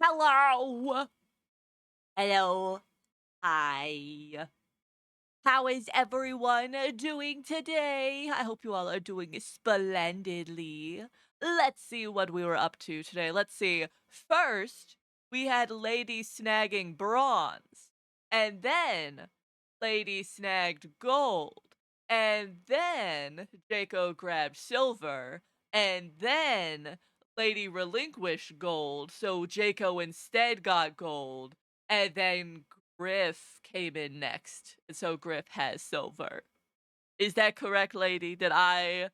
Hello. Hello. Hi. How is everyone doing today? I hope you all are doing splendidly. Let's see what we were up to today. Let's see. First, we had Lady snagging bronze, and then Lady snagged gold, and then Jaco grabbed silver, and then Lady relinquished gold, so Jaco instead got gold, and then Griff came in next, and so Griff has silver. Is that correct, lady? Did I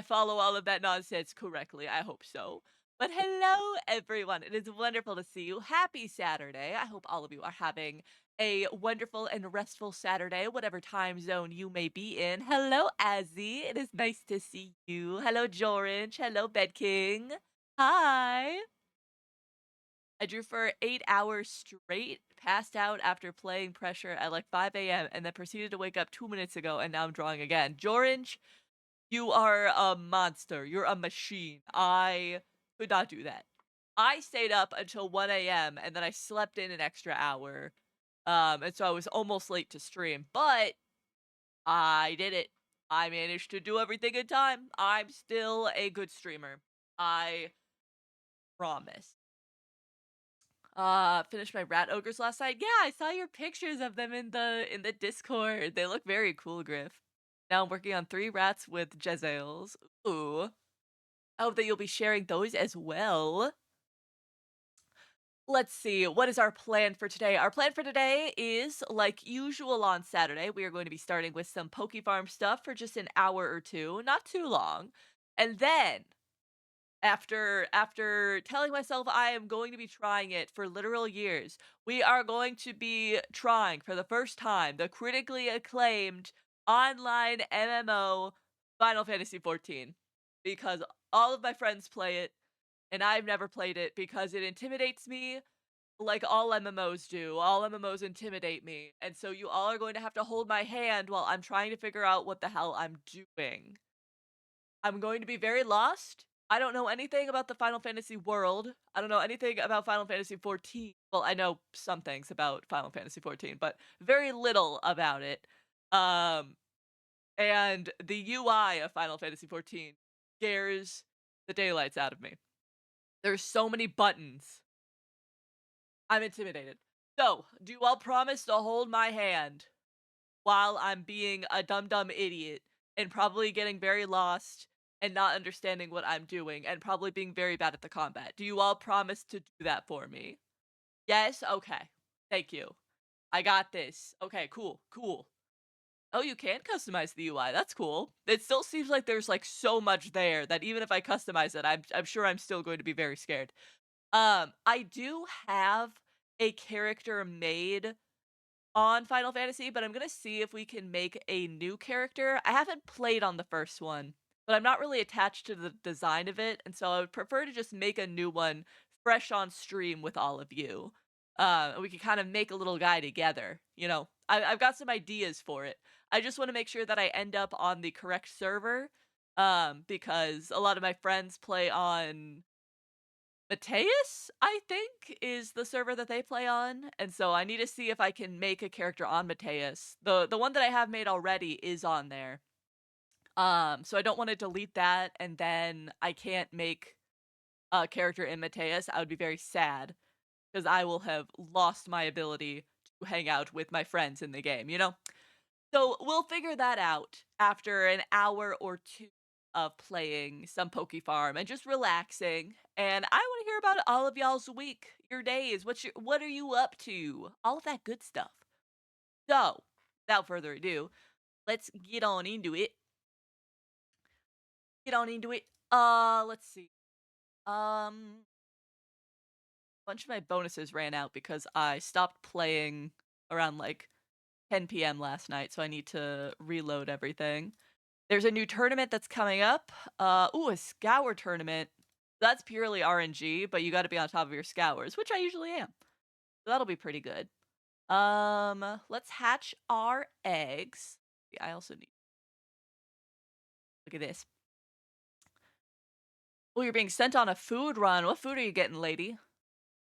follow all of that nonsense correctly? I hope so. But hello, everyone. It is wonderful to see you. Happy Saturday. I hope all of you are having a wonderful and restful Saturday, whatever time zone you may be in. Hello, Azzy. It is nice to see you. Hello, Jorange. Hello, Bed King. Hi. I drew for 8 hours straight, passed out after playing pressure at like 5 a.m., and then proceeded to wake up 2 minutes ago, and now I'm drawing again. Jorange, you are a monster. You're a machine. I could not do that. I stayed up until 1 a.m. and then I slept in an extra hour. And so I was almost late to stream, but I did it. I managed to do everything in time. I'm still a good streamer. I promise. Finished my rat ogres last night. Yeah, I saw your pictures of them in the Discord. They look very cool, Griff. Now I'm working on 3 rats with Jezzails. Ooh. I hope that you'll be sharing those as well. Let's see, what is our plan for today? Our plan for today is, like usual on Saturday, we are going to be starting with some Poke Farm stuff for just an hour or two, not too long. And then after telling myself I am going to be trying it for literal years, we are going to be trying for the first time the critically acclaimed online MMO Final Fantasy 14 because all of my friends play it and I've never played it because it intimidates me like all MMOs do. All MMOs intimidate me. And so you all are going to have to hold my hand while I'm trying to figure out what the hell I'm doing. I'm going to be very lost. I don't know anything about the Final Fantasy world. I don't know anything about Final Fantasy 14. Well, I know some things about Final Fantasy 14, but very little about it. Um, and the UI of Final Fantasy 14 scares the daylights out of me. There's so many buttons. I'm intimidated. So, do you all promise to hold my hand while I'm being a dumb idiot and probably getting very lost and not understanding what I'm doing and probably being very bad at the combat. Do you all promise to do that for me? Yes? Okay. Thank you. I got this. Okay, cool. Cool. Oh, you can customize the UI. That's cool. It still seems like there's like so much there that even if I customize it, I'm sure I'm still going to be very scared. I do have a character made on Final Fantasy, but I'm gonna see if we can make a new character. I haven't played on the first one, but I'm not really attached to the design of it, and so I would prefer to just make a new one fresh on stream with all of you. And we can kind of make a little guy together. I've got some ideas for it. I just want to make sure that I end up on the correct server, because a lot of my friends play on Mateus, I think, is the server that they play on, and so I need to see if I can make a character on Mateus. The one that I have made already is on there. So I don't want to delete that and then I can't make a character in Mateus. I would be very sad because I will have lost my ability to hang out with my friends in the game? So we'll figure that out after an hour or two of playing some Poke Farm and just relaxing. And I want to hear about all of y'all's week, your days. What are you up to? All of that good stuff. So, without further ado, let's get on into it. Get on into it. Let's see. A bunch of my bonuses ran out because I stopped playing around like 10 p.m. last night, so I need to reload everything. There's a new tournament that's coming up. A scour tournament. That's purely RNG, but you gotta be on top of your scours, which I usually am. So that'll be pretty good. Let's hatch our eggs. Yeah, I also need. Look at this. Oh, you're being sent on a food run. What food are you getting, lady?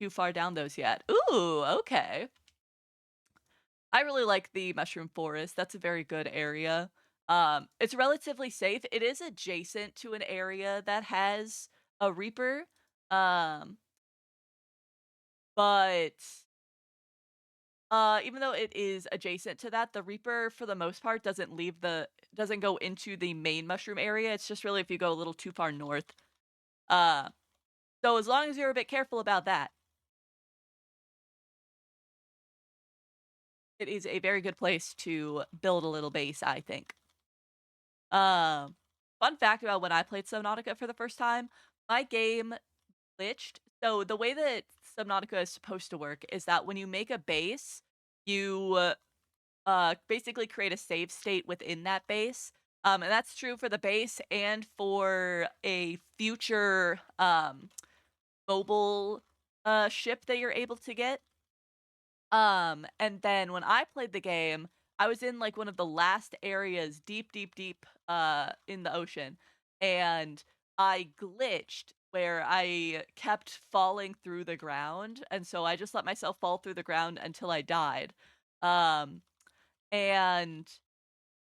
too far down those yet. Ooh, okay. I really like the mushroom forest. That's a very good area. It's relatively safe. It is adjacent to an area that has a reaper. Um, but even though it is adjacent to that, the reaper for the most part doesn't go into the main mushroom area. It's just really if you go a little too far north. Uh, so as long as you're a bit careful about that, it is a very good place to build a little base, I think. Um, Fun fact about when I played Subnautica for the first time, my game glitched. So the way that Subnautica is supposed to work is that when you make a base, you basically create a save state within that base. And that's true for the base and for a future mobile ship that you're able to get. And then when I played the game, I was in like one of the last areas deep, deep, deep in the ocean. And I glitched where I kept falling through the ground. And so I just let myself fall through the ground until I died. Um, and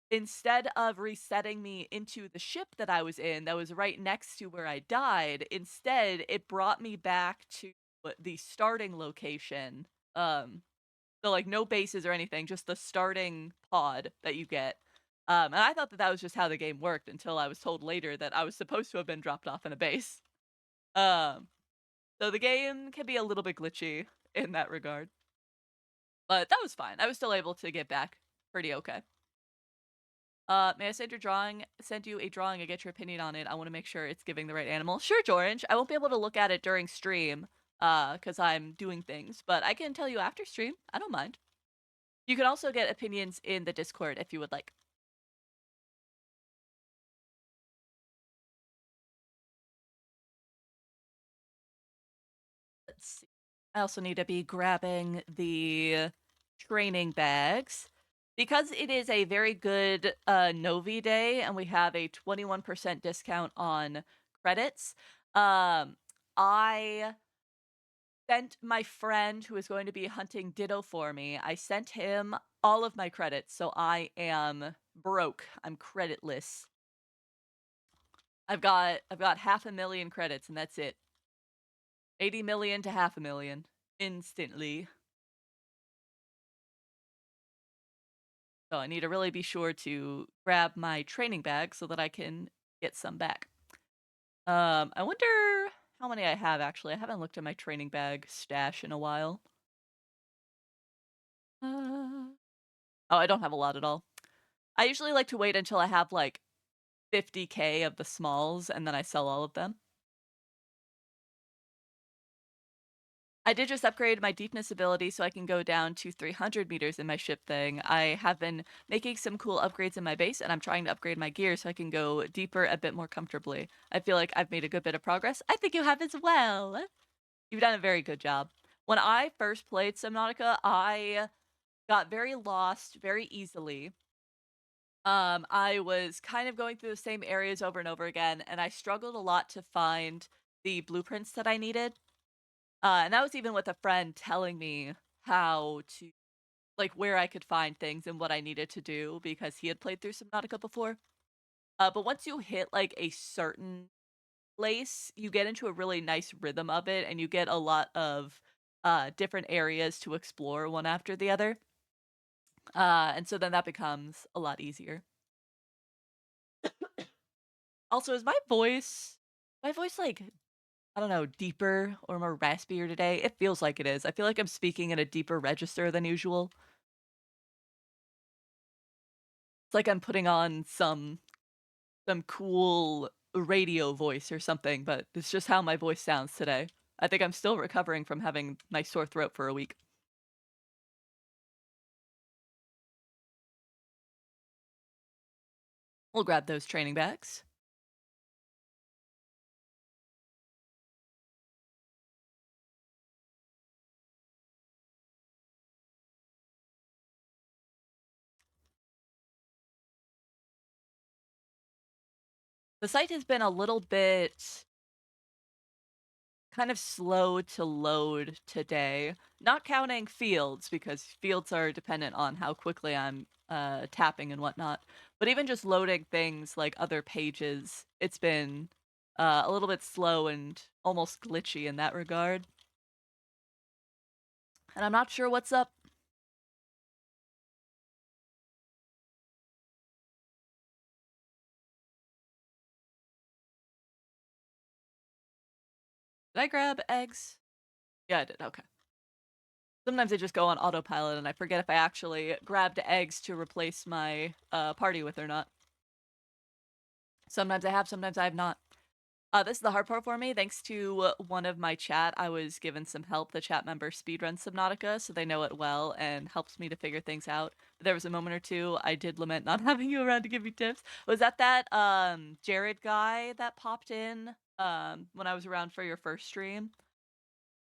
instead of resetting me into the ship that I was in that was right next to where I died, instead it brought me back to the starting location. So, like, no bases or anything, just the starting pod that you get. And I thought that that was just how the game worked until I was told later that I was supposed to have been dropped off in a base. Um, so the game can be a little bit glitchy in that regard, but that was fine. I was still able to get back pretty okay. May I send you a drawing and get your opinion on it? I want to make sure it's giving the right animal. Sure, Orange. I won't be able to look at it during stream, because I'm doing things, but I can tell you after stream. I don't mind. You can also get opinions in the Discord if you would like. Let's see. I also need to be grabbing the training bags. Because it is a very good Novi day and we have a 21% discount on credits, I sent my friend who is going to be hunting Ditto for me. I sent him all of my credits, so I am broke. I'm creditless. I've got half a million credits and that's it. 80 million to half a million instantly. So I need to really be sure to grab my training bag so that I can get some back. I wonder how many I have actually. I haven't looked at my training bag stash in a while. Oh, I don't have a lot at all. I usually like to wait until I have like 50K of the smalls and then I sell all of them. I did just upgrade my deepness ability so I can go down to 300 meters in my ship thing. I have been making some cool upgrades in my base, and I'm trying to upgrade my gear so I can go deeper a bit more comfortably. I feel like I've made a good bit of progress. I think you have as well. You've done a very good job. When I first played Subnautica, I got very lost very easily. I was kind of going through the same areas over and over again, and I struggled a lot to find the blueprints that I needed. And that was even with a friend telling me how to like, where I could find things and what I needed to do because he had played through Subnautica before. But once you hit, like, a certain place, you get into a really nice rhythm of it, and you get a lot of, different areas to explore one after the other. And so then that becomes a lot easier. Also, is my voice, like, I don't know, deeper or more raspier today? It feels like it is. I feel like I'm speaking in a deeper register than usual. It's like I'm putting on some cool radio voice or something, but it's just how my voice sounds today. I think I'm still recovering from having my sore throat for a week. We'll grab those training bags. The site has been a little bit kind of slow to load today. Not counting fields because fields are dependent on how quickly I'm tapping and whatnot. But even just loading things like other pages, it's been a little bit slow and almost glitchy in that regard. And I'm not sure what's up. Did I grab eggs? Yeah, I did. Okay. Sometimes I just go on autopilot and I forget if I actually grabbed eggs to replace my party with or not. Sometimes I have, sometimes I have not. This is the hard part for me. Thanks to one of my chat, I was given some help. The chat member speedruns Subnautica, so they know it well and helps me to figure things out. But there was a moment or two I did lament not having you around to give me tips. Was that Jared guy that popped in when I was around for your first stream?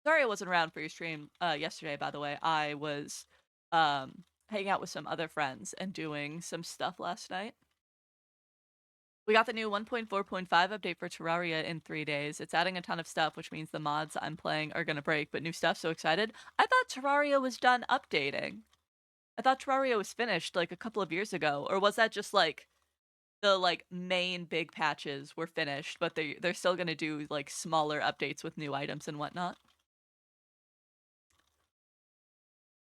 Sorry I wasn't around for your stream yesterday, by the way. I was hanging out with some other friends and doing some stuff last night. We got the new 1.4.5 update for Terraria in 3 days. It's adding a ton of stuff, which means the mods I'm playing are gonna break, but new stuff, so excited. I thought Terraria was done updating. I thought Terraria was finished, like, a couple of years ago, or was that just, like, the, like, main big patches were finished, but they're still gonna do, like, smaller updates with new items and whatnot?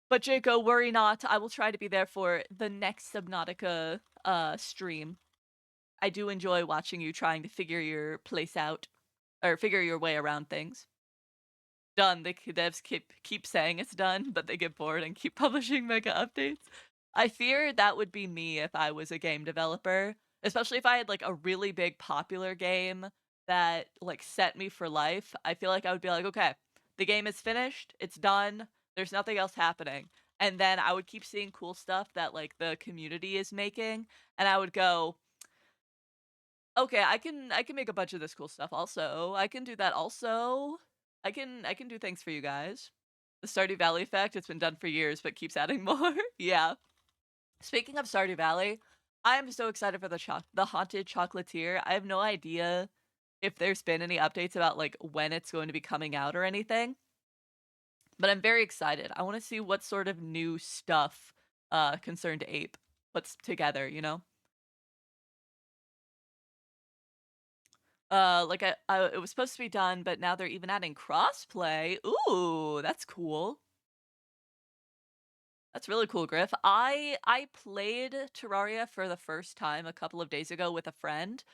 But Jaco, worry not, I will try to be there for the next Subnautica, stream. I do enjoy watching you trying to figure your place out. Or figure your way around things. Done. The devs keep saying it's done, but they get bored and keep publishing mega updates. I fear that would be me if I was a game developer, especially if I had like a really big popular game that like set me for life. I feel like I would be like, okay, the game is finished, it's done, there's nothing else happening. And then I would keep seeing cool stuff that like the community is making, and I would go, okay, I can make a bunch of this cool stuff also. I can do that also. I can do things for you guys. The Stardew Valley effect, it's been done for years, but keeps adding more. Yeah. Speaking of Stardew Valley, I am so excited for the Haunted Chocolatier. I have no idea if there's been any updates about like when it's going to be coming out or anything, but I'm very excited. I want to see what sort of new stuff Concerned Ape puts together, you know? Like it was supposed to be done, but now they're even adding crossplay. Ooh, that's cool. That's really cool, Griff. I played Terraria for the first time a couple of days ago with a friend,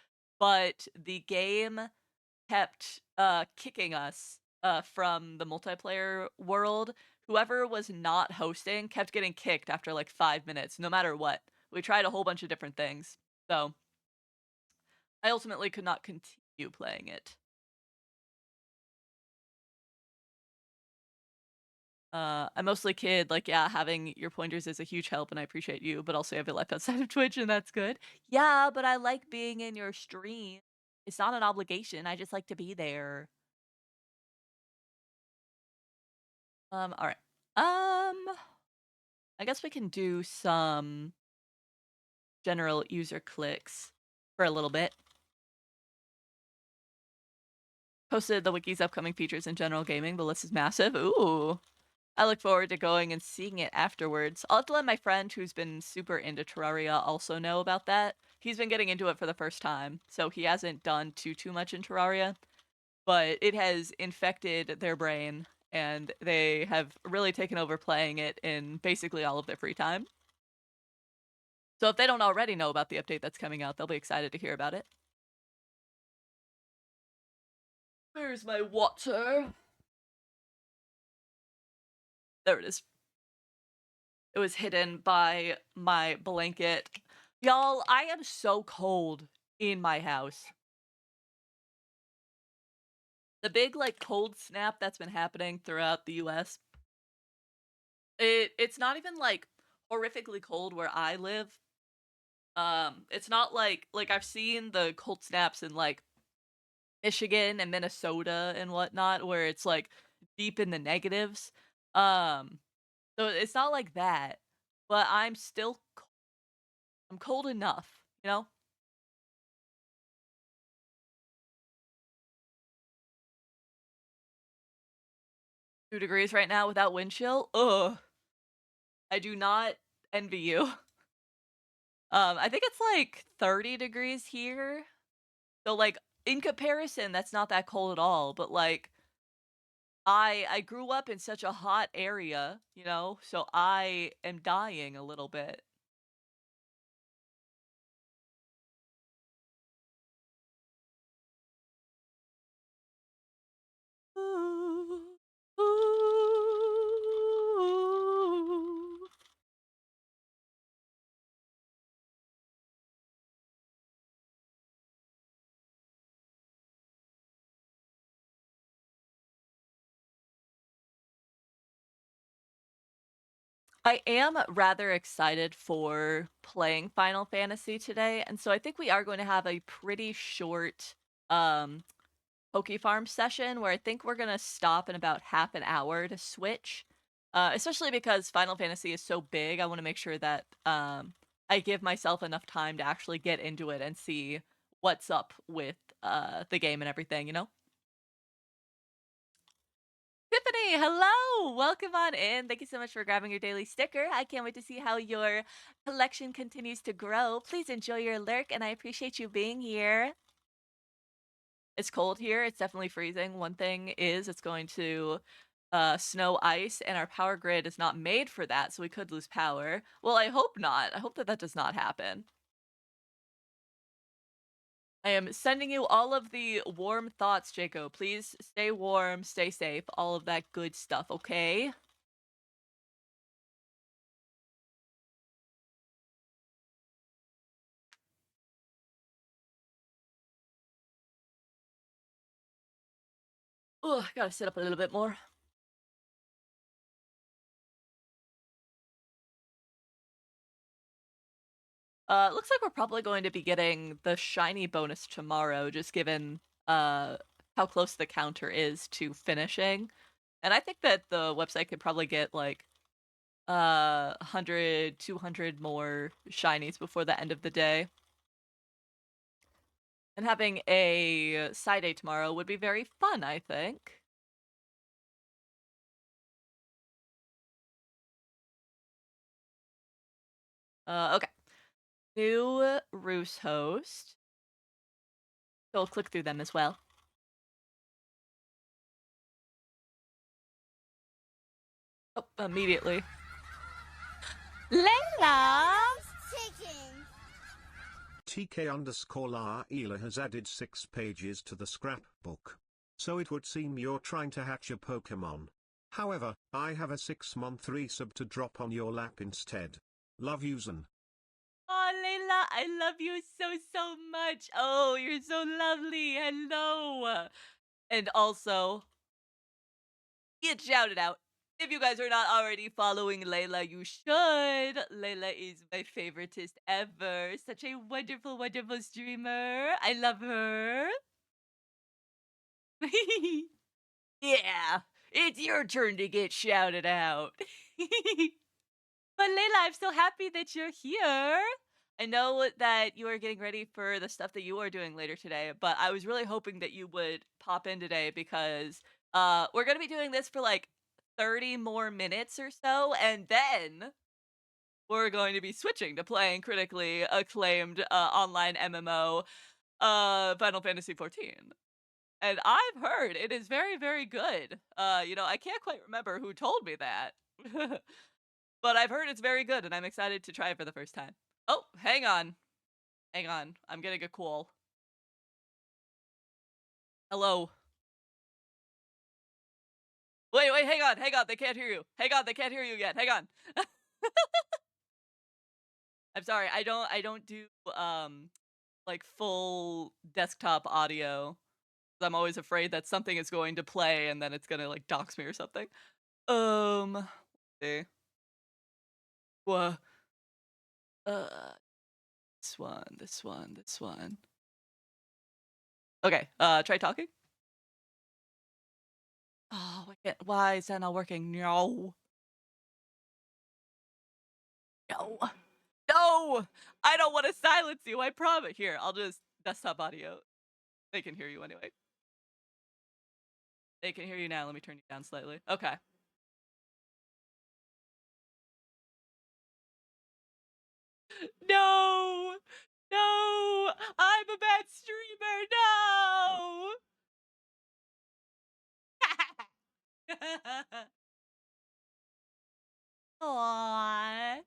but the game kept kicking us from the multiplayer world. Whoever was not hosting kept getting kicked after like 5 minutes, no matter what. We tried a whole bunch of different things. So I ultimately could not continue playing it. I mostly kid, like, yeah, having your pointers is a huge help, and I appreciate you, but also you have a life outside of Twitch, and that's good. Yeah, but I like being in your stream. It's not an obligation. I just like to be there. All right. I guess we can do some general user clicks for a little bit. Posted the wiki's upcoming features in general gaming. The list is massive. Ooh. I look forward to going and seeing it afterwards. I'll have to let my friend who's been super into Terraria also know about that. He's been getting into it for the first time, so he hasn't done too much in Terraria, but it has infected their brain, and they have really taken over playing it in basically all of their free time. So if they don't already know about the update that's coming out, they'll be excited to hear about it. Where's my water? There it is. It was hidden by my blanket. Y'all, I am so cold in my house. The big, like, cold snap that's been happening throughout the US, it's not even, like, horrifically cold where I live. It's not like, I've seen the cold snaps in, like, Michigan and Minnesota and whatnot, where it's, like, deep in the negatives. Um, so it's not like that, but I'm cold enough, you know? 2 degrees right now without wind chill. Ugh, I do not envy you. I think it's like 30 degrees here. So, like, in comparison, that's not that cold at all, but, like, I grew up in such a hot area, you know, so I am dying a little bit. Ooh, ooh. I am rather excited for playing Final Fantasy today, and so I think we are going to have a pretty short, um, Poke Farm session where I think we're gonna stop in about half an hour to switch. Especially because Final Fantasy is so big, I wanna make sure that, I give myself enough time to actually get into it and see what's up with, the game and everything, you know? Tiffany, hello! Welcome on in. Thank you so much for grabbing your daily sticker. I can't wait to see how your collection continues to grow. Please enjoy your lurk, and I appreciate you being here. It's cold here. It's definitely freezing. One thing is it's going to snow ice, and our power grid is not made for that, so we could lose power. Well, I hope not. I hope that that does not happen. I am sending you all of the warm thoughts, Jacob. Please stay warm, stay safe, all of that good stuff, okay? Oh, I gotta sit up a little bit more. Looks like we're probably going to be getting the shiny bonus tomorrow, just given how close the counter is to finishing. And I think that the website could probably get like 100, 200 more shinies before the end of the day. And having a side day tomorrow would be very fun, I think. Okay. New Roos host. So we'll click through them as well. Oh, immediately. Layla! TK underscore La Ela has added 6 pages to the scrapbook. So it would seem you're trying to hatch a Pokemon. However, I have a 6-month resub to drop on your lap instead. Love you, Xaan. Oh, Layla, I love you so, so much. Oh, you're so lovely. Hello. And also, get shouted out. If you guys are not already following Layla, you should. Layla is my favoritist ever. Such a wonderful, wonderful streamer. I love her. Yeah, it's your turn to get shouted out. But Layla, I'm so happy that you're here. I know that you are getting ready for the stuff that you are doing later today, but I was really hoping that you would pop in today because we're going to be doing this for like 30 more minutes or so, and then we're going to be switching to playing critically acclaimed online MMO Final Fantasy 14. And I've heard it is very, very good. I can't quite remember who told me that. But I've heard it's very good, and I'm excited to try it for the first time. Oh, hang on. Hang on. I'm getting a call. Hello. Wait, wait, hang on, hang on. They can't hear you. Hang on, they can't hear you yet. Hang on. I'm sorry. I don't do like full desktop audio. I'm always afraid that something is going to play and then it's gonna like dox me or something. Let's see. What? This one, this one, this one. Okay, try talking. Oh, why is that not working? No. No. No! I don't wanna silence you, I promise. Here, I'll just desktop audio. They can hear you anyway. They can hear you now. Let me turn you down slightly. Okay. No! No! I'm a bad streamer! No! Aw.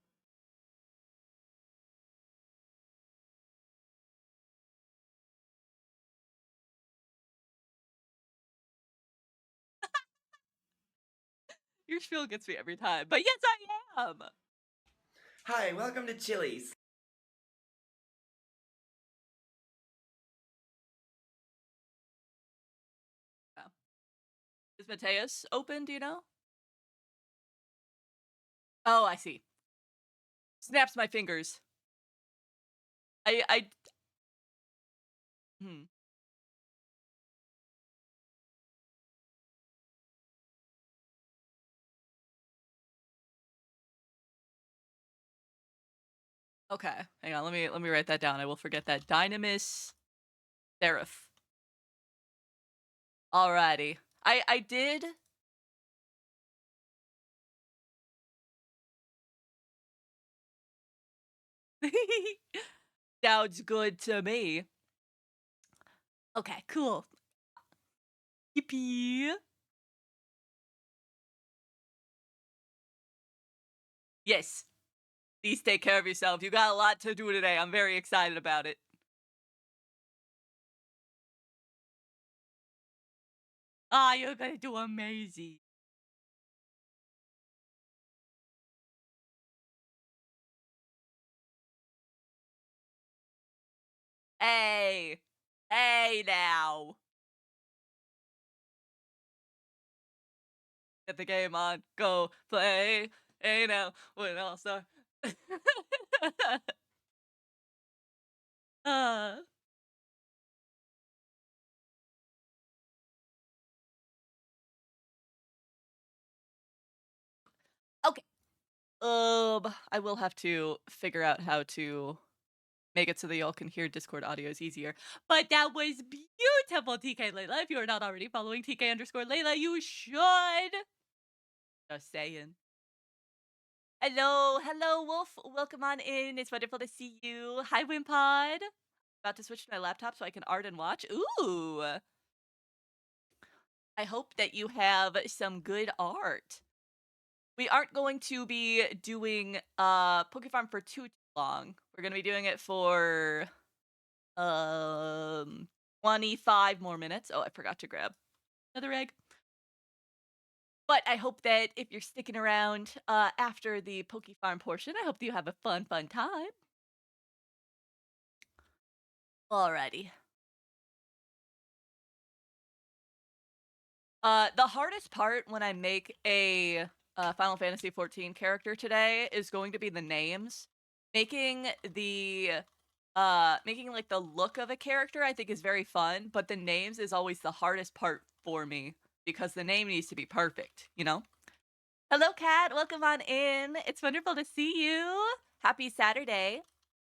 Your spiel gets me every time. But yes, I am! Hi, welcome to Chili's. Oh. Is Mateus open, do you know? Oh, I see. Snaps my fingers. I hmm. Okay. Hang on, let me write that down. I will forget that. Dynamis Seraph. Alrighty. I did Sounds good to me. Okay, cool. Yippee. Yes. Please take care of yourself. You got a lot to do today. I'm very excited about it. Ah, you're gonna do amazing. Hey. Hey now. Get the game on. Go play. Hey now. When all star. uh, okay. I will have to figure out how to make it so that y'all can hear Discord audios easier. But that was beautiful, TK Layla. If you are not already following TK underscore Layla, you should. Just saying. Hello, hello, Wolf. Welcome on in. It's wonderful to see you. Hi, Wimpod. About to switch to my laptop so I can art and watch. Ooh. I hope that you have some good art. We aren't going to be doing Pokefarm for too long. We're gonna be doing it for um 25 more minutes. Oh, I forgot to grab another egg. But I hope that if you're sticking around after the Pokefarm portion, I hope that you have a fun time. Alrighty. The hardest part when I make a Final Fantasy 14 character today is going to be the names. Making the making like the look of a character I think is very fun, but the names is always the hardest part for me because the name needs to be perfect, you know? Hello, Kat. Welcome on in. It's wonderful to see you. Happy Saturday.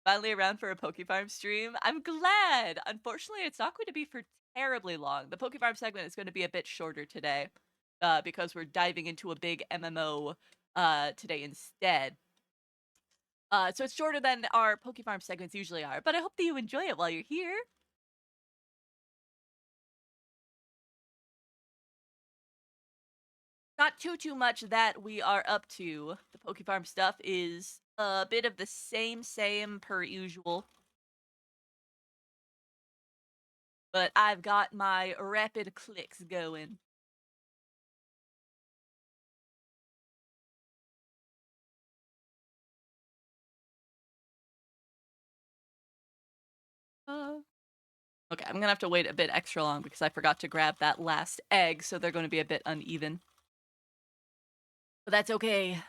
Finally around for a Pokefarm stream. I'm glad. Unfortunately, it's not going to be for terribly long. The Pokefarm segment is going to be a bit shorter today because we're diving into a big MMO today instead. So it's shorter than our Pokefarm segments usually are, but I hope that you enjoy it while you're here. Not too much that we are up to. The Pokefarm stuff is a bit of the same per usual. But I've got my rapid clicks going. Okay, I'm gonna have to wait a bit extra long because I forgot to grab that last egg, so they're going to be a bit uneven. But that's okay.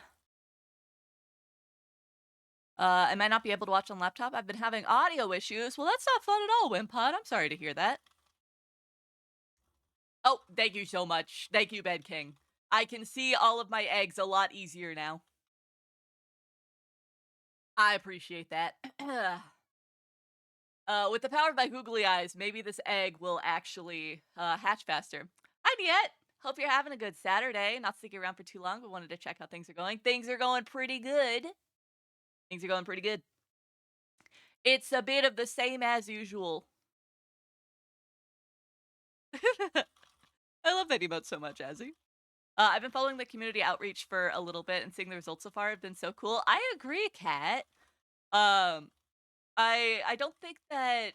I might not be able to watch on laptop. I've been having audio issues. Well, that's not fun at all, Wimpod. I'm sorry to hear that. Oh, thank you so much. Thank you, Bed King. I can see all of my eggs a lot easier now. I appreciate that. With the power of my googly eyes, maybe this egg will actually hatch faster. Hi, Niet! Hope you're having a good Saturday. Not sticking around for too long, but wanted to check how things are going. Things are going pretty good. Things are going pretty good. It's a bit of the same as usual. I love that emote so much, Azzy. I've been following the community outreach for a little bit and seeing the results so far have been so cool. I agree, Kat. Um, I don't think that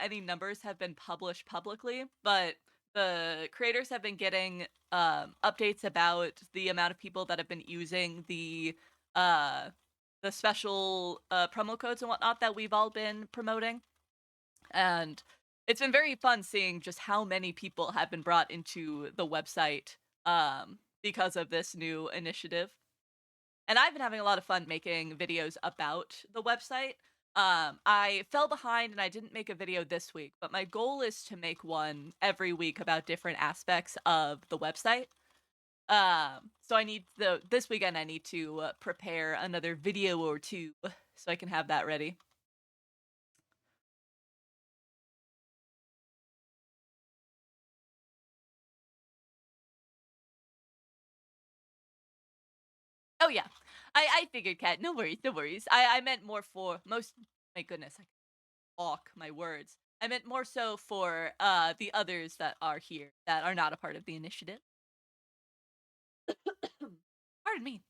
any numbers have been published publicly, but the creators have been getting updates about the amount of people that have been using uh, the special promo codes and whatnot that we've all been promoting, and it's been very fun seeing just how many people have been brought into the website because of this new initiative. And I've been having a lot of fun making videos about the website. I fell behind and I didn't make a video this week, but my goal is to make one every week about different aspects of the website. So I need this weekend I need to prepare another video or two so I can have that ready. Oh yeah, I figured, Cat. No worries, no worries. I meant more for most. My goodness, I can talk my words. I meant more so for the others that are here that are not a part of the initiative. Pardon me.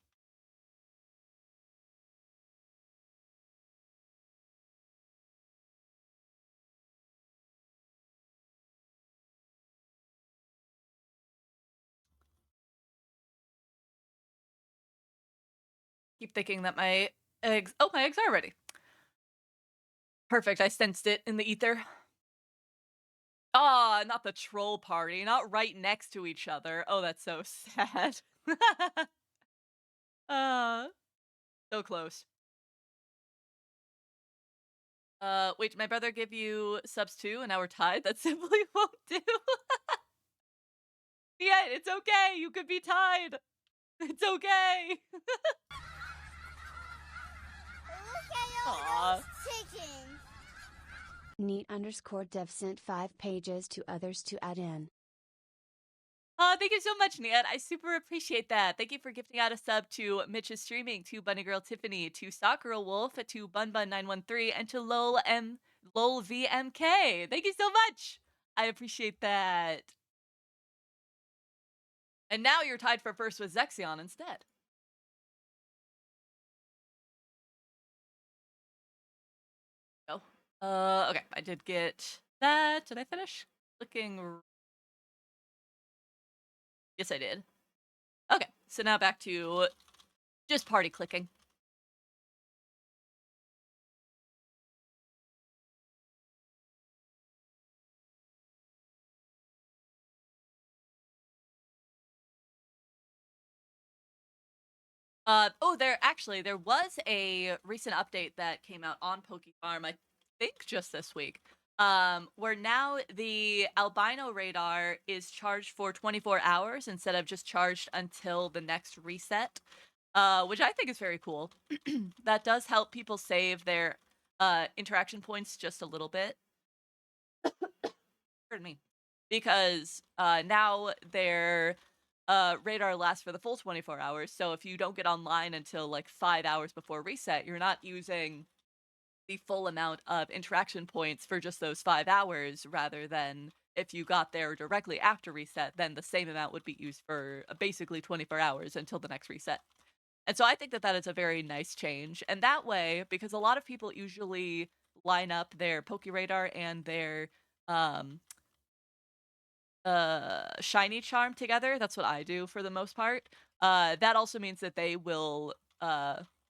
Keep thinking that my eggs. Oh, my eggs are ready. Perfect. I sensed it in the ether. Ah, not the troll party. Not right next to each other. Oh, that's so sad. uh, so close. Wait, did my brother give you subs too, and now we're tied? That simply won't do. Yeah, it's okay. You could be tied. It's okay. Look at all Aw. those chickens. Neat_dev sent 5 pages to others to add in. Thank you so much, Niat. I super appreciate that. Thank you for gifting out a sub to Mitch's Streaming, to Bunny Girl Tiffany, to Sock Girl Wolf, to BunBun913, and to LolVMK. Thank you so much. I appreciate that. And now you're tied for first with Xaan instead. Oh. Okay. I did get that. Did I finish? Clicking. Yes, I did. Okay. So now back to just party clicking. There was a recent update that came out on PokeFarm, I think just this week. Where now the albino radar is charged for 24 hours instead of just charged until the next reset. Which I think is very cool. That does help people save their interaction points just a little bit. Pardon me. Because now their radar lasts for the full 24 hours. So if you don't get online until like 5 hours before reset, you're not using the full amount of interaction points for just those 5 hours, rather than if you got there directly after reset, then the same amount would be used for basically 24 hours until the next reset. And so I think that that is a very nice change. And that way, because a lot of people usually line up their Poke Radar and their um, shiny charm together. That's what I do for the most part. That also means that they will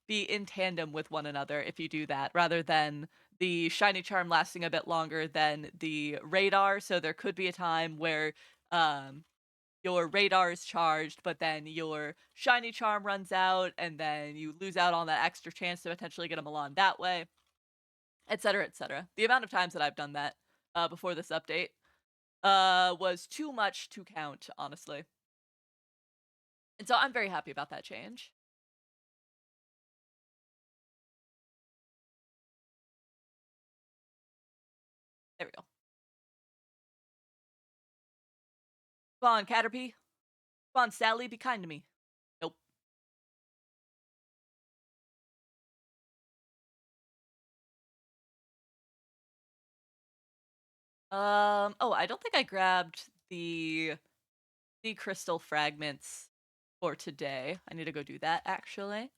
be in tandem with one another if you do that, rather than the shiny charm lasting a bit longer than the radar. So there could be a time where your radar is charged, but then your shiny charm runs out, and then you lose out on that extra chance to potentially get a Milan that way, etc., etc. The amount of times that I've done that before this update was too much to count, honestly. And so I'm very happy about that change. There we go. Come on, Caterpie. Come on, Sally, be kind to me. Nope. Oh, I don't think I grabbed the crystal fragments for today. I need to go do that actually.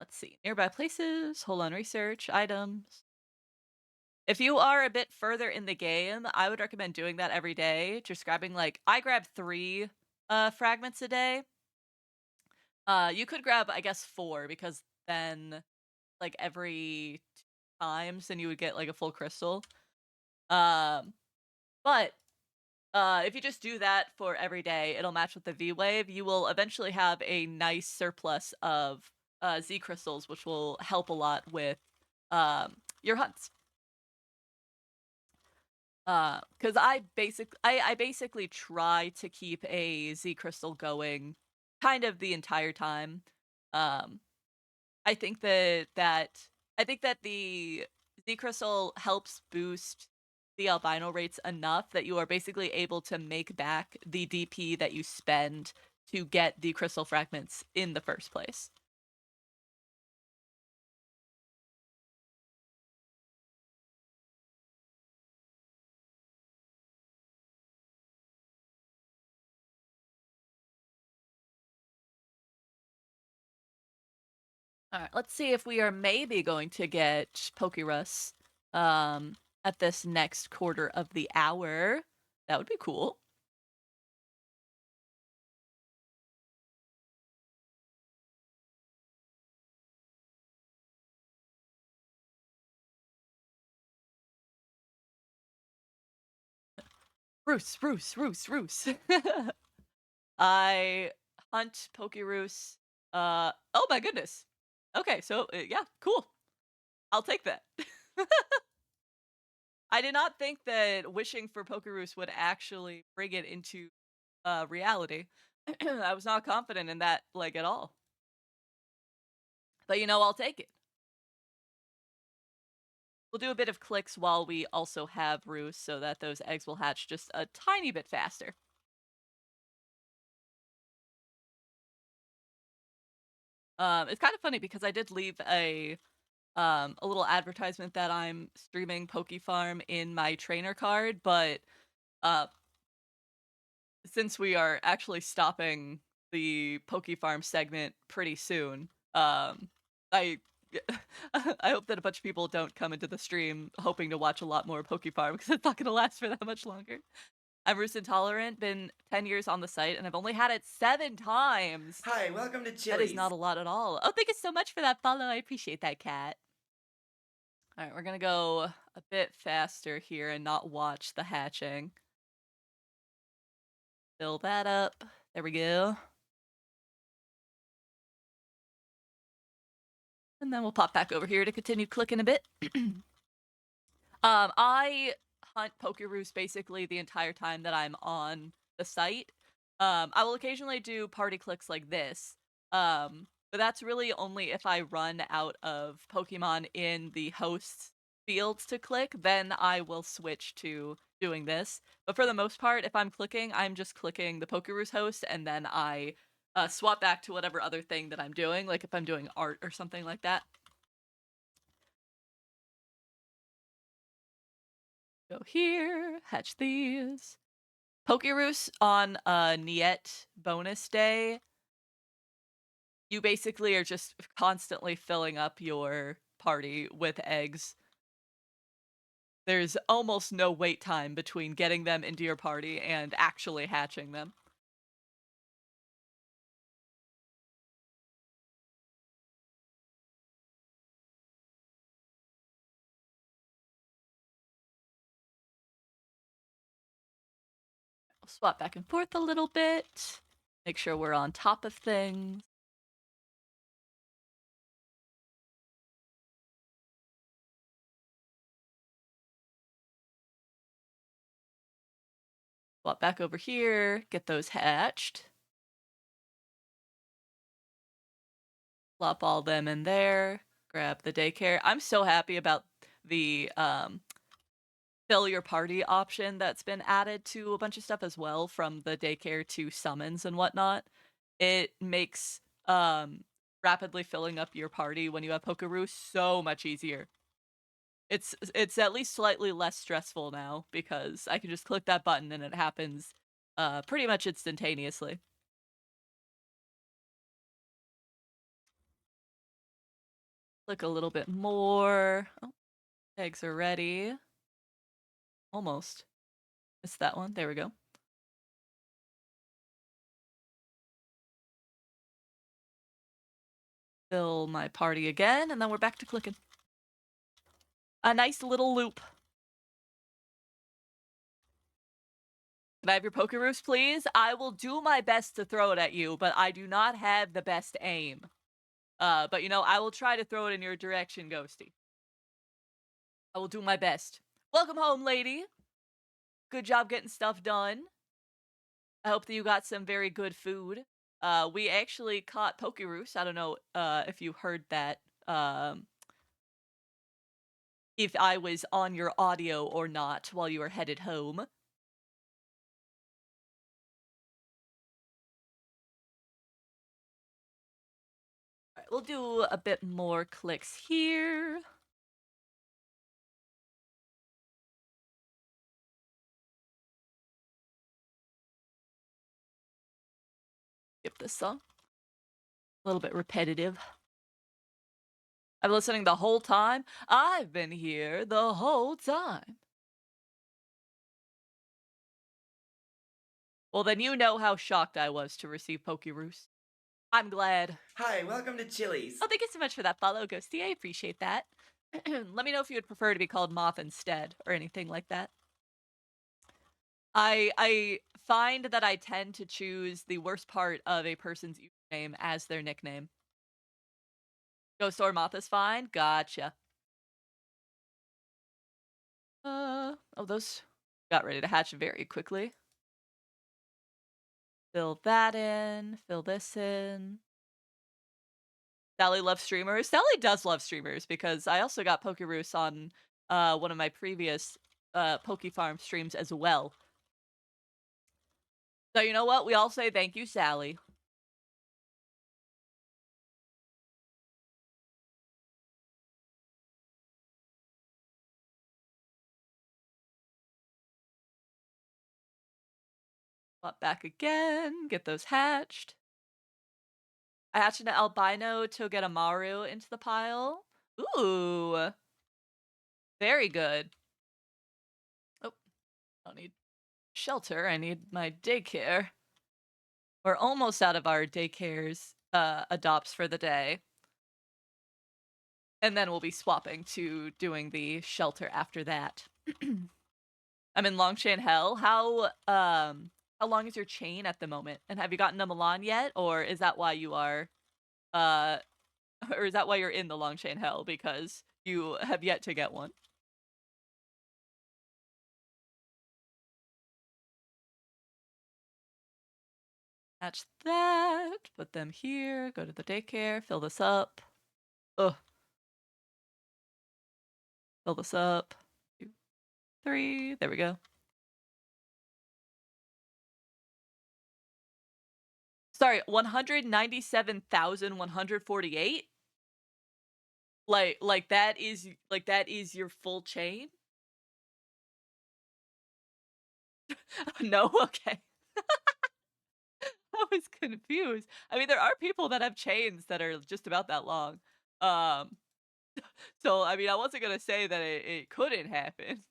Let's see. Nearby places, hold on, research, items. If you are a bit further in the game, I would recommend doing that every day. Just grabbing like I grab 3 fragments a day. You could grab I guess 4 because then like every 2 times then you would get like a full crystal. Um but if you just do that for every day, it'll match with the V wave. You will eventually have a nice surplus of Z crystals, which will help a lot with your hunts. Because I basically try to keep a Z crystal going kind of the entire time. Um, I think that the Z crystal helps boost the albino rates enough that you are basically able to make back the DP that you spend to get the crystal fragments in the first place. All right, let's see if we are maybe going to get Pokérus at this next quarter of the hour. That would be cool. Roos, Roos, Roos, Roos. I hunt Pokeroos. Oh my goodness. Okay, so yeah, cool. I'll take that. I did not think that wishing for Pokeroos would actually bring it into reality. I was not confident in that like at all. But I'll take it. We'll do a bit of clicks while we also have roosts so that those eggs will hatch just a tiny bit faster. It's kind of funny because I did leave a little advertisement that I'm streaming Poke Farm in my trainer card, but uh, since we are actually stopping the Poke Farm segment pretty soon, I I hope that a bunch of people don't come into the stream hoping to watch a lot more Poke Farm because it's not going to last for that much longer. I'm roost intolerant, been 10 years on the site, and I've only had it 7 times. Hi, welcome to That is Chili's. not a lot at all. Oh, thank you so much for that follow. I appreciate that, cat. All right, we're gonna go a bit faster here and not watch the hatching. Fill that up. There we go. And then we'll pop back over here to continue clicking a bit. I hunt Pokeroos basically the entire time that I'm on the site. I will occasionally do party clicks like this. But that's really only if I run out of Pokemon in the host fields to click, then I will switch to doing this. But for the most part, if I'm clicking, I'm just clicking the Pokeroos host and then I swap back to whatever other thing that I'm doing, like if I'm doing art or something like that. Go here, hatch these. Pokeroos on Niet bonus day, you basically are just constantly filling up your party with eggs. There's almost no wait time between getting them into your party and actually hatching them. I'll swap back and forth a little bit. Make sure we're on top of things. Swap back over here, get those hatched. Plop all them in there. Grab the daycare. I'm so happy about the fill your party option that's been added to a bunch of stuff as well, from the daycare to summons and whatnot. It makes rapidly filling up your party when you have Pokeroo so much easier. It's at least slightly less stressful now because I can just click that button and it happens pretty much instantaneously. Click a little bit more. Oh, eggs are ready. Almost. Missed that one. There we go. Fill my party again, and then we're back to clicking. A nice little loop. Can I have your Pokeroos, please? I will do my best to throw it at you, but I do not have the best aim. But you know, I will try to throw it in your direction, Ghosty. I will do my best. Welcome home, lady. Good job getting stuff done. I hope that you got some very good food. We actually caught Pokeroos. I don't know if you heard that. If I was on your audio or not while you were headed home. Alright, we'll do a bit more clicks here. Skip this song. A little bit repetitive. I'm listening the whole time. I've been here the whole time. Well, then you know how shocked I was to receive Pokeroos. I'm glad. Hi, welcome to Chili's. Oh, thank you so much for that follow, Ghosty. I appreciate that. Let me know if you would prefer to be called Moth instead, or anything like that. I find that I tend to choose the worst part of a person's username as their nickname. Ghost or Moth is fine? Gotcha. Oh, those got ready to hatch very quickly. Fill that in, fill this in. Sally loves streamers. Sally does love streamers because I also got Pokeroos on one of my previous Poke Farm streams as well. So you know what? We all say thank you, Sally. Swap back again, get those hatched. I hatched an albino to get a Maru into the pile. Ooh. Very good. Oh, I don't need shelter. I need my daycare. We're almost out of our daycares adopts for the day. And then we'll be swapping to doing the shelter after that. I'm in long chain hell. How long is your chain at the moment? And have you gotten a Milan yet? Or is that why you are or is that why you're in the long chain hell? Because you have yet to get one. Hatch that, put them here, go to the daycare, fill this up. Ugh. Fill this up. 2, 3, there we go. Sorry, 197,148? Like that is your full chain? No? Okay. I was confused. I mean, there are people that have chains that are just about that long. Um, so I mean, I wasn't gonna say that it couldn't happen.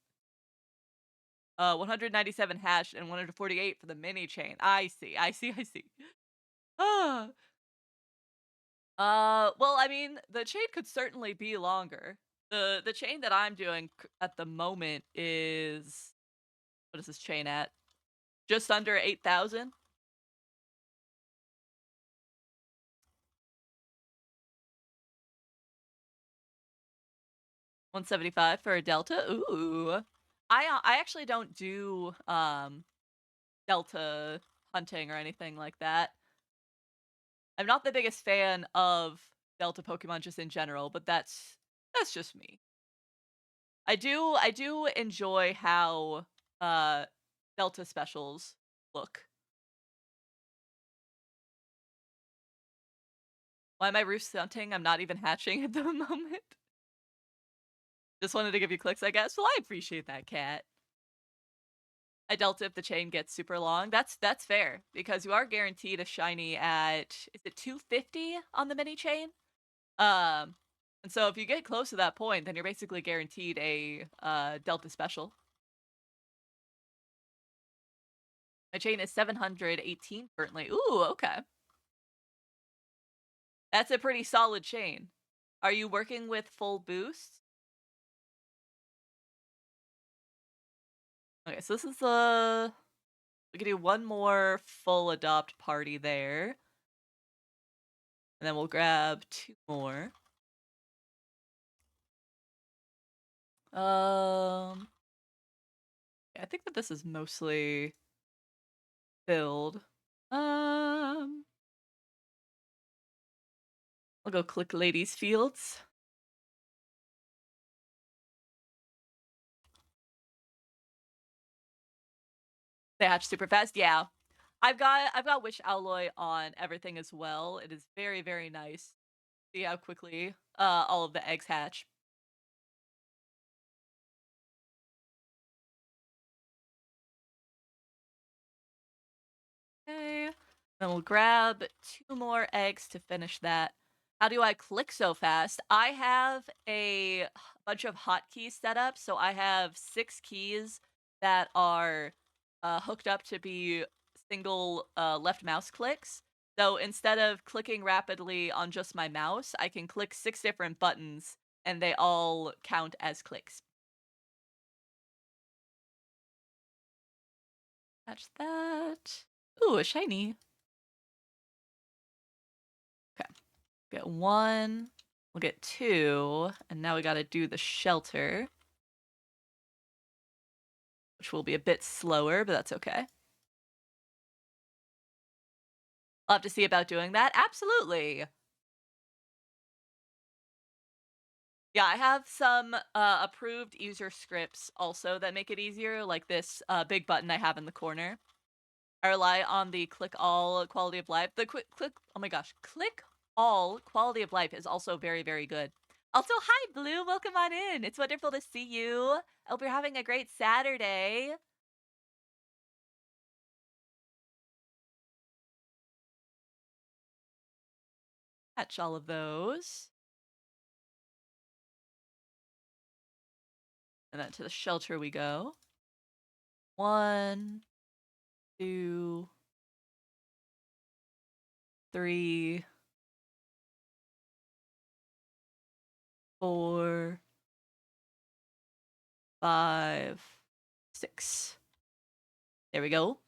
197 hash and 148 for the mini chain. I see. I see. I see. Ah. Well, I mean, the chain could certainly be longer. The chain that I'm doing at the moment is, what is this chain at? Just under 8,000. 175 for a delta. Ooh. I actually don't do delta hunting or anything like that. I'm not the biggest fan of delta Pokemon just in general, but that's just me. I do enjoy how uh Delta specials look. Why am I roost stunting? I'm not even hatching at the moment. Just wanted to give you clicks, I guess. Well, I appreciate that, cat. I Delta if the chain gets super long. That's fair because you are guaranteed a shiny at is it 250 on the mini chain? Um, and so if you get close to that point, then you're basically guaranteed a Delta special. My chain is 718 currently. Ooh, okay. That's a pretty solid chain. Are you working with full boost? Okay, so this is the we can do one more full adopt party there. And then we'll grab two more. Yeah, I think that this is mostly filled. Um, I'll go click ladies fields. They hatch super fast. Yeah. I've got Wish Alloy on everything as well. It is very, very nice. See how quickly all of the eggs hatch. Okay. Then we'll grab two more eggs to finish that. How do I click so fast? I have a bunch of hotkeys set up. So I have 6 keys that are hooked up to be single left mouse clicks. So instead of clicking rapidly on just my mouse, I can click 6 different buttons and they all count as clicks. Catch that. Ooh, a shiny. Okay. Get one. We'll get two. And now we gotta do the shelter, which will be a bit slower, but that's okay. I'll have to see about doing that. Absolutely. Yeah, I have some approved user scripts also that make it easier, like this big button I have in the corner. I rely on the click all quality of life. The quick click, oh my gosh, click all quality of life is also very, very good. Also, hi, Blue. Welcome on in. It's wonderful to see you. I hope you're having a great Saturday. Catch all of those. And then to the shelter we go. One, two, three, four, five, six. There we go.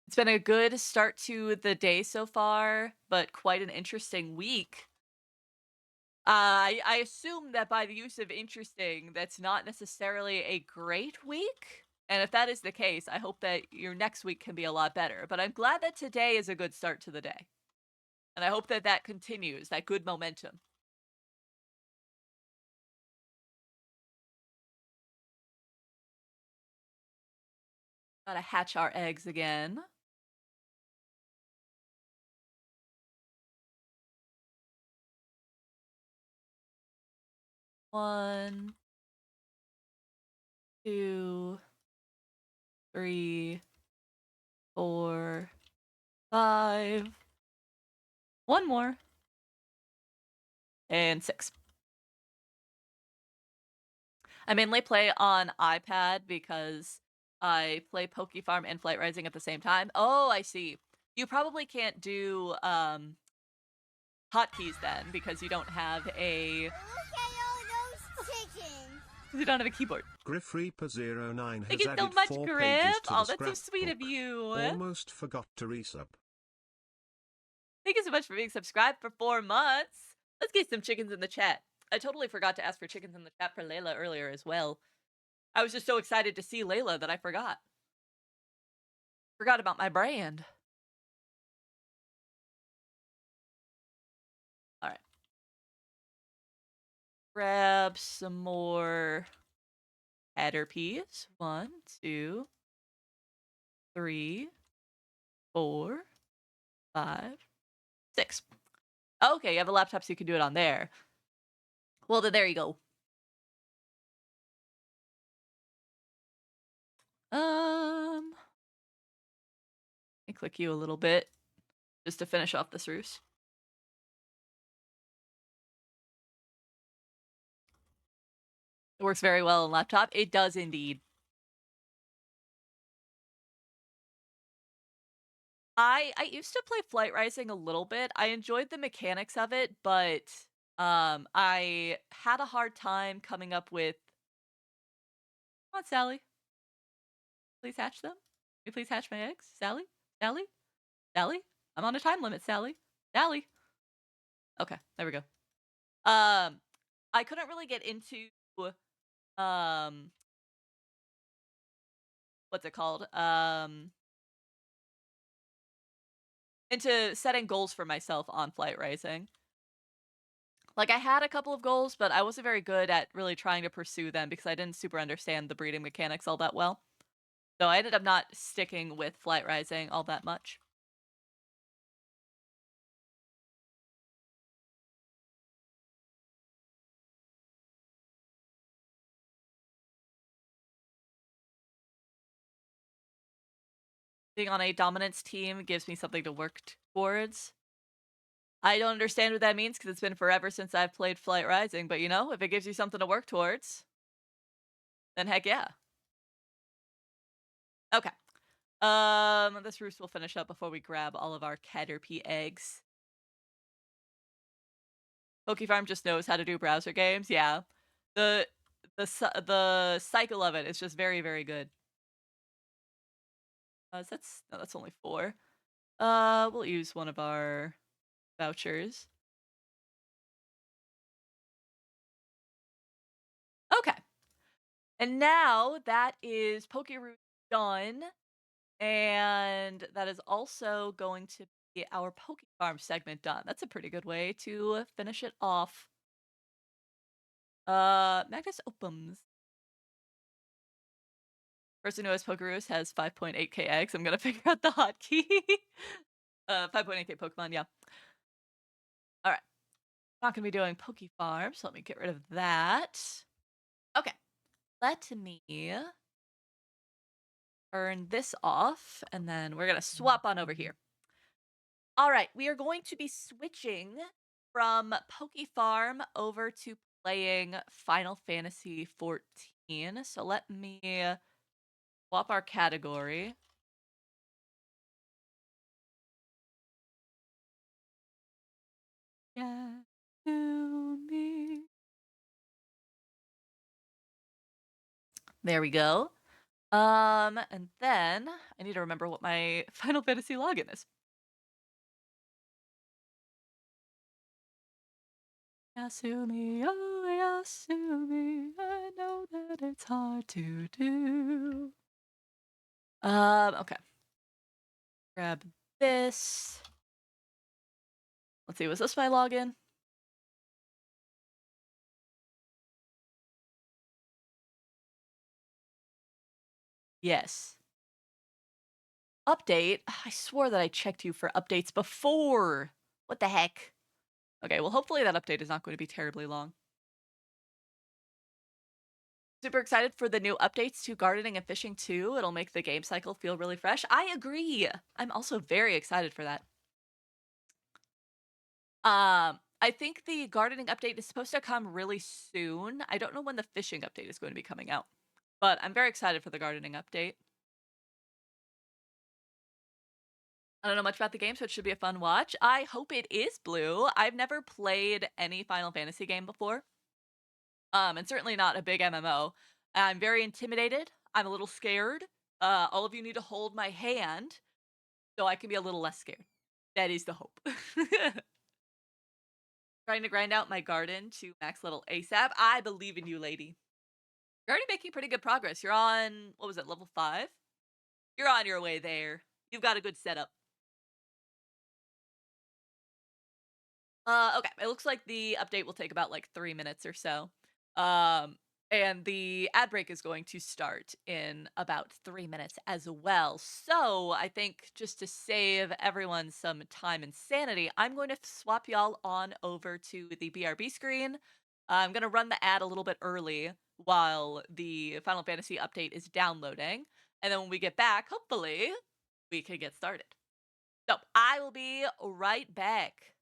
It's been a good start to the day so far, but quite an interesting week. I assume that by the use of interesting, that's not necessarily a great week. And if that is the case, I hope that your next week can be a lot better. But I'm glad that today is a good start to the day. And I hope that that continues, that good momentum. Gotta hatch our eggs again. One, two, three, four, five. One more. And six. I mainly play on iPad because I play Poke Farm and Flight Rising at the same time. Oh, I see. You probably can't do hotkeys then because you don't have a Look at all those chickens. you don't have a keyboard. Griff Reaper 09 Thank has you so added much, 4 Griff. pages to Oh, the that's so sweet of scrapbook. you. Almost forgot to resub. Thank you so much for being subscribed for 4 months. Let's get some chickens in the chat. I totally forgot to ask for chickens in the chat for Layla earlier as well. I was just so excited to see Layla that I forgot. Forgot about my brand. All right. grab some more Caterpies. 1, 2, 3, 4, 5, 6. Okay, you have a laptop so you can do it on there. Well, then there you go. Let me click you a little bit just to finish off this roost. It works very well on laptop. It does indeed. I used to play Flight Rising a little bit. I enjoyed the mechanics of it, but I had a hard time coming up with. Come on, Sally. Please hatch them. Can you please hatch my eggs, Sally? Sally? Sally? I'm on a time limit, Sally. Sally. Okay, there we go. I couldn't really get into um what's it called? Into setting goals for myself on Flight Rising. Like, I had a couple of goals, but I wasn't very good at really trying to pursue them because I didn't super understand the breeding mechanics all that well. So I ended up not sticking with Flight Rising all that much. Being on a dominance team gives me something to work towards. I don't understand what that means because it's been forever since I've played Flight Rising, but you know, if it gives you something to work towards, then heck yeah. Okay. This roost will finish up before we grab all of our Caterpie eggs. Pokefarm just knows how to do browser games. Yeah, the the cycle of it is just very very good. That's only 4. We'll use one of our vouchers. Okay, and now that is Pokeroot done, and that is also going to be our Pokefarm segment done. That's a pretty good way to finish it off. Magnus Opums. Person who has Pokeroos has 5.8k eggs. I'm gonna figure out the hotkey. 5.8k Pokemon, yeah. Alright. Not gonna be doing Pokefarm, so let me get rid of that. Okay. Let me turn this off, and then we're gonna swap on over here. Alright, we are going to be switching from Pokefarm over to playing Final Fantasy 14. So let me swap our category. Yeah, to me. There we go. And then I need to remember what my Final Fantasy login is. Yasumi, oh Yasumi, I know that it's hard to do. Okay. Grab this. Let's see, was this my login? Yes. Update? I swore that I checked you for updates before. What the heck? Okay, well, hopefully that update is not going to be terribly long. Super excited for the new updates to gardening and fishing too. It'll make the game cycle feel really fresh. I agree. I'm also very excited for that. I think the gardening update is supposed to come really soon. I don't know when the fishing update is going to be coming out, but I'm very excited for the gardening update. I don't know much about the game, so it should be a fun watch. I hope it is blue. I've never played any Final Fantasy game before. And certainly not a big MMO. I'm very intimidated. I'm a little scared. All of you need to hold my hand so I can be a little less scared. That is the hope. Trying to grind out my garden to max level ASAP. I believe in you, lady. You're already making pretty good progress. You're on, what was it, level 5? You're on your way there. You've got a good setup. Okay, it looks like the update will take about, like, 3 minutes or so. Um, and the ad break is going to start in about 3 minutes as well. So, I think just to save everyone some time and sanity, I'm going to swap y'all on over to the BRB screen. I'm gonna run the ad a little bit early while the Final Fantasy update is downloading, and then when we get back, hopefully, we can get started. So, I will be right back.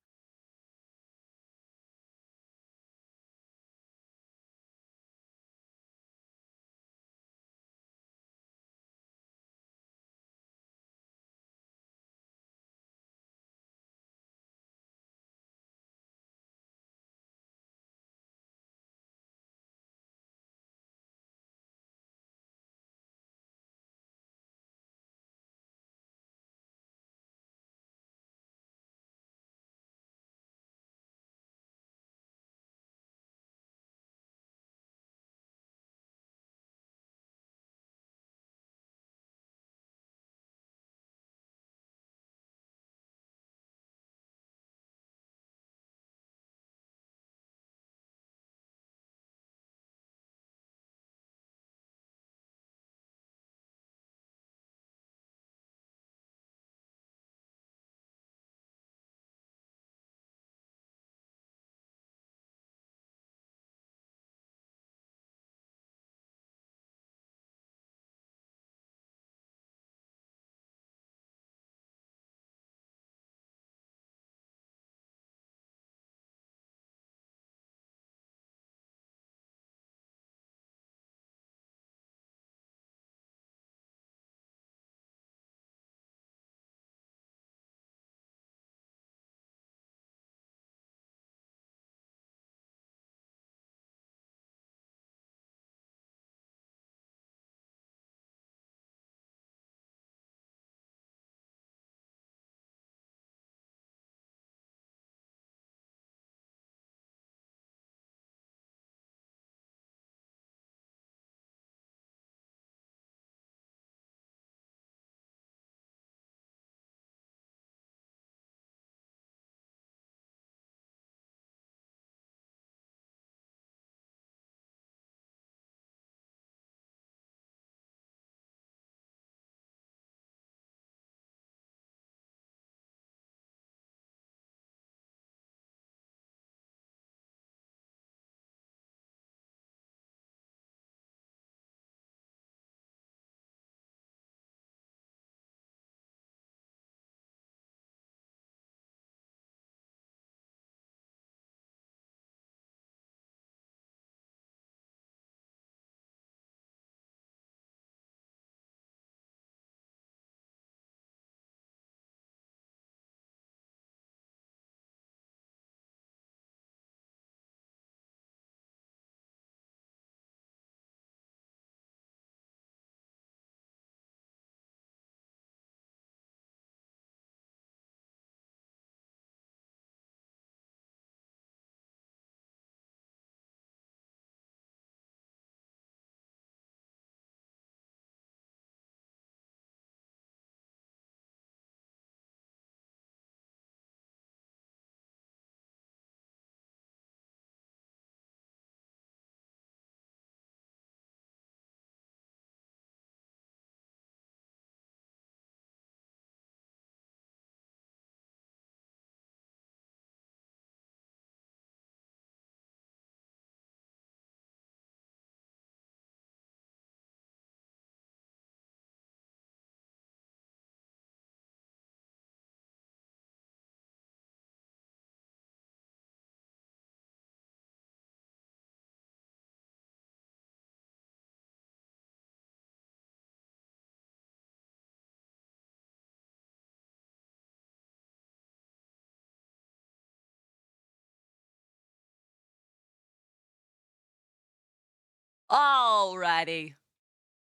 Alrighty.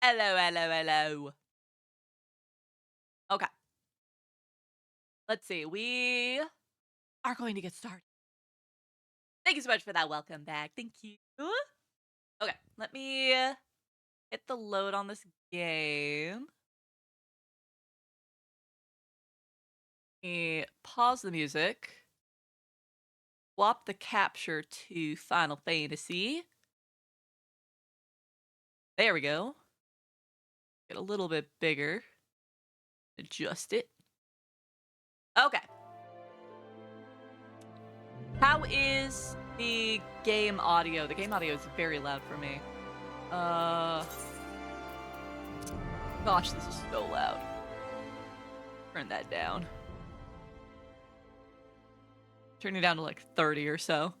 Hello, hello, hello. Okay, let's see. We are going to get started. Thank you so much for that welcome back. Thank you. Okay, let me hit the load on this game. Pause the music. swap the capture to Final Fantasy. There we go. Get a little bit bigger. Adjust it. Okay. How is the game audio? The game audio is very loud for me. Gosh, this is so loud. Turn that down. Turn it down to like 30 or so.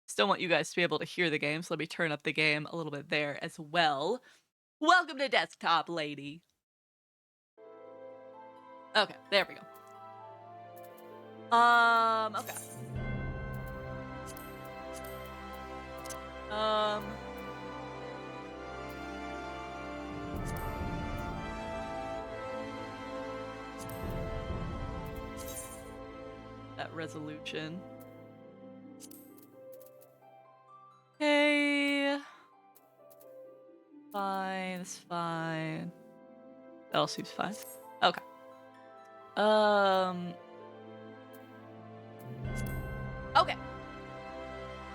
Still want you guys to be able to hear the game, so let me turn up the game a little bit there as well. Welcome to Desktop Lady. Okay, there we go. Okay. That resolution. Okay. Fine, it's fine. That all seems fine. Okay. Okay.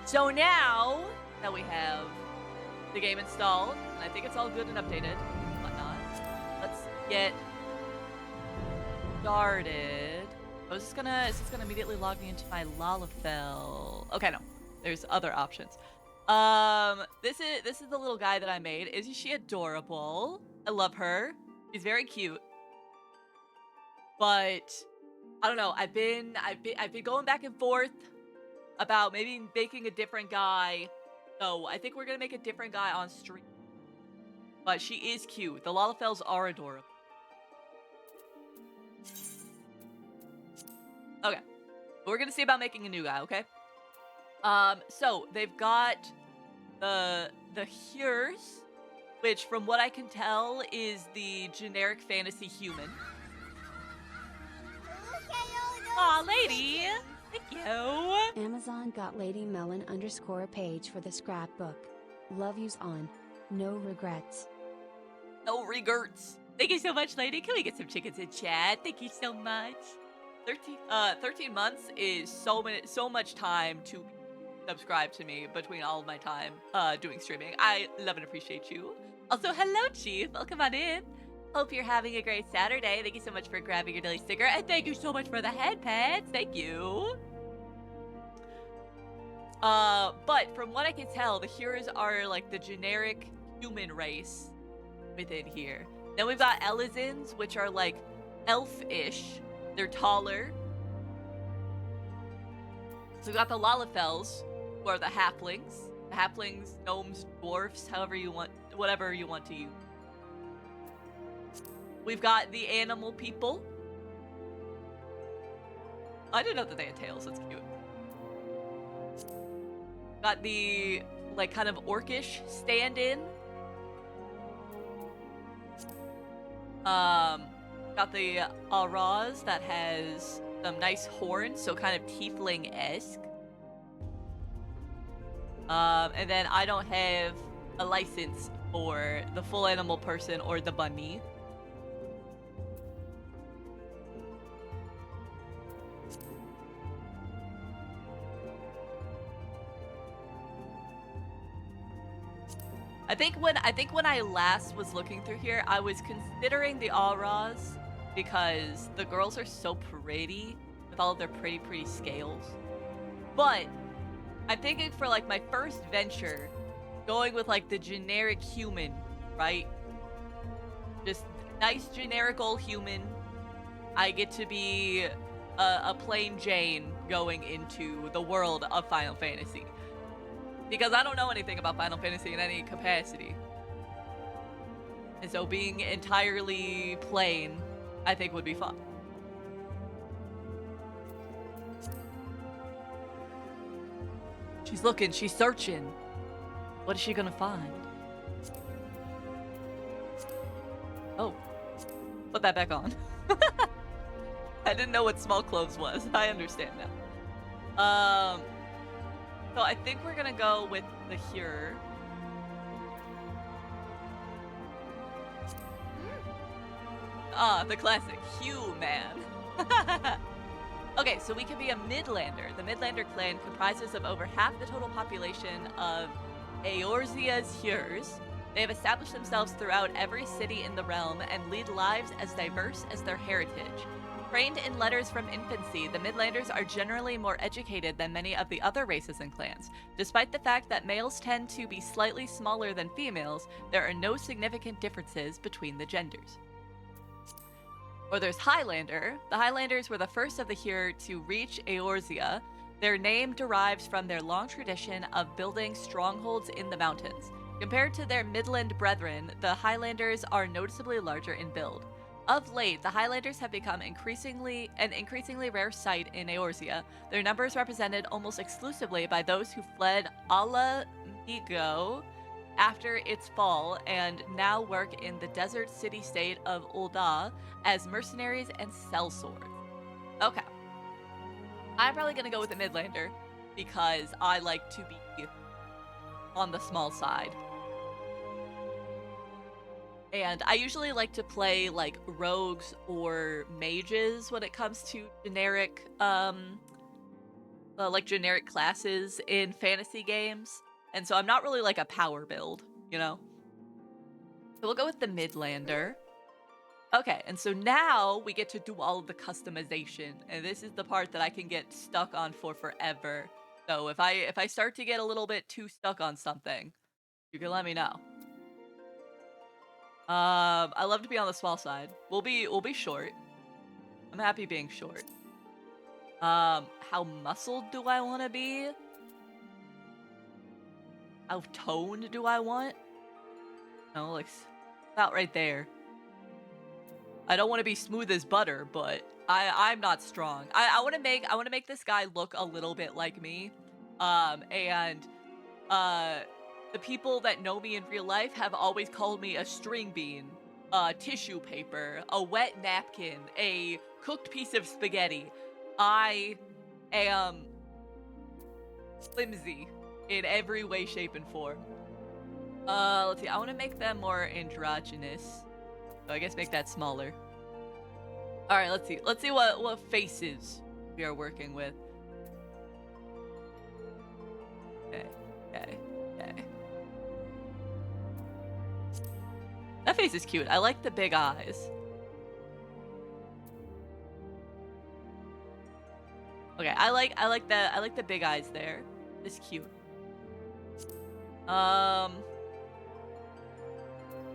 So now that we have the game installed, and I think it's all good and updated, and whatnot, let's get started. Oh, is this gonna immediately log me into my Lalafell? Okay, no. There's other options. This is the little guy that I made. Isn't she adorable? I love her. She's very cute. But I don't know. I've been going back and forth about maybe making a different guy. So I think we're gonna make a different guy on stream. But she is cute. The Lalafells are adorable. Okay. We're gonna see about making a new guy, okay? So they've got the Hures, which from what I can tell is the generic fantasy human. Look at all those Aw, lady! chickens. Thank you! Amazon got Lady Melon _ page for the scrapbook. Love yous on. No regrets. No regrets. Thank you so much, lady. Can we get some chickens in chat? Thank you so much. 13 months is so much time to subscribe to me between all of my time doing streaming. I love and appreciate you. Also, hello, Chief. Welcome on in. Hope you're having a great Saturday. Thank you so much for grabbing your daily sticker, and thank you so much for the head pets. Thank you. But from what I can tell, the Hures are like the generic human race within here. Then we've got Elizins, which are like elf-ish. They're taller. So we've got the Lalafells, who are the halflings. The halflings, gnomes, dwarfs, however you want, whatever you want to use. We've got the animal people. I didn't know that they had tails. That's cute. Got the, like, kind of orcish stand-in. Got the Araz that has some nice horns, so kind of tiefling-esque. And then I don't have a license for the full animal person or the bunny. I think when I last was looking through here, I was considering the Auras because the girls are so pretty with all of their pretty scales. But I'm thinking for like my first venture, going with like the generic human, right? Just nice generic old human. I get to be a plain Jane going into the world of Final Fantasy. Because I don't know anything about Final Fantasy in any capacity. And so being entirely plain, I think would be fun. She's looking, she's searching. What is she gonna find? Oh, put that back on. I didn't know what small clothes was. I understand now. So I think we're gonna go with the Hure. Ah, the classic Hugh man. Okay, so we can be a Midlander. The Midlander clan comprises of over half the total population of Eorzea's Hyurs. They have established themselves throughout every city in the realm and lead lives as diverse as their heritage. Trained in letters from infancy, the Midlanders are generally more educated than many of the other races and clans. Despite the fact that males tend to be slightly smaller than females, there are no significant differences between the genders. Or there's Highlander. The Highlanders were the first of the Hyur to reach Eorzea. Their name derives from their long tradition of building strongholds in the mountains. Compared to their Midland brethren, the Highlanders are noticeably larger in build. Of late, the Highlanders have become an increasingly rare sight in Eorzea, their numbers represented almost exclusively by those who fled Ala Migo after its fall and now work in the desert city-state of Ul'dah as mercenaries and sellswords. Okay. I'm probably gonna go with the Midlander because I like to be on the small side. And I usually like to play like rogues or mages when it comes to generic like generic classes in fantasy games. And so I'm not really like a power build, you know? So we'll go with the Midlander. Okay, and so now we get to do all of the customization, and this is the part that I can get stuck on for forever. So if I start to get a little bit too stuck on something, you can let me know. I love to be on the small side. We'll be short. I'm happy being short. How muscled do I want to be? How toned do I want? No, like about right there. I don't want to be smooth as butter, but I'm not strong. I want to make this guy look a little bit like me. And the people that know me in real life have always called me a string bean, tissue paper, a wet napkin, a cooked piece of spaghetti. I am flimsy in every way, shape, and form. Let's see. I want to make them more androgynous. So I guess make that smaller. All right, let's see. Let's see what faces we are working with. Okay. That face is cute. I like the big eyes. Okay, I like the big eyes there. It's cute.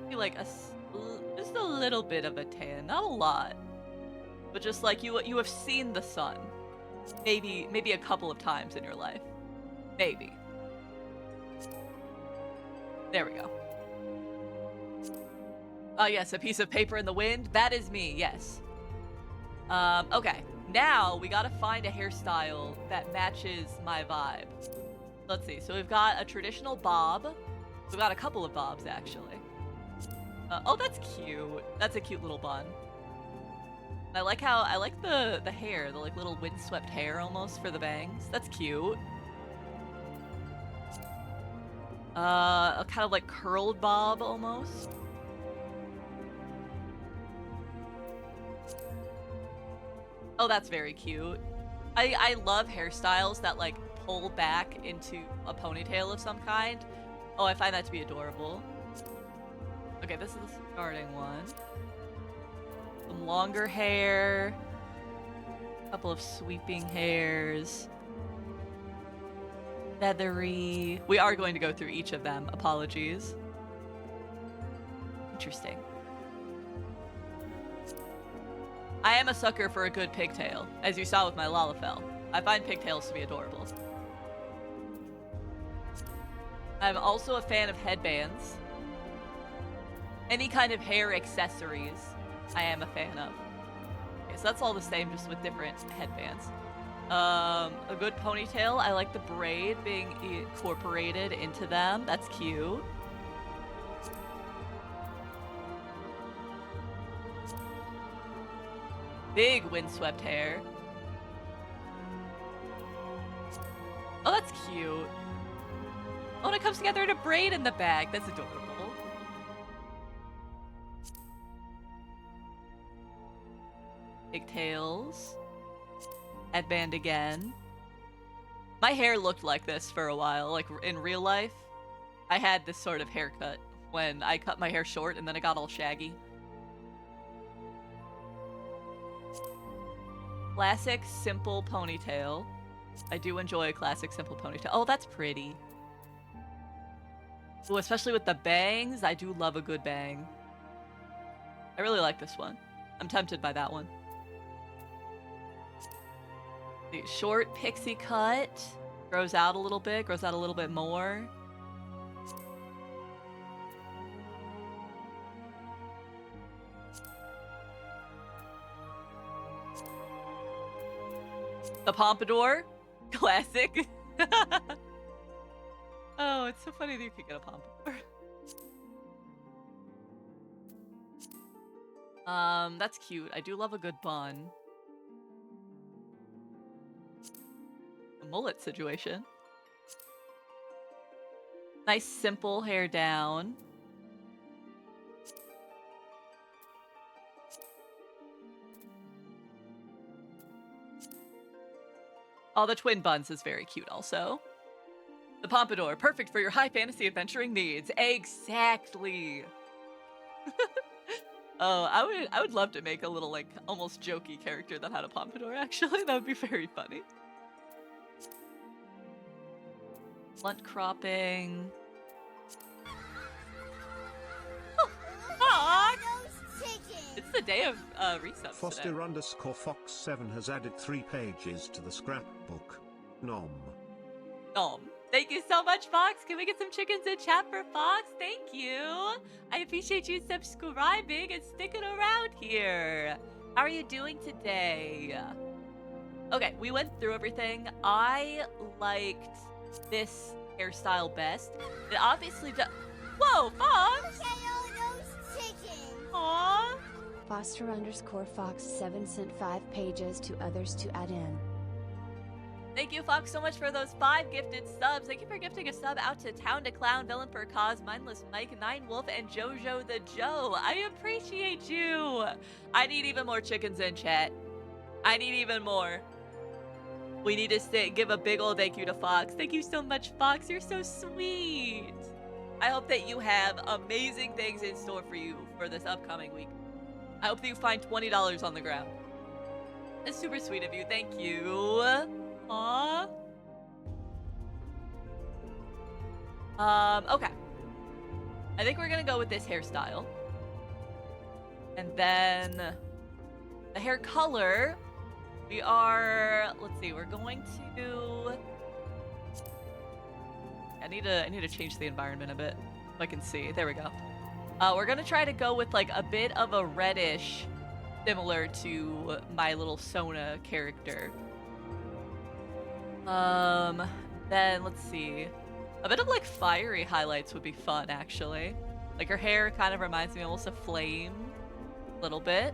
Maybe like just a little bit of a tan, not a lot, but just like you have seen the sun, maybe a couple of times in your life, maybe. There we go. Oh yes, a piece of paper in the wind. That is me. Yes. Okay. Now we gotta find a hairstyle that matches my vibe. Let's see. So we've got a traditional bob. We've got a couple of bobs actually. Oh, that's cute. That's a cute little bun. I like the hair, the like little windswept hair almost for the bangs. That's cute. A kind of like curled bob almost. Oh, that's very cute. I love hairstyles that like pull back into a ponytail of some kind. Oh, I find that to be adorable. Okay, this is the starting one. Some longer hair. A couple of sweeping hairs. Feathery. We are going to go through each of them. Apologies. Interesting. I am a sucker for a good pigtail, as you saw with my Lalafell. I find pigtails to be adorable. I'm also a fan of headbands. Any kind of hair accessories, I am a fan of. Okay, so that's all the same, just with different headbands. A good ponytail. I like the braid being incorporated into them. That's cute. Big windswept hair. Oh, that's cute. Oh, and it comes together in a braid in the back. That's adorable. Pigtails. headband again. My hair looked like this for a while, like in real life. I had this sort of haircut when I cut my hair short and then it got all shaggy. Classic simple ponytail. I do enjoy a classic simple ponytail. Oh, that's pretty. Ooh, especially with the bangs. I do love a good bang. I really like this one. I'm tempted by that one. The short pixie cut. Grows out a little bit. Grows out a little bit more. The pompadour. Classic. Oh, it's so funny that you could get a pompadour. That's cute. I do love a good bun. A mullet situation. Nice simple hair down. Oh, the twin buns is very cute also. The pompadour, perfect for your high fantasy adventuring needs. Exactly. Oh, I would love to make a little, like, almost jokey character that had a pompadour, actually. That would be very funny. Blunt cropping. Oh, fuck! It's the day of resubs Foster today. underscore Fox 7 has added 3 pages to the scrapbook. Nom. Nom. Thank you so much, Fox. Can we get some chickens in chat for Fox? Thank you. I appreciate you subscribing and sticking around here. How are you doing today? Okay, we went through everything. I liked this hairstyle best. It obviously does. Whoa, Fox! Aww. Foster underscore Fox 7 sent 5 pages to others to add in. Thank you, Fox, so much for those 5 gifted subs. Thank you for gifting a sub out to Town to Clown, Villain for a Cause, Mindless Mike, Nine Wolf, and Jojo the Joe. I appreciate you. I need even more chickens in chat. I need even more. We need to give a big old thank you to Fox. Thank you so much, Fox. You're so sweet. I hope that you have amazing things in store for you for this upcoming week. I hope that you find $20 on the ground. It's super sweet of you. Thank you. Aww. Okay. I think we're gonna go with this hairstyle. And then the hair color, we are, let's see, we're going to, I need to change the environment a bit so I can see. There we go. We're gonna try to go with like a bit of a reddish, similar to my little Sona character. Then let's see. A bit of like fiery highlights would be fun, actually. Like her hair kind of reminds me almost of Flame, a little bit.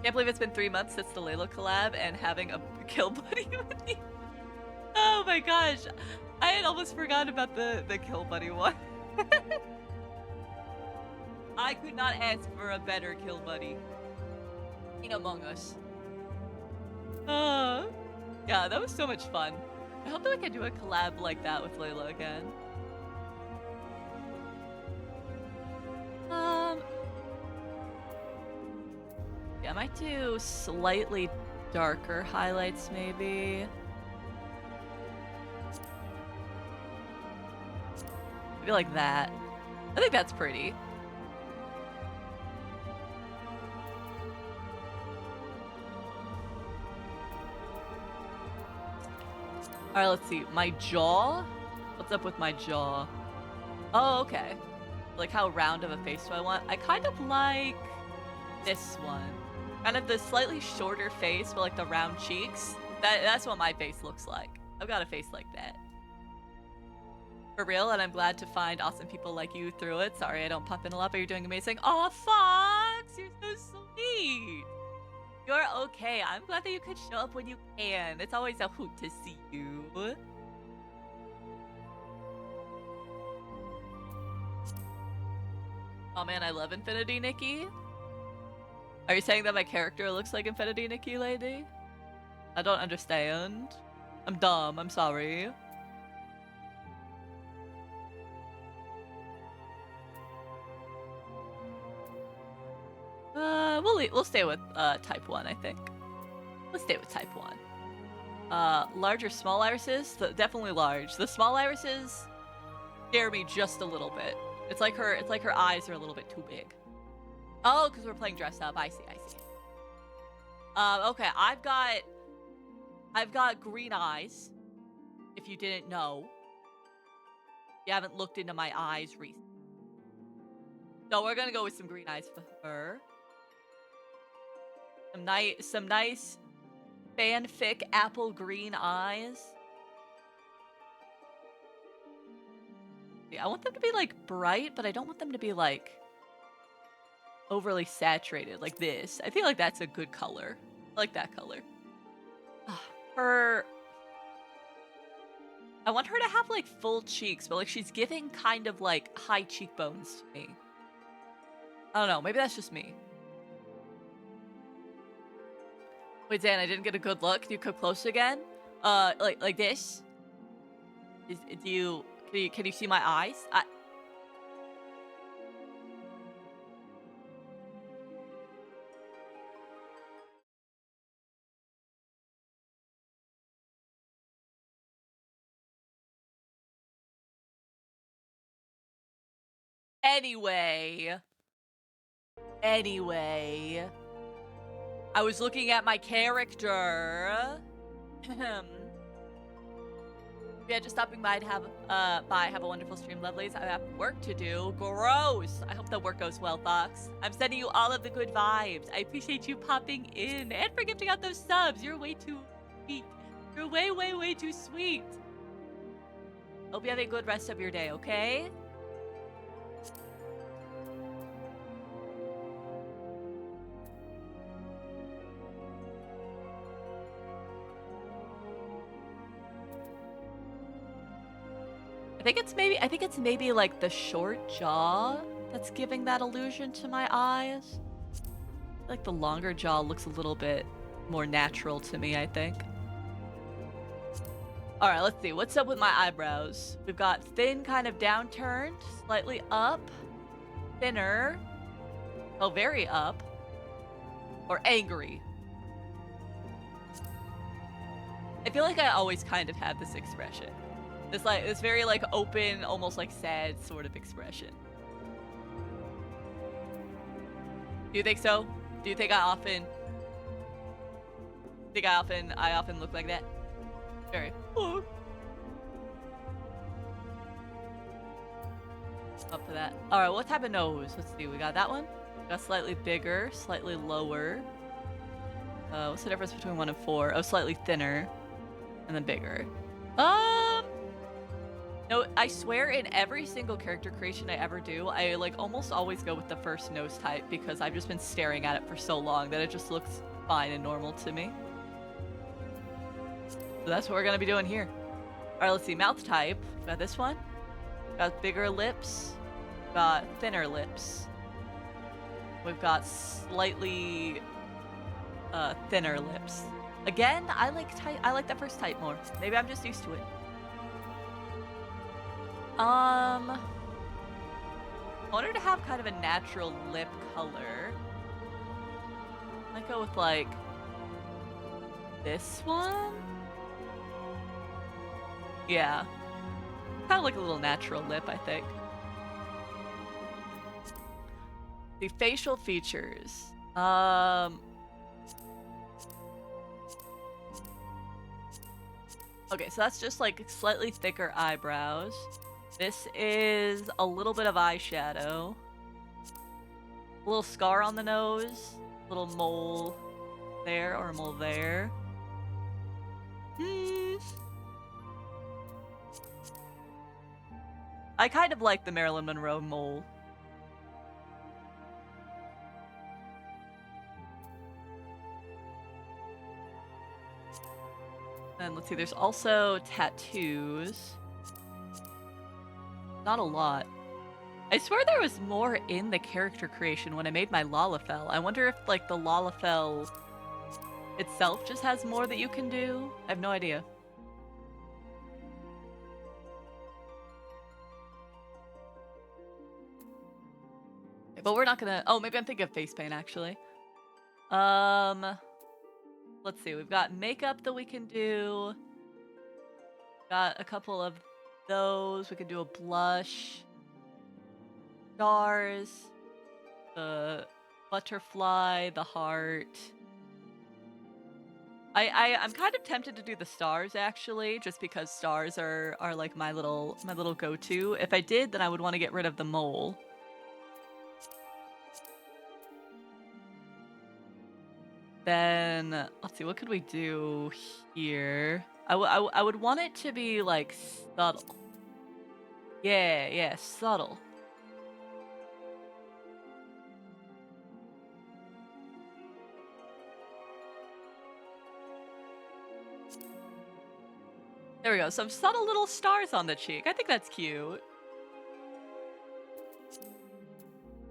Can't believe it's been 3 months since the Layla collab and having a kill buddy with you. Oh my gosh, I had almost forgotten about the kill buddy one. I could not ask for a better kill buddy in Among Us. Yeah, that was so much fun. I hope that we can do a collab like that with Layla again. Yeah, I might do slightly darker highlights, maybe. Maybe like that. I think that's pretty. Alright, let's see. My jaw? What's up with my jaw? Oh, okay. Like, how round of a face do I want? I kind of like this one. Kind of the slightly shorter face, but like the round cheeks. That's what my face looks like. I've got a face like that. For real, and I'm glad to find awesome people like you through it. Sorry I don't pop in a lot, but you're doing amazing. Aw, Fox! You're so sweet! You're okay. I'm glad that you could show up when you can. It's always a hoot to see you. Oh man, I love Infinity Nikki. Are you saying that my character looks like Infinity Nikki, lady? I don't understand. I'm dumb. I'm sorry. We'll stay with type 1, I think. Let's stay with type 1. Large or small irises? Definitely large. The small irises scare me just a little bit. It's like her eyes are a little bit too big. Oh, because we're playing dress up. I see. Okay, I've got green eyes. If you didn't know. You haven't looked into my eyes recently. So we're gonna go with some green eyes for her. Some nice fanfic apple green eyes. Yeah, I want them to be like bright, but I don't want them to be like overly saturated like this. I feel like that's a good color. I like that color. I want her to have like full cheeks, but like she's giving kind of like high cheekbones to me. I don't know, maybe that's just me. Wait, Dan, I didn't get a good look. Can you come close again? Like this? Can you see my eyes? Anyway, I was looking at my character. Yeah, just stopping by to have have a wonderful stream, lovelies. I have work to do. Gross. I hope the work goes well, Fox. I'm sending you all of the good vibes. I appreciate you popping in and for gifting out those subs. You're way too sweet. You're way too sweet. Hope you have a good rest of your day, okay? I think it's maybe like the short jaw that's giving that illusion to my eyes. Like the longer jaw looks a little bit more natural to me, I think. All right, let's see. What's up with my eyebrows? We've got thin, kind of downturned, slightly up, thinner, oh, very up, or angry. I feel like I always kind of have this expression. This very like open, almost like sad sort of expression. Do you think so? Do you think I often look like that? Very. Oh. Up for that. All right, what type of nose? Let's see. We got that one. We got slightly bigger, slightly lower. What's the difference between 1 and 4? Oh, slightly thinner, and then bigger. No, I swear in every single character creation I ever do, I like almost always go with the first nose type because I've just been staring at it for so long that it just looks fine and normal to me. So that's what we're gonna be doing here. All right, let's see. Mouth type. Got this one. Got bigger lips. Got thinner lips. We've got slightly thinner lips. Again, I like the first type more. Maybe I'm just used to it. I want her to have kind of a natural lip color. Might go with like this one. Yeah, kind of like a little natural lip, I think. The facial features. Okay, so that's just like slightly thicker eyebrows. This is a little bit of eyeshadow. A little scar on the nose. A little mole there or a mole there. I kind of like the Marilyn Monroe mole. And let's see, there's also tattoos. Not a lot. I swear there was more in the character creation when I made my Lalafell. I wonder if, like, the Lalafell itself just has more that you can do. I have no idea. But we're not gonna... Oh, maybe I'm thinking of face paint, actually. Let's see. We've got makeup that we can do. Got a couple of those. We could do a blush. Stars. The butterfly. The heart. I'm kind of tempted to do the stars, actually, just because stars are like my little go-to. If I did, then I would want to get rid of the mole. Then, let's see, what could we do here? I would want it to be, like, subtle. Yeah, subtle. There we go, some subtle little stars on the cheek. I think that's cute.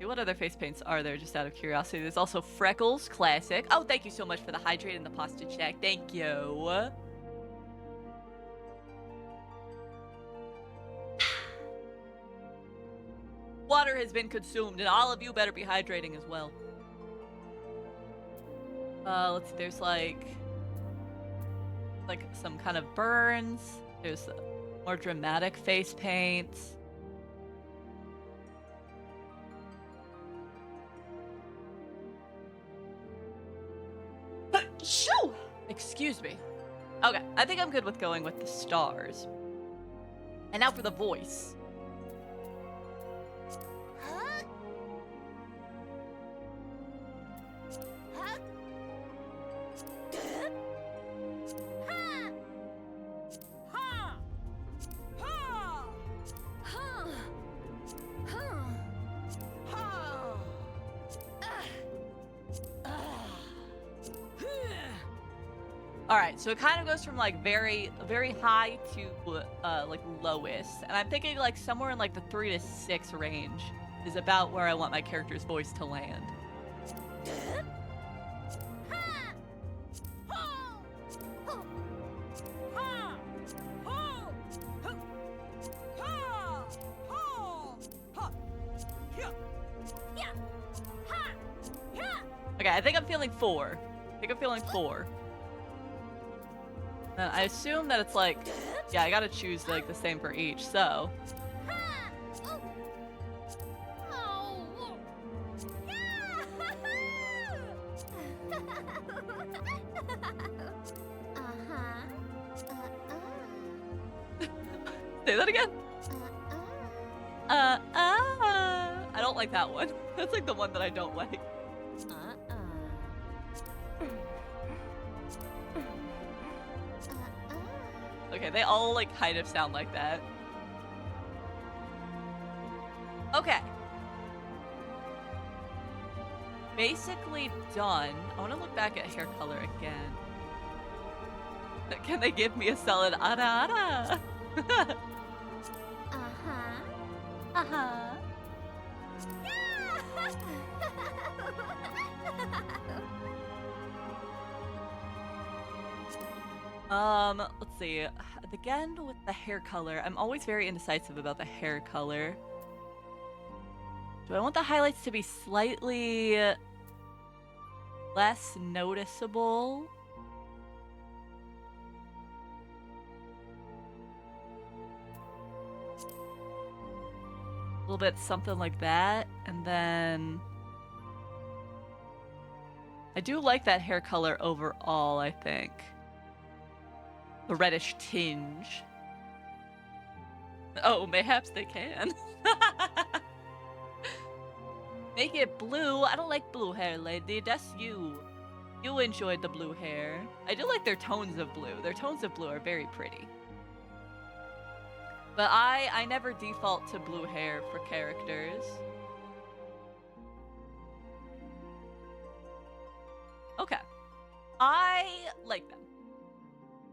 What other face paints are there, just out of curiosity? There's also freckles, classic. Oh, thank you so much for the hydrate and the pasta check. Thank you. Water has been consumed, and all of you better be hydrating as well. Let's see, there's like some kind of burns. There's more dramatic face paints. Shoo! Excuse me. Okay, I think I'm good with going with the stars. And now for the voice. Huh? Huh? Ha! Ha! Ha! Huh! Huh! Ha! All right, so it kind of goes from like very high to like lowest, and I'm thinking like somewhere in like the 3 to 6 range is about where I want my character's voice to land. Okay, I think I'm feeling 4. I think I'm feeling 4. I assume that it's like, yeah, I gotta choose like the same for each, so. Say that again. I don't like that one. That's like the one that I don't like. Okay, they all like kind of sound like that. Okay. Basically done. I want to look back at hair color again. Can they give me a solid ara ara? Uh-huh. Let's see. Again, with the hair color, I'm always very indecisive about the hair color. Do I want the highlights to be slightly less noticeable? A little bit something like that, and then I do like that hair color overall, I think. The reddish tinge. Oh, mayhaps they can. Make it blue. I don't like blue hair, lady. That's you. You enjoyed the blue hair. I do like their tones of blue. Their tones of blue are very pretty. But I never default to blue hair for characters. Okay. I like them.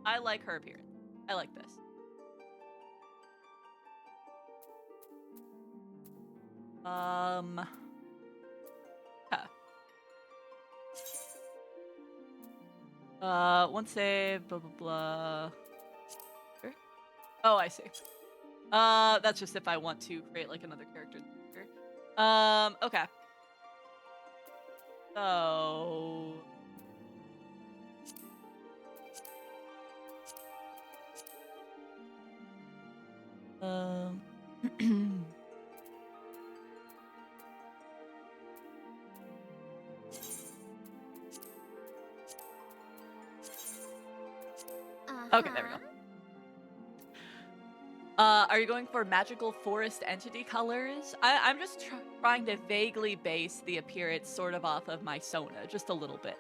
I like her appearance. I like this. Huh. One save, blah, blah, blah. Sure. Oh, I see. That's just if I want to create, like, another character. Okay. So... Um... Okay, there we go. Are you going for magical forest entity colors? I'm just trying to vaguely base the appearance sort of off of my Sona, just a little bit.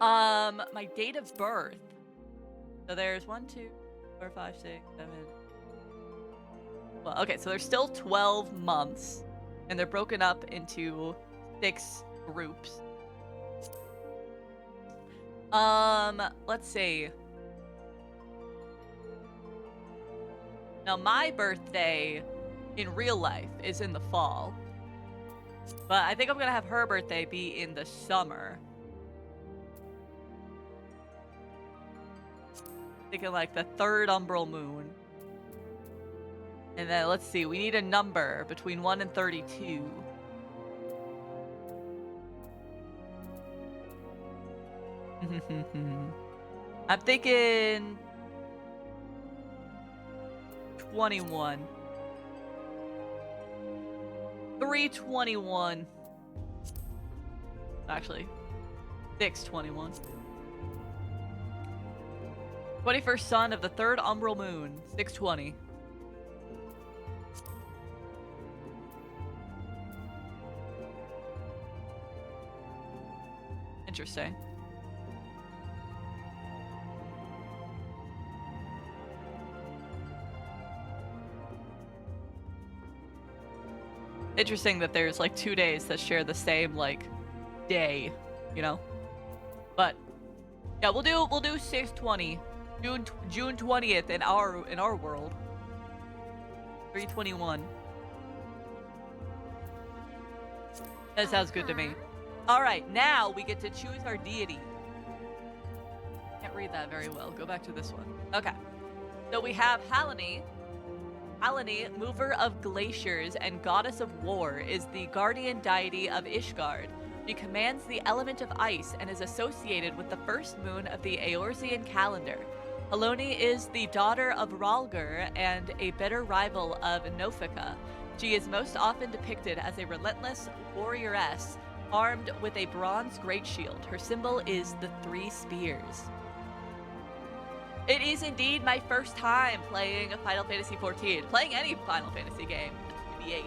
My date of birth. So there's 1, 2, 4, 5, 6, 7. Well, okay, so there's still 12 months, and they're broken up into 6 groups. Let's see. Now, my birthday in real life is in the fall. But I think I'm gonna have her birthday be in the summer. Thinking like the 3rd umbral moon. And then, let's see, we need a number between 1 and 32. I'm thinking... 21. 321. Actually, 621. 21st sun of the 3rd umbral moon, 620. Interesting. Interesting that there's like 2 days that share the same like day, you know. But yeah, we'll do 620, June 20th in our world. 321. That sounds good to me. All right, now we get to choose our deity. Can't read that very well. Go back to this one. Okay, so we have Halani. Halani, mover of glaciers and goddess of war, is the guardian deity of Ishgard. She commands the element of ice and is associated with the first moon of the Eorzean calendar. Haloni is the daughter of Ralgur and a bitter rival of Nofika. She is most often depicted as a relentless warrioress armed with a bronze great shield. Her symbol is the 3 spears. It is indeed my first time playing Final Fantasy XIV, playing any Final Fantasy game, TBH.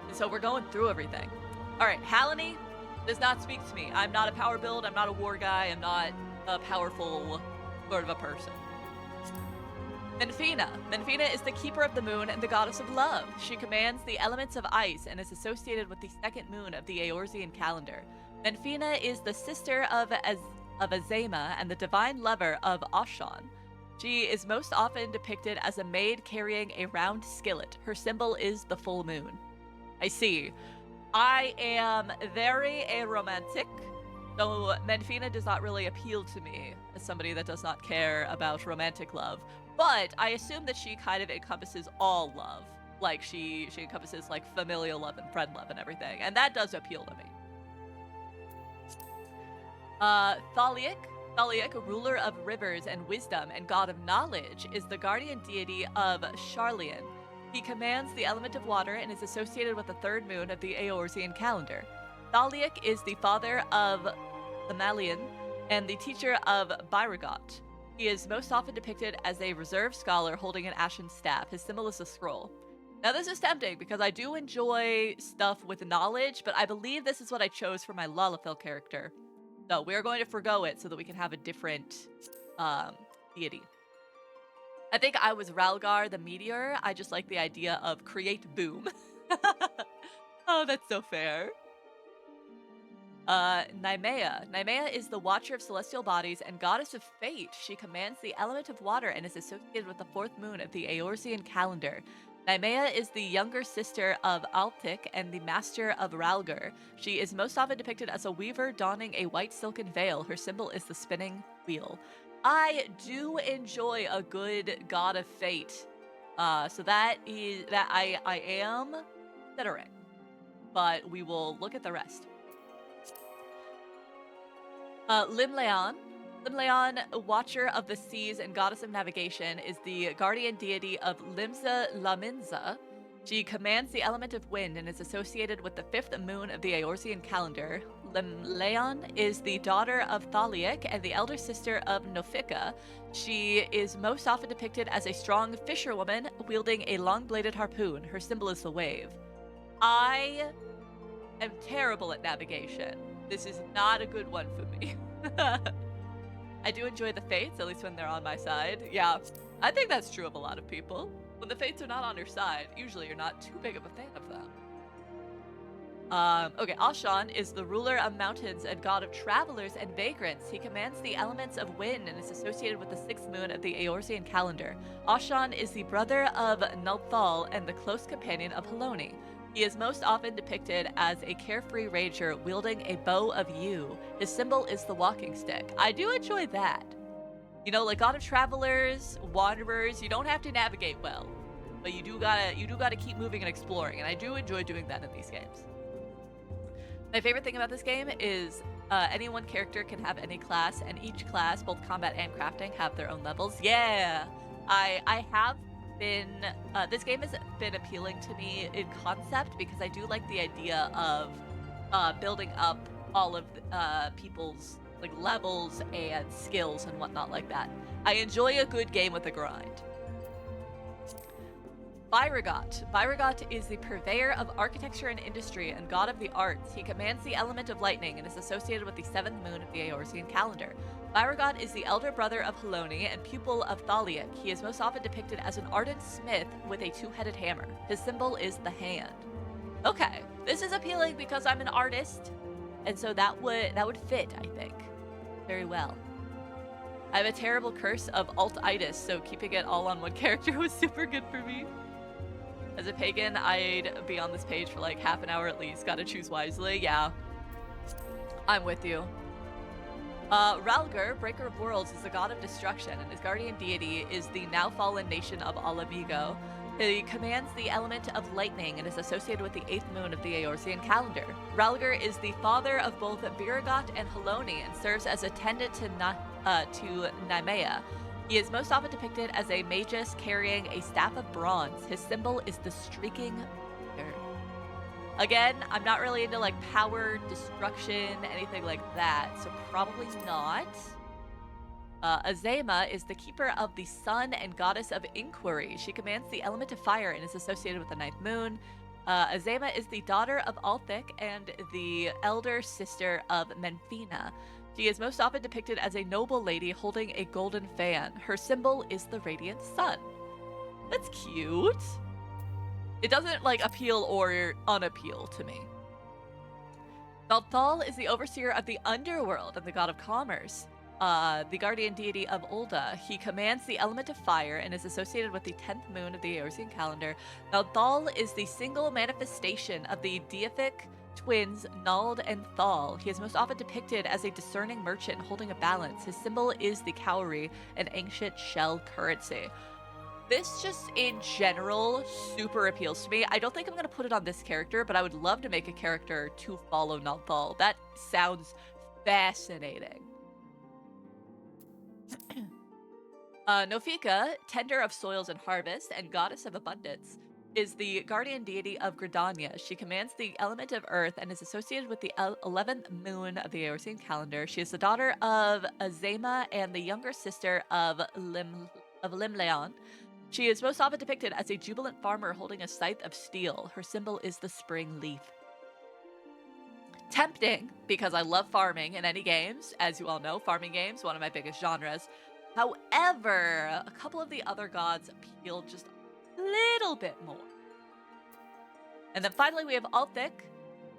And so we're going through everything. All right, Halani does not speak to me. I'm not a power build, I'm not a war guy, I'm not a powerful sort of a person. Menfina. Menfina is the keeper of the moon and the goddess of love. She commands the elements of ice and is associated with the 2nd moon of the Eorzean calendar. Menfina is the sister of Azema and the divine lover of Xaan. She is most often depicted as a maid carrying a round skillet. Her symbol is the full moon. I see. I am very aromantic, so Menfina does not really appeal to me as somebody that does not care about romantic love. But I assume that she kind of encompasses all love. Like, she encompasses, like, familial love and friend love and everything. And that does appeal to me. Thaliak, ruler of rivers and wisdom and god of knowledge, is the guardian deity of Sharlayan. He commands the element of water and is associated with the 3rd moon of the Eorzean calendar. Thaliak is the father of Thamalion and the teacher of Byragot. He is most often depicted as a reserved scholar holding an ashen staff. His symbol is a scroll. Now this is tempting because I do enjoy stuff with knowledge, but I believe this is what I chose for my Lalafell character. So we're going to forgo it so that we can have a different deity. I think I was Ralgar the Meteor. I just like the idea of create boom. Oh, that's so fair. Naimea. Naimea is the watcher of celestial bodies and goddess of fate. She commands the element of water and is associated with the 4th moon of the Eorzean calendar. Naimea is the younger sister of Altic and the master of Ralgur. She is most often depicted as a weaver donning a white silken veil. Her symbol is the spinning wheel. I do enjoy a good God of Fate. So that is that I am considering, but we will look at the rest. Limleon. Limleon, Watcher of the Seas and Goddess of Navigation, is the guardian deity of Limsa Laminza. She commands the element of wind and is associated with the fifth moon of the Eorzean calendar. Limleon is the daughter of Thaliak and the elder sister of Nofika. She is most often depicted as a strong fisherwoman wielding a long-bladed harpoon. Her symbol is the wave. I am terrible at navigation. This is not a good one for me. I do enjoy the Fates, at least when they're on my side. Yeah, I think that's true of a lot of people. When the Fates are not on your side, usually you're not too big of a fan of them. Okay, Xaan is the ruler of mountains and god of travelers and vagrants. He commands the elements of wind and is associated with the sixth moon of the Eorzean calendar. Xaan is the brother of Nalthal and the close companion of Haloni. He is most often depicted as a carefree ranger wielding a bow of yew. His symbol is the walking stick. I do enjoy that. You know, like God of Travelers, Wanderers, you don't have to navigate well, but you do gotta keep moving and exploring, and I do enjoy doing that in these games. My favorite thing about this game is any one character can have any class, and each class, both combat and crafting, have their own levels. Yeah, I have been this game has been appealing to me in concept because I do like the idea of building up all of people's like levels and skills and whatnot like that. I enjoy a good game with a grind. Byragot. Byragot is the purveyor of architecture and industry and god of the arts. He commands the element of lightning and is associated with the seventh moon of the Eorzean calendar. Byragot is the elder brother of Haloni and pupil of Thaliak. He is most often depicted as an ardent smith with a two-headed hammer. His symbol is the hand. Okay, this is appealing because I'm an artist, and so that would fit, I think, very well. I have a terrible curse of alt-itis, so keeping it all on one character was super good for me. As a pagan, I'd be on this page for like half an hour at least. Gotta choose wisely. Yeah. I'm with you. Ralgur, Breaker of Worlds, is the god of destruction, and his guardian deity is the now fallen nation of Alamigo. He commands the element of lightning and is associated with the eighth moon of the Eorzean calendar. Ralgur is the father of both Byragot and Haloni and serves as attendant to Naimea. He is most often depicted as a magus carrying a staff of bronze. His symbol is the streaking fire. Again, I'm not really into like power, destruction, anything like that, so probably not. Azema is the keeper of the sun and goddess of inquiry. She commands the element of fire and is associated with the ninth moon. Azema is the daughter of Althic and the elder sister of Menfina. She is most often depicted as a noble lady holding a golden fan. Her symbol is the radiant sun. That's cute. It doesn't like appeal or unappeal to me. Nalthal is the overseer of the underworld and the god of commerce. The guardian deity of Ulda. He commands the element of fire and is associated with the 10th moon of the Eorzean calendar. Nalthal is the single manifestation of the deific twins Nald and Thal. He is most often depicted as a discerning merchant holding a balance. His symbol is the cowrie, an ancient shell currency. This just in general super appeals to me. I don't think I'm going to put it on this character, but I would love to make a character to follow Nalthal. That sounds fascinating. Nofika, tender of soils and harvest and goddess of abundance, is the guardian deity of Gridania. She commands the element of earth and is associated with the 11th moon of the Eorzean calendar. She is the daughter of Azema and the younger sister of Limleon. She is most often depicted as a jubilant farmer holding a scythe of steel. Her symbol is the spring leaf. Tempting, because I love farming in any games. As you all know, farming games, one of my biggest genres. However, a couple of the other gods appeal just a little bit more. And then finally we have Althic,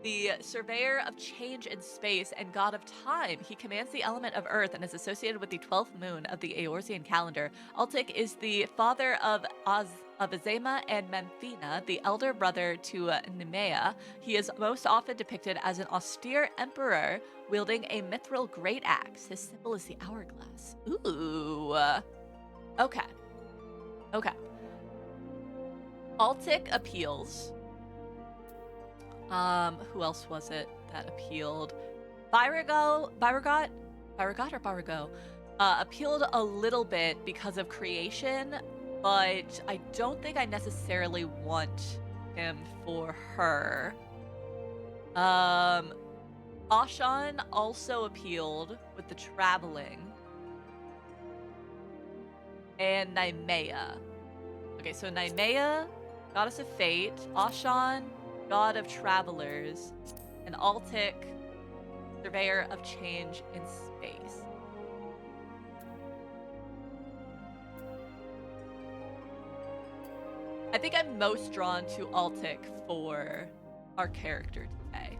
the surveyor of change in space and god of time. He commands the element of earth and is associated with the 12th moon of the Eorzean calendar. Althic is the father of of Azema and Memphina, the elder brother to Nemea. He is most often depicted as an austere emperor wielding a mithril great axe. His symbol is the hourglass. Ooh. Okay. Okay. Altic appeals. Who else was it that appealed? Byragot or Barago? Appealed a little bit because of creation, but I don't think I necessarily want him for her. Xaan also appealed with the traveling. And Nemea. Okay, so Nemea, goddess of fate. Xaan, god of travelers. And Altic, surveyor of change in space. I think I'm most drawn to Altic for our character today.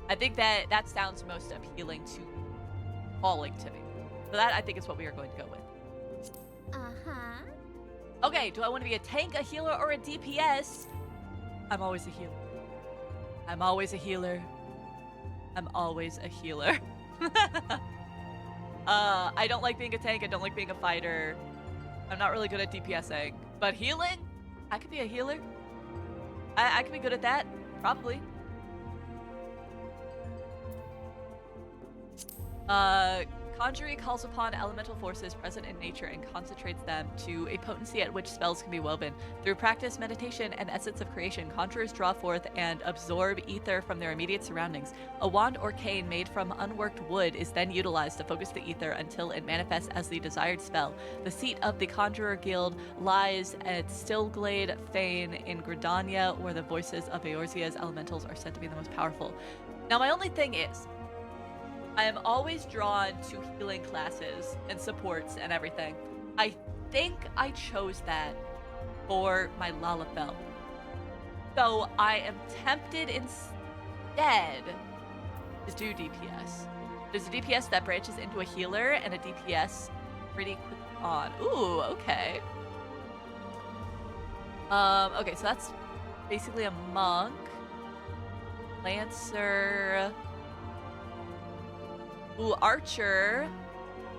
I think that sounds most appealing to falling to me. So that, I think, is what we are going to go with. Uh-huh. Okay, do I want to be a tank, a healer, or a DPS? I'm always a healer. I'm always a healer. I'm always a healer. I don't like being a tank. I don't like being a fighter. I'm not really good at DPSing. But healing? I could be a healer. I could be good at that. Probably. Conjuring calls upon elemental forces present in nature and concentrates them to a potency at which spells can be woven. Through practice, meditation, and essence of creation, conjurers draw forth and absorb ether from their immediate surroundings. A wand or cane made from unworked wood is then utilized to focus the ether until it manifests as the desired spell. The seat of the Conjurer Guild lies at Stillglade Fane in Gridania, where the voices of Eorzea's elementals are said to be the most powerful. Now, my only thing is, I am always drawn to healing classes and supports and everything. I think I chose that for my Lalafell. So I am tempted instead to do DPS. There's a DPS that branches into a healer and a DPS pretty quick on. Ooh, okay. Okay, so that's basically a monk. Lancer. Ooh, archer.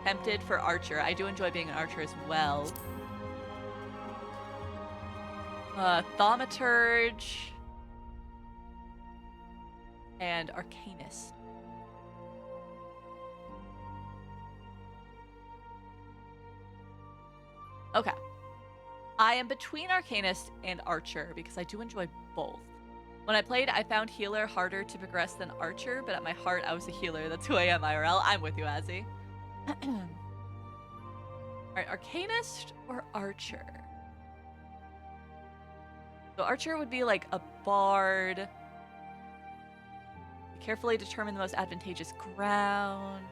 Tempted for archer. I do enjoy being an archer as well. Thaumaturge. And arcanist. Okay. I am between arcanist and archer because I do enjoy both. When I played, I found healer harder to progress than archer, but at my heart, I was a healer. That's who I am, IRL. I'm with you, Azzy. Alright, arcanist or archer? So archer would be like a bard. Carefully determine the most advantageous ground.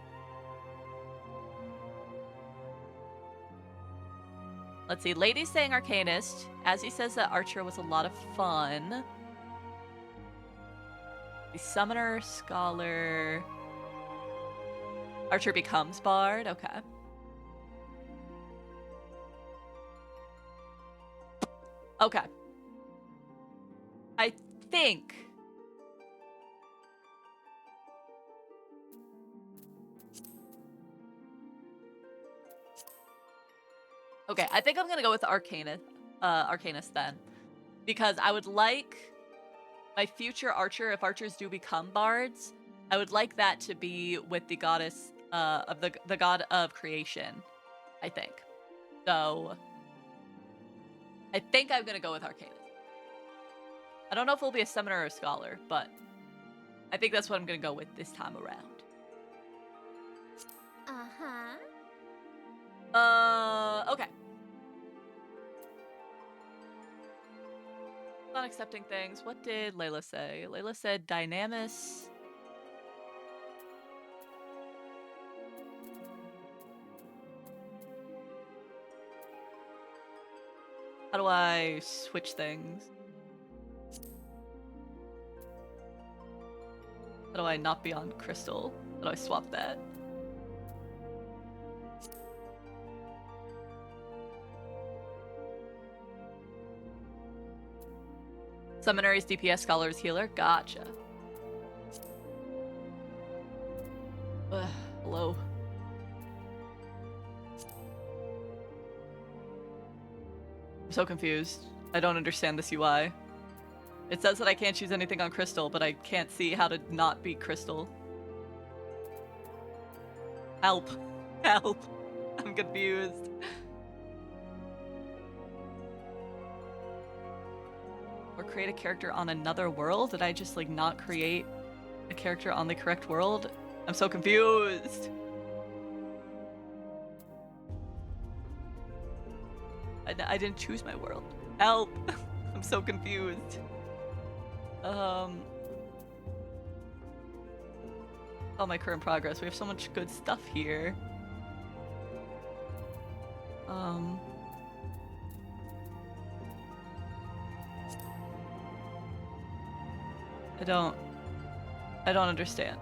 Let's see. Lady's saying arcanist. Azzy says that archer was a lot of fun. The summoner, scholar. Archer becomes bard. Okay. Okay. I think okay, I think I'm gonna go with Arcanist then. Because I would like my future archer, if archers do become bards, I would like that to be with the goddess of the god of creation, I think. So I think I'm gonna go with Arcanist. I don't know if it'll be a summoner or a scholar, but I think that's what I'm gonna go with this time around. Okay. Not accepting things. What did Layla say? Layla said Dynamis. How do I switch things? How do I not be on Crystal? How do I swap that? Seminaries, DPS, scholars, healer. Gotcha. Hello. I'm so confused. I don't understand this UI. It says that I can't choose anything on Crystal, but I can't see how to not be Crystal. Help. Help. I'm confused. Or create a character on another world? Did I just, like, not create a character on the correct world? I'm so confused. I didn't choose my world. Help. I'm so confused. Oh, my current progress. We have so much good stuff here. I don't understand.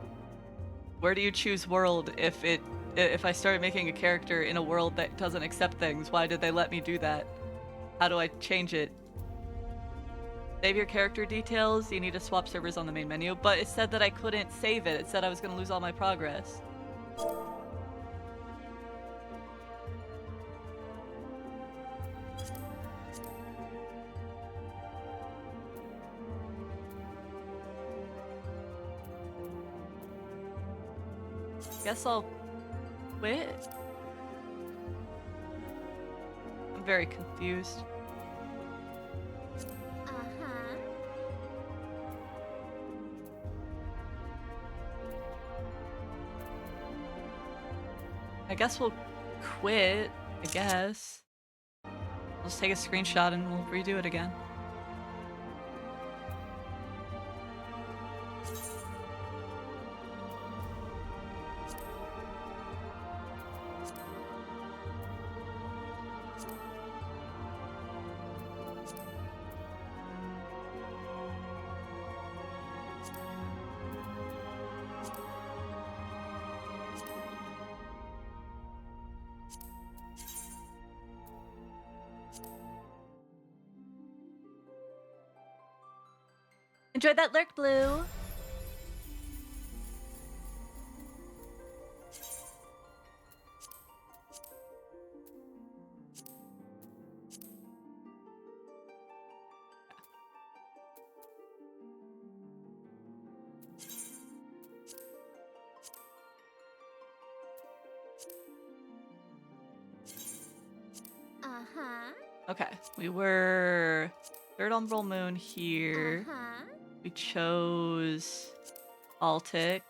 Where do you choose world if I started making a character in a world that doesn't accept things? Why did they let me do that? How do I change it? Save your character details. You need to swap servers on the main menu, but it said that I couldn't save it. It said I was gonna lose all my progress. Guess I'll quit. I'm very confused. I guess we'll quit, I guess. I'll just take a screenshot and we'll redo it again. Enjoy that lurk, Blue. Okay, we were third umbral moon here. We chose Altic.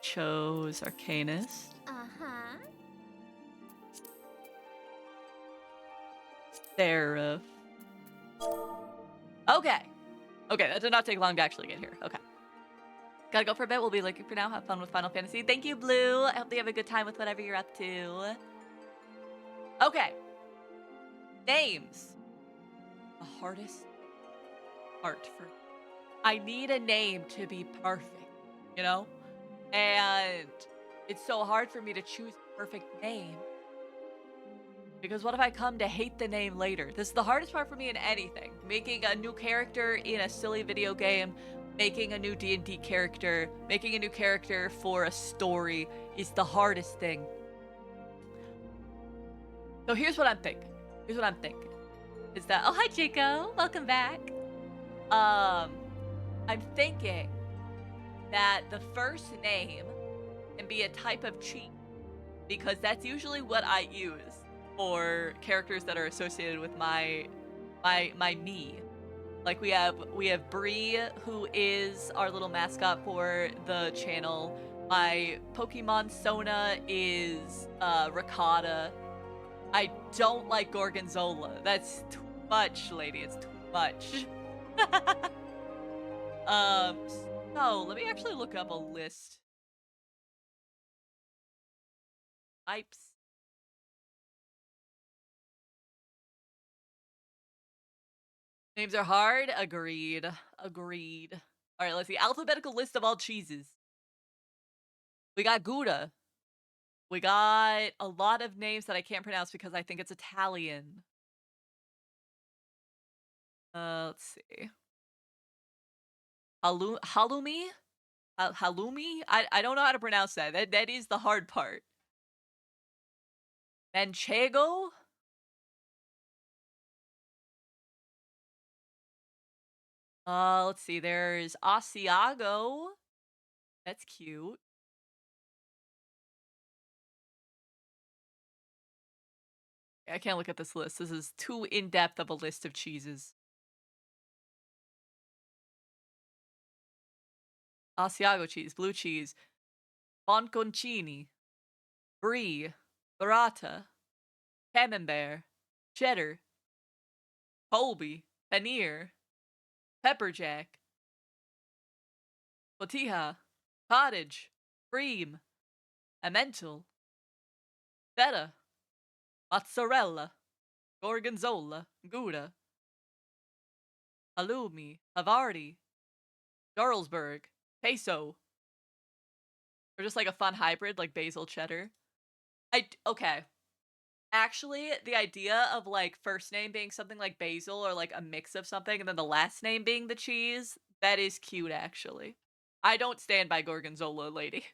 Chose Arcanist. Seraph. Okay. Okay, that did not take long to actually get here. Okay. Gotta go for a bit. We'll be looking for now. Have fun with Final Fantasy. Thank you, Blue. I hope that you have a good time with whatever you're up to. Okay. Names. The hardest part for... I need a name to be perfect, you know? And it's so hard for me to choose the perfect name. Because what if I come to hate the name later? This is the hardest part for me in anything. Making a new character in a silly video game, making a new D&D character, making a new character for a story is the hardest thing. So here's what I'm thinking. Is that, oh, hi, Chico. Welcome back. I'm thinking that the first name can be a type of cheat, because that's usually what I use for characters that are associated with my me. Like we have Bree, who is our little mascot for the channel. My Pokemon Sona is Ricotta. I don't like Gorgonzola. That's too much, lady. It's too much. So let me actually look up a list. Types. Names are hard. Agreed. Agreed. All right, let's see. Alphabetical list of all cheeses. We got Gouda. We got a lot of names that I can't pronounce because I think it's Italian. Let's see. Halloumi? Halloumi? I don't know how to pronounce that. That is the hard part. Manchego? Let's see. There's Asiago. That's cute. I can't look at this list. This is too in-depth of a list of cheeses. Asiago cheese, blue cheese, Bonconcini, Brie, Burrata, Camembert, Cheddar, Colby, Paneer, Pepper Jack, Cotija, Cottage, Cream, Emmental, Feta, Mozzarella, Gorgonzola, Gouda, Halloumi, Havarti, Jarlsberg, Peso, or just like a fun hybrid like basil cheddar. Okay. Actually, the idea of like first name being something like basil or like a mix of something and then the last name being the cheese, that is cute actually. I don't stand by Gorgonzola, lady.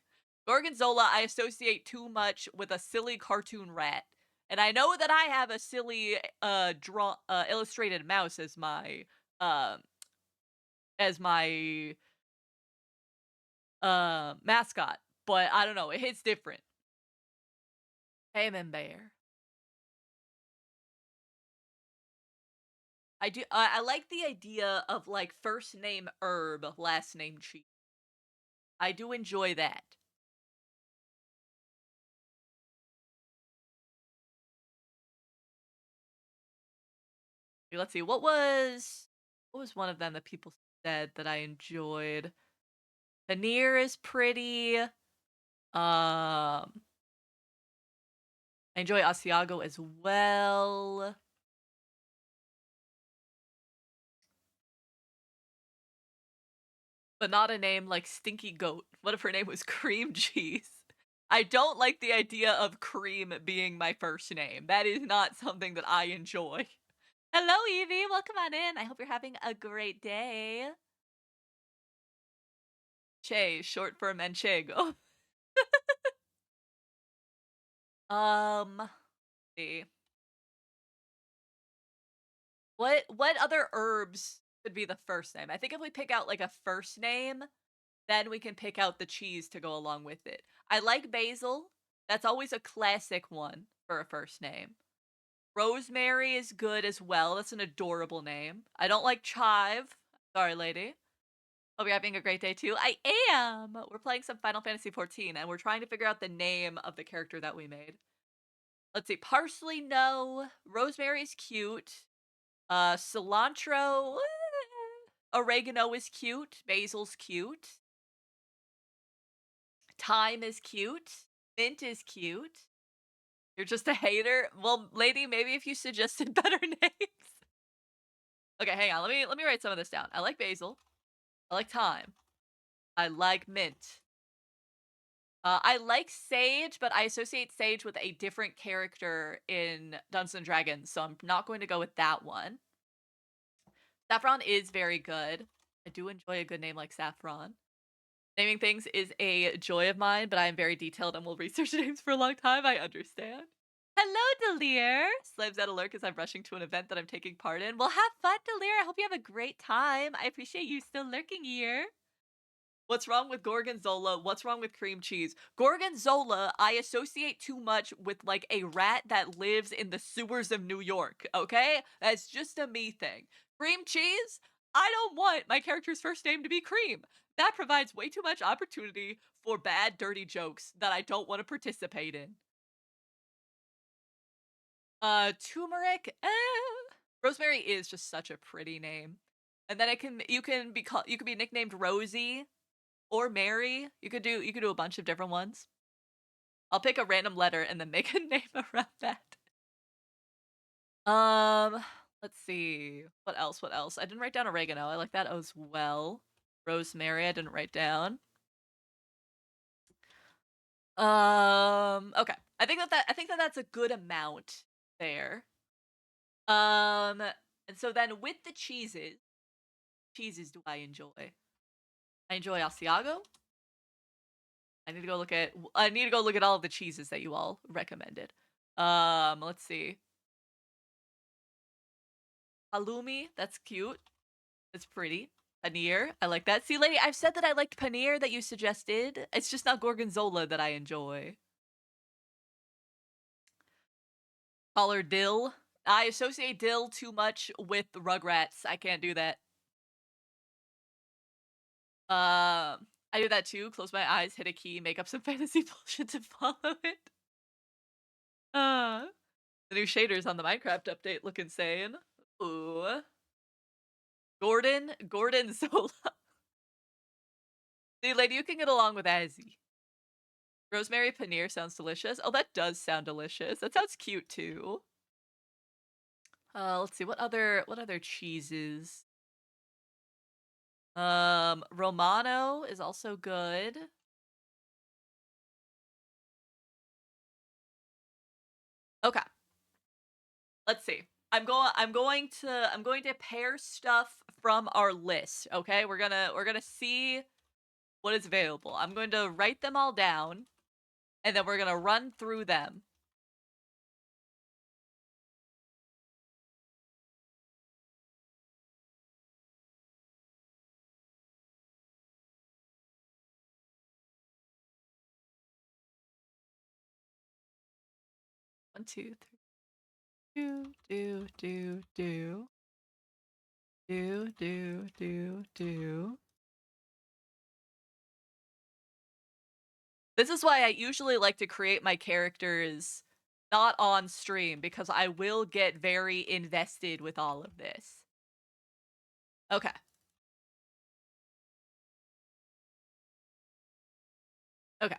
Gorgonzola I associate too much with a silly cartoon rat. And I know that I have a silly illustrated mouse uh as my mascot, but I don't know, it hits different. Camembert. I like the idea of like first name herb, last name cheese. I do enjoy that. Let's see, what was one of them that people said that I enjoyed? Paneer is pretty. I enjoy Asiago as well. But not a name like Stinky Goat. What if her name was Cream Cheese? I don't like the idea of cream being my first name. That is not something that I enjoy. Hello, Evie. Welcome on in. I hope you're having a great day. Che, short for Manchego. Let's see. What other herbs could be the first name? I think if we pick out like a first name, then we can pick out the cheese to go along with it. I like basil. That's always a classic one for a first name. Rosemary is good as well. That's an adorable name. I don't like chive. Sorry, lady. Hope you're having a great day too. I am! We're playing some Final Fantasy XIV, and we're trying to figure out the name of the character that we made. Let's see. Parsley, no. Rosemary's cute. Cilantro. Oregano is cute. Basil's cute. Thyme is cute. Mint is cute. You're just a hater? Well, lady, maybe if you suggested better names. Okay, hang on. Let me write some of this down. I like basil. I like thyme. I like mint. I like sage, but I associate sage with a different character in Dungeons and Dragons, so I'm not going to go with that one. Saffron is very good. I do enjoy a good name like Saffron. Naming things is a joy of mine, but I am very detailed and will research names for a long time. I understand. Hello, Delir. Slaves at alert as I'm rushing to an event that I'm taking part in. Well, have fun, Delir. I hope you have a great time. I appreciate you still lurking here. What's wrong with gorgonzola? What's wrong with cream cheese? Gorgonzola, I associate too much with like a rat that lives in the sewers of New York, okay? That's just a me thing. Cream cheese? I don't want my character's first name to be Cream. That provides way too much opportunity for bad, dirty jokes that I don't want to participate in. Turmeric? Rosemary is just such a pretty name. And then you can be nicknamed Rosie or Mary. You could do a bunch of different ones. I'll pick a random letter and then make a name around that. Let's see. What else? What else? I didn't write down oregano. I like that as well. Rosemary, I didn't write down. Okay. I think that that's a good amount there. And so then with the cheeses do I enjoy? I enjoy Asiago. I need to go look at all of the cheeses that you all recommended. Let's see. Halloumi, that's cute. That's pretty. Paneer, I like that. See, lady, I've said that I liked paneer that you suggested. It's just not gorgonzola that I enjoy. Color dill. I associate dill too much with Rugrats. I can't do that. I do that too. Close my eyes, hit a key, make up some fantasy bullshit to follow it. Uh, the new shaders on the Minecraft update look insane. Ooh. Gordon Zola. See, lady, you can get along with Azzy. Rosemary paneer sounds delicious. Oh, that does sound delicious. That sounds cute too. Let's see, what other cheeses? Romano is also good. Okay. Let's see. I'm going to pair stuff from our list, okay? We're gonna see what is available. I'm going to write them all down, and then we're gonna run through them. One, two, three. Do. This is why I usually like to create my characters not on stream, because I will get very invested with all of this. Okay. Okay.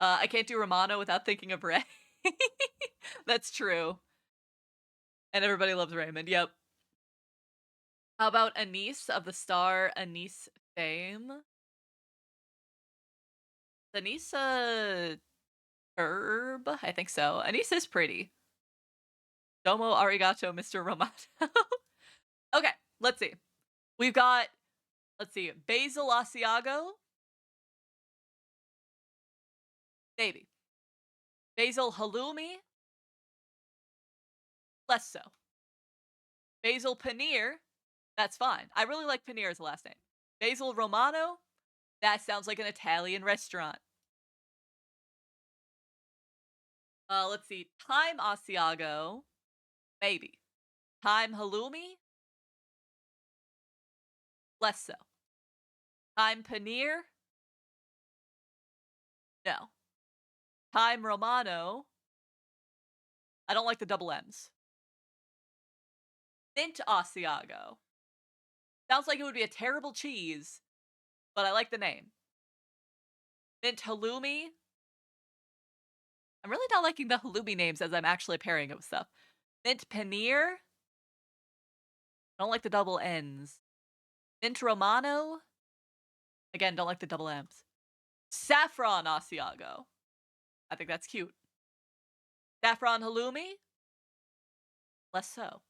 I can't do Romano without thinking of Ray. That's true. And everybody loves Raymond. Yep. How about Anise of the Star Anise fame? Is Anise a herb? I think so. Anise is pretty. Domo arigato, Mr. Romano. Okay, let's see. We've got, let's see, Basil Asiago. Maybe. Basil Halloumi. Less so. Basil Paneer. That's fine. I really like Paneer as the last name. Basil Romano. That sounds like an Italian restaurant. Let's see. Thyme Asiago. Maybe. Thyme Halloumi. Less so. Thyme Paneer. No. Thyme Romano. I don't like the double M's. Mint Asiago. Sounds like it would be a terrible cheese, but I like the name. Mint Halloumi. I'm really not liking the halloumi names as I'm actually pairing it with stuff. Mint Paneer. I don't like the double N's. Mint Romano. Again, don't like the double M's. Saffron Asiago. I think that's cute. Saffron Halloumi. Less so.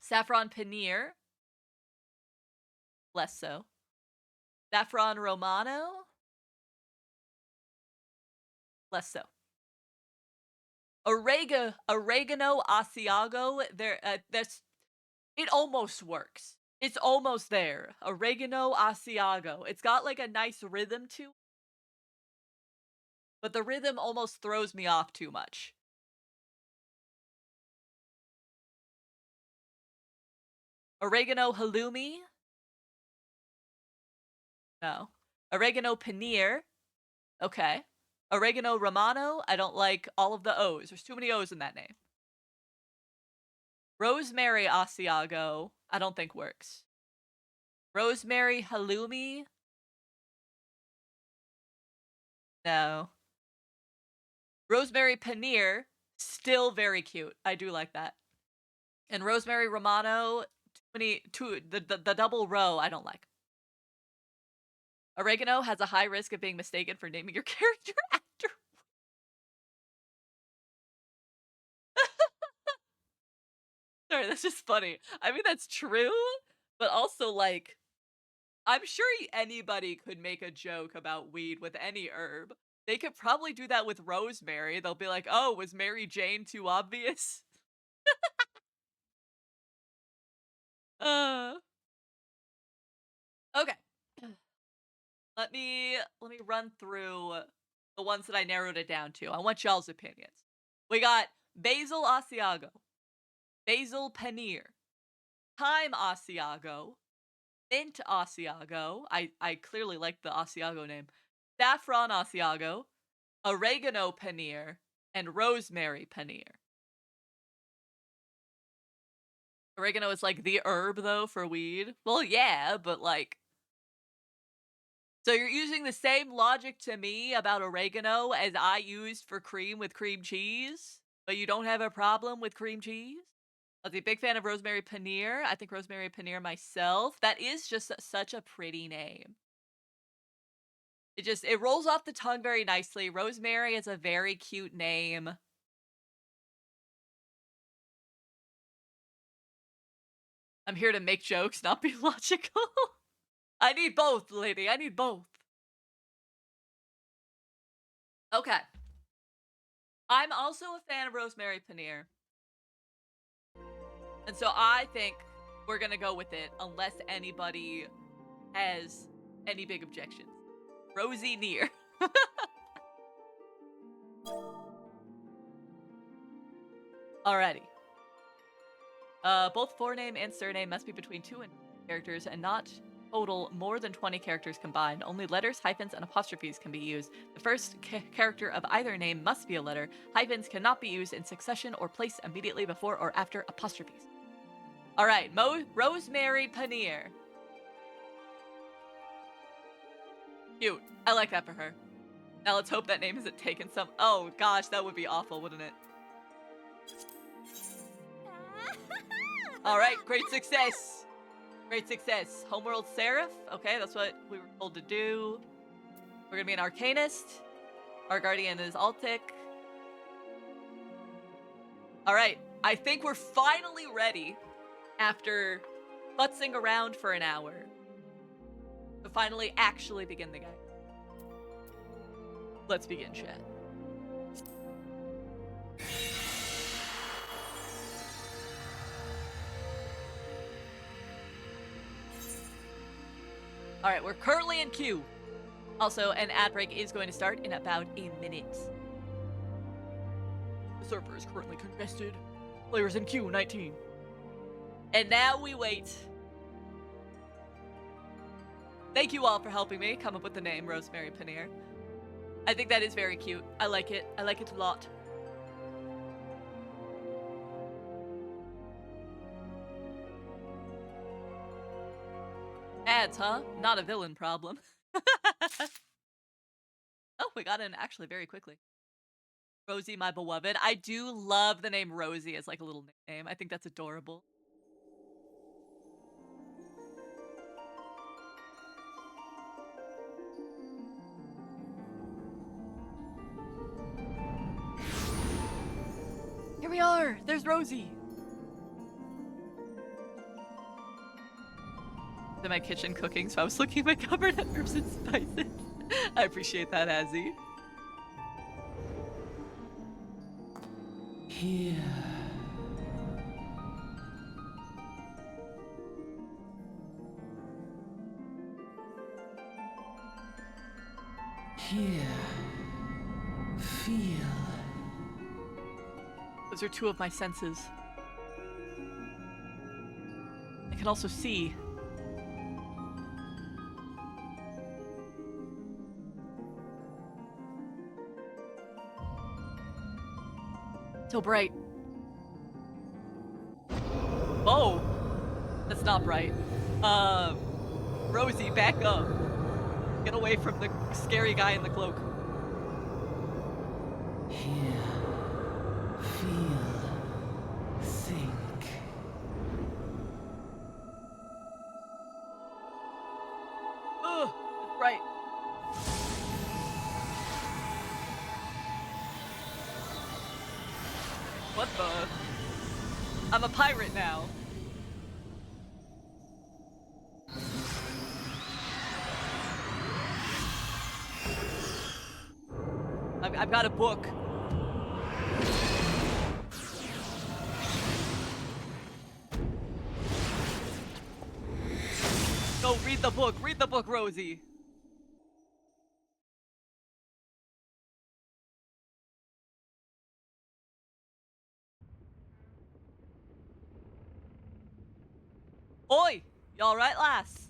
Saffron Paneer. Less so. Saffron Romano. Less so. Oregano Asiago. That's it. Almost works. It's almost there. Oregano Asiago. It's got like a nice rhythm to it, but the rhythm almost throws me off too much. Oregano Halloumi. No. Oregano Paneer. Okay. Oregano Romano. I don't like all of the O's. There's too many O's in that name. Rosemary Asiago. I don't think works. Rosemary Halloumi. No. Rosemary Paneer. Still very cute. I do like that. And Rosemary Romano. The double row. I don't like. Oregano has a high risk of being mistaken for naming your character after. Sorry, that's just funny. I mean, that's true, but also, like, I'm sure anybody could make a joke about weed with any herb. They could probably do that with rosemary. They'll be like, "Oh, was Mary Jane too obvious?" Uh, okay. Let me run through the ones that I narrowed it down to. I want y'all's opinions. We got Basil Asiago, Basil Paneer, Thyme Asiago, Mint Asiago. I clearly like the Asiago name. Saffron Asiago, Oregano Paneer, and Rosemary Paneer. Oregano is like the herb though for weed. Well, yeah, but like, so you're using the same logic to me about oregano as I used for cream with cream cheese, but you don't have a problem with cream cheese? I was a big fan of Rosemary Paneer. I think Rosemary Paneer myself. That is just such a pretty name. It rolls off the tongue very nicely. Rosemary is a very cute name. I'm here to make jokes, not be logical. I need both, lady. I need both. Okay. I'm also a fan of Rosemary Paneer. And so I think we're gonna go with it unless anybody has any big objections. Rosie Near. Alrighty. Both forename and surname must be between 2 and characters and not total more than 20 characters combined. Only letters, hyphens, and apostrophes can be used. The first character of either name must be a letter. Hyphens cannot be used in succession or placed immediately before or after apostrophes. Alright, Rosemary Paneer. Cute. I like that for her. Now let's hope that name isn't taken some- Oh gosh, that would be awful, wouldn't it? Alright, great success! Great success. Homeworld Seraph. Okay, that's what we were told to do. We're gonna be an Arcanist. Our Guardian is Altic. Alright, I think we're finally ready, after futzing around for an hour, to finally actually begin the game. Let's begin, chat. Alright, we're currently in queue. Also, an ad break is going to start in about a minute. The server is currently congested. Players in queue 19. And now we wait. Thank you all for helping me come up with the name Rosemary Paneer. I think that is very cute. I like it. I like it a lot. Ads, huh? Not a villain problem. Oh, we got in actually very quickly. Rosie, my beloved. I do love the name Rosie as like a little nickname. I think that's adorable. Here we are! There's Rosie! In my kitchen cooking, so I was looking at my cupboard at herbs and spices. I appreciate that, Azzy. Here. Here. Feel. Those are two of my senses. I can also see. So bright. Oh! That's not bright. Rosie, back up. Get away from the scary guy in the cloak. Here. Feel. Think. Ugh! It's bright. What the? I'm a pirate now. I've got a book. Go read the book. Read the book, Rosie. Oi! You alright, lass?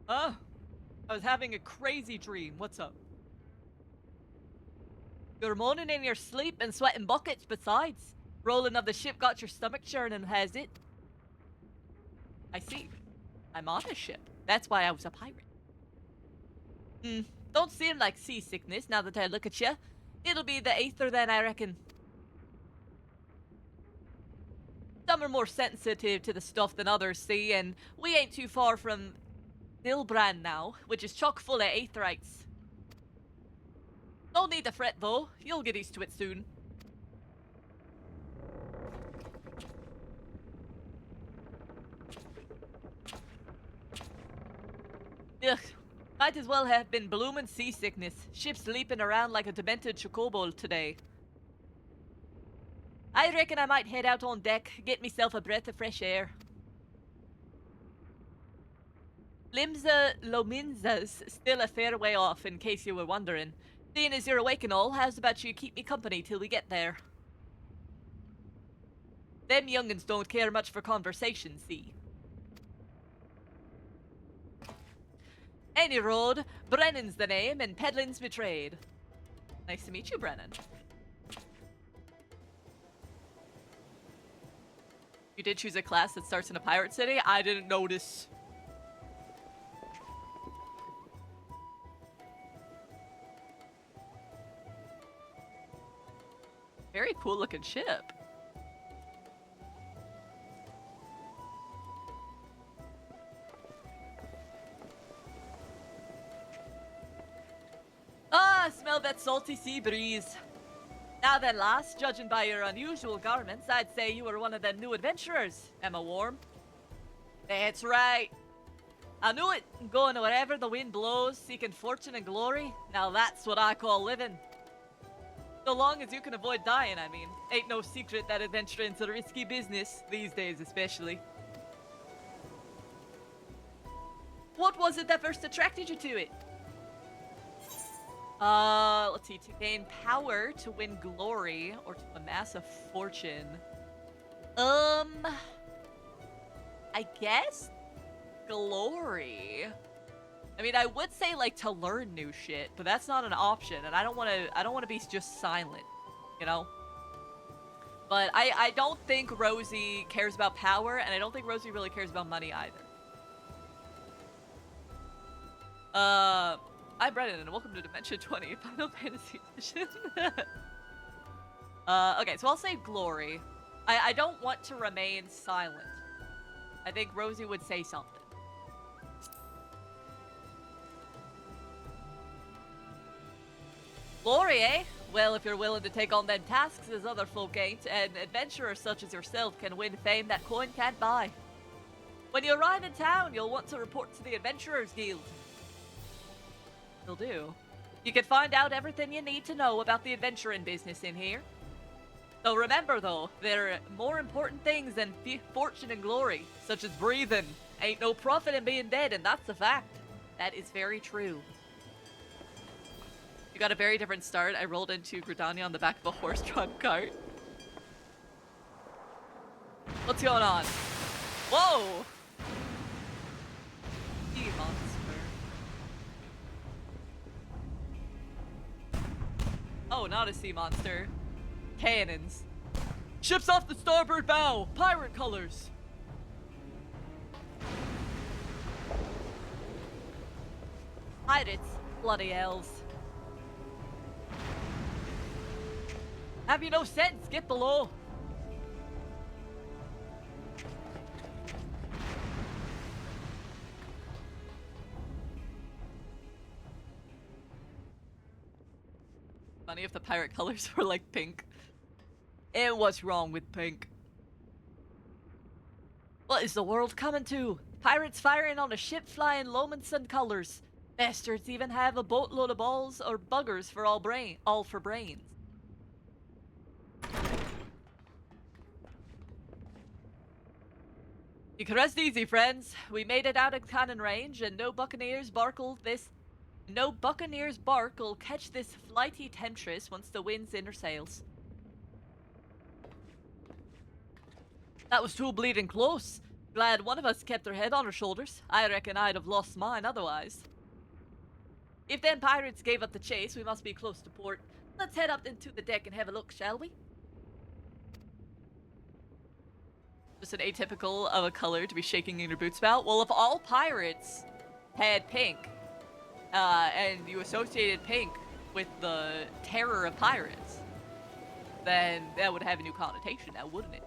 Huh? I was having a crazy dream. What's up? You're moaning in your sleep and sweating buckets besides. Rolling of the ship got your stomach churning, has it? I see. I'm on a ship. That's why I was a pirate. Don't seem like seasickness now that I look at you. It'll be the aether then, I reckon. Some are more sensitive to the stuff than others, see, and we ain't too far from Dilbrand now, which is chock full of aetherites. No need to fret though, you'll get used to it soon. Ugh, might as well have been bloomin' seasickness. Ship's leaping around like a demented chocobo today. I reckon I might head out on deck, get myself a breath of fresh air. Limsa Lominza's still a fair way off, in case you were wondering. Seeing as you're awake and all, how's about you keep me company till we get there? Them young'uns don't care much for conversation, see? Any road, Brennan's the name, and peddling's my trade. Nice to meet you, Brennan. You did choose a class that starts in a pirate city? I didn't notice. Very cool looking ship. Ah, smell that salty sea breeze. Now then, lass, judging by your unusual garments, I'd say you were one of them new adventurers. Am I warm? That's right. I knew it, going wherever the wind blows, seeking fortune and glory. Now that's what I call living. So long as you can avoid dying, I mean. Ain't no secret that adventuring's a risky business, these days especially. What was it that first attracted you to it? Let's see, to gain power, to win glory, or to amass a fortune. I guess glory. I mean, I would say like to learn new shit, but that's not an option, and I don't want to be just silent, you know? But I don't think Rosie cares about power, and I don't think Rosie really cares about money either. Hi Brennan, and welcome to Dimension 20, Final Fantasy Edition. Okay, so I'll say glory. I don't want to remain silent. I think Rosie would say something. Glory, eh? Well, if you're willing to take on them tasks as other folk ain't, an adventurer such as yourself can win fame that coin can't buy. When you arrive in town, you'll want to report to the Adventurers Guild. Will do. You can find out everything you need to know about the adventuring business in here. So remember though, there are more important things than fortune and glory, such as breathing. Ain't no profit in being dead, and that's a fact. That is very true. You got a very different start. I rolled into Gridania on the back of a horse-drawn cart. What's going on? Whoa! Sea monster. Oh, not a sea monster. Cannons. Ship's off the starboard bow! Pirate colors! Pirates? Bloody elves. Have you no sense? Get below. Funny if the pirate colors were like pink. And what's wrong with pink? What is the world coming to? Pirates firing on a ship flying Lomanson colors. Bastards even have a boatload of balls or buggers for all for brains. You can rest easy, friends. We made it out of cannon range, and no buccaneers bark will catch this flighty temptress once the wind's in her sails. That was too bleeding close. Glad one of us kept her head on her shoulders. I reckon I'd have lost mine otherwise. If them pirates gave up the chase, we must be close to port. Let's head up into the deck and have a look, shall we? Just an atypical of a color to be shaking in your boots about. Well, if all pirates had pink, and you associated pink with the terror of pirates, then that would have a new connotation now, wouldn't it?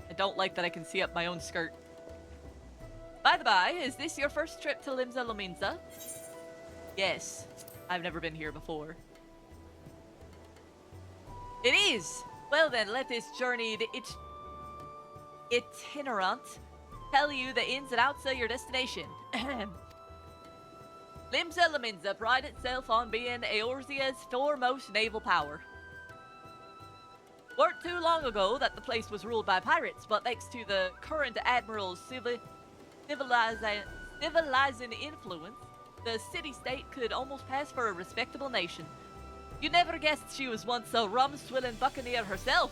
I don't like that I can see up my own skirt. By the by, is this your first trip to Limsa Lominsa? Yes. I've never been here before. It is! Well then, let this journey itinerant tell you the ins and outs of your destination. Limsa Lominsa prides itself on being Eorzea's foremost naval power. Weren't too long ago that the place was ruled by pirates, but thanks to the current admiral's civilizing influence, the city-state could almost pass for a respectable nation. You never guessed she was once a rum-swilling buccaneer herself.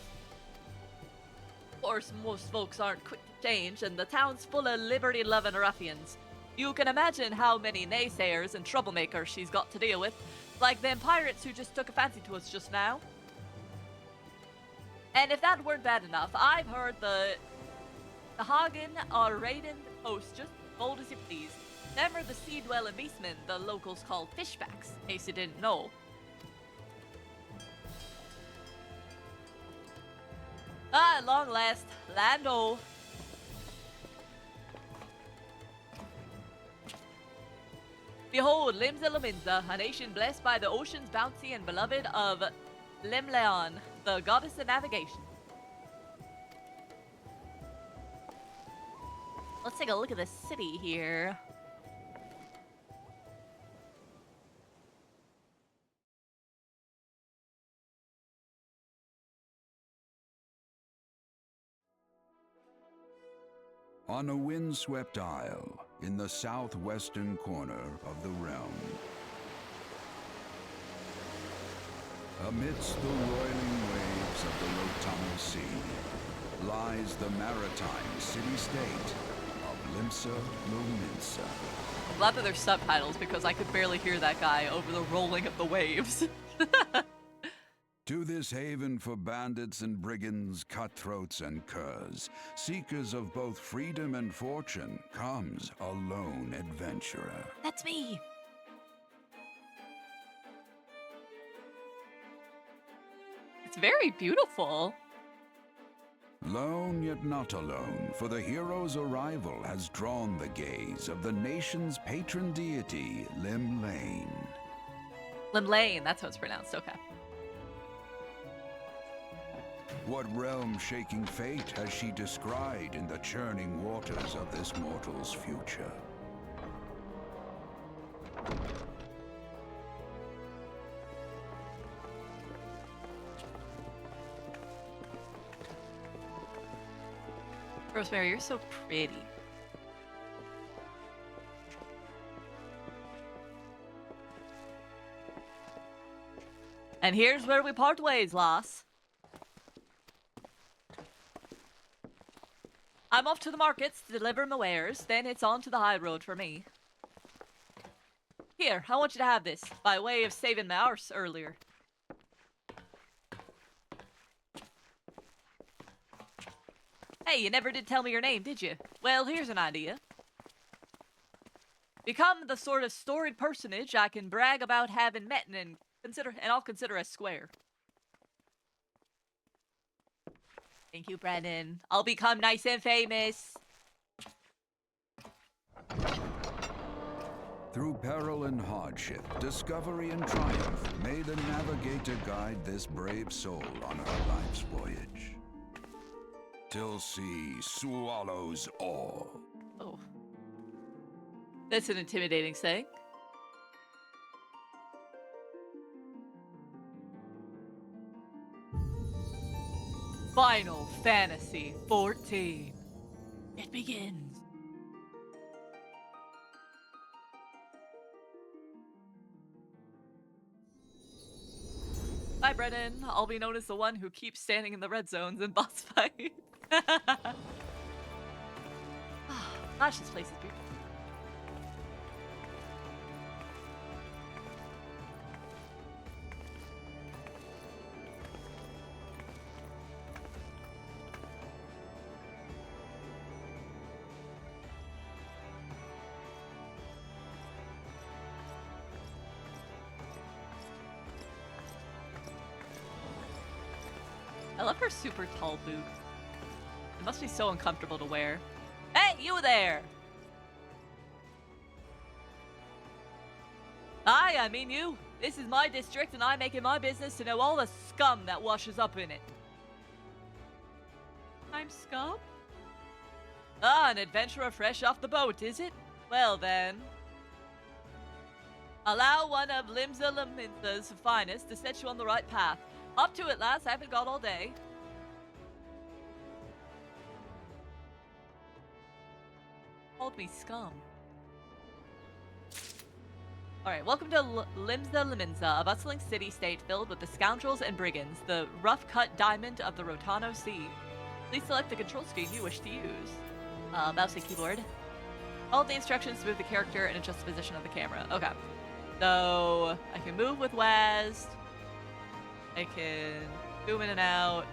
Of course, most folks aren't quick to change, and the town's full of liberty-loving ruffians. You can imagine how many naysayers and troublemakers she's got to deal with, like them pirates who just took a fancy to us just now. And if that weren't bad enough, I've heard the Hagen are raiding posts just as bold as you please. Them are the sea-dwelling beastmen the locals call fishbacks, in case you didn't know. At long last, Lando. Behold, Limsa Lominsa, a nation blessed by the ocean's bounty and beloved of Lemleon, the goddess of navigation. Let's take a look at the city here. On a windswept isle in the southwestern corner of the realm, amidst the roiling waves of the Rotunnel Sea, lies the maritime city-state of Limsa Lominsa. I'm glad that there's subtitles because I could barely hear that guy over the rolling of the waves. To this haven for bandits and brigands, cutthroats and curs, seekers of both freedom and fortune, comes a lone adventurer. That's me. It's very beautiful. Lone yet not alone, for the hero's arrival has drawn the gaze of the nation's patron deity, Limlane. Limlane, that's how it's pronounced, okay. What realm-shaking fate has she descried in the churning waters of this mortal's future? Rosemary, you're so pretty. And here's where we part ways, lass. I'm off to the markets to deliver my wares, then it's on to the high road for me. Here, I want you to have this, by way of saving my arse earlier. Hey, you never did tell me your name, did you? Well, here's an idea. Become the sort of storied personage I can brag about having met and I'll consider us square. Thank you, Brennan. I'll become nice and famous. Through peril and hardship, discovery and triumph, may the navigator guide this brave soul on her life's voyage. Till sea swallows all. Oh. That's an intimidating thing. Final Fantasy 14. It begins. Hi, Brennan. I'll be known as the one who keeps standing in the red zones in boss fights. Gosh, this place is beautiful. I love her super tall boot. It must be so uncomfortable to wear. Hey, you there! Hi, I mean you. This is my district and I make it my business to know all the scum that washes up in it. I'm scum? Ah, an adventurer fresh off the boat, is it? Well then. Allow one of Limsa Laminsa's finest to set you on the right path. Up to it, lass. I haven't got all day. Called me scum. Alright, welcome to Limsa Laminsa, a bustling city-state filled with the scoundrels and brigands, the rough-cut diamond of the Rotano Sea. Please select the control screen you wish to use. Mouse and keyboard. Follow the instructions to move the character and adjust the position of the camera. Okay. So, I can move with WASD. I can zoom in and out.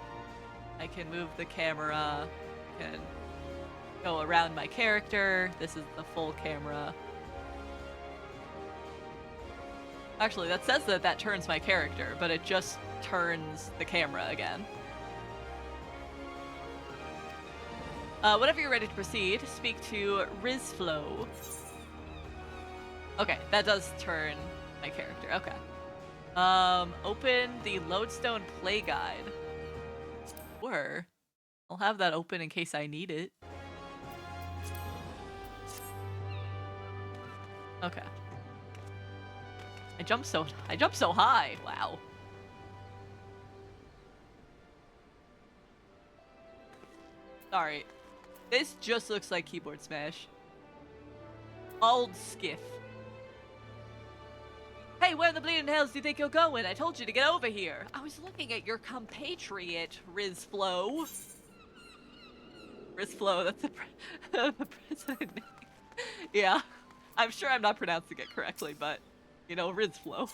I can move the camera. I can go around my character. This is the full camera. Actually, that says that that turns my character, but it just turns the camera again. Whenever you're ready to proceed, speak to Rizflow. Okay, that does turn my character. Okay. Open the Lodestone Play Guide. Sure. I'll have that open in case I need it. Okay. I jumped so high. Wow. Sorry. This just looks like Keyboard Smash. Old skiff. Hey, where in the bleeding hells do you think you're going? I told you to get over here. I was looking at your compatriot, Rizflow. Rizflow, that's the president name. Yeah. I'm sure I'm not pronouncing it correctly, but, you know, Rizflow.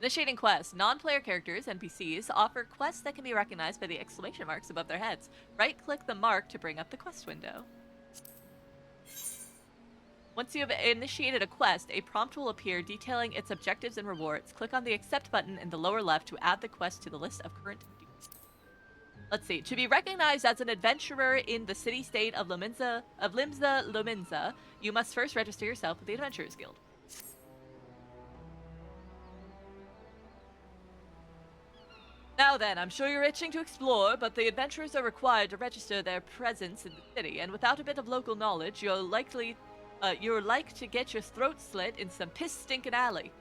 Initiating quests. Non-player characters, NPCs, offer quests that can be recognized by the exclamation marks above their heads. Right-click the mark to bring up the quest window. Once you have initiated a quest, a prompt will appear detailing its objectives and rewards. Click on the Accept button in the lower left to add the quest to the list of current duties. Let's see. To be recognized as an adventurer in the city-state of Limsa Laminsa, you must first register yourself with the Adventurers Guild. Now then, I'm sure you're itching to explore, but the adventurers are required to register their presence in the city, and without a bit of local knowledge, you're like to get your throat slit in some piss-stinking alley.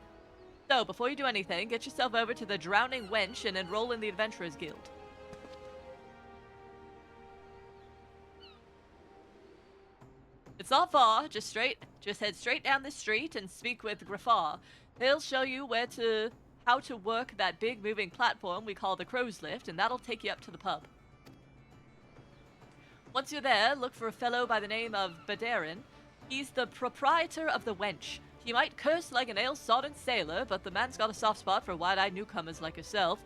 So, before you do anything, get yourself over to the Drowning Wench and enroll in the Adventurers Guild. It's not far, just head straight down this street and speak with Grafar. He'll show you how to work that big moving platform we call the Crow's Lift, and that'll take you up to the pub. Once you're there, look for a fellow by the name of Badarin. He's the proprietor of the Wench. He might curse like an ale-sodden sailor, but the man's got a soft spot for wide-eyed newcomers like yourself.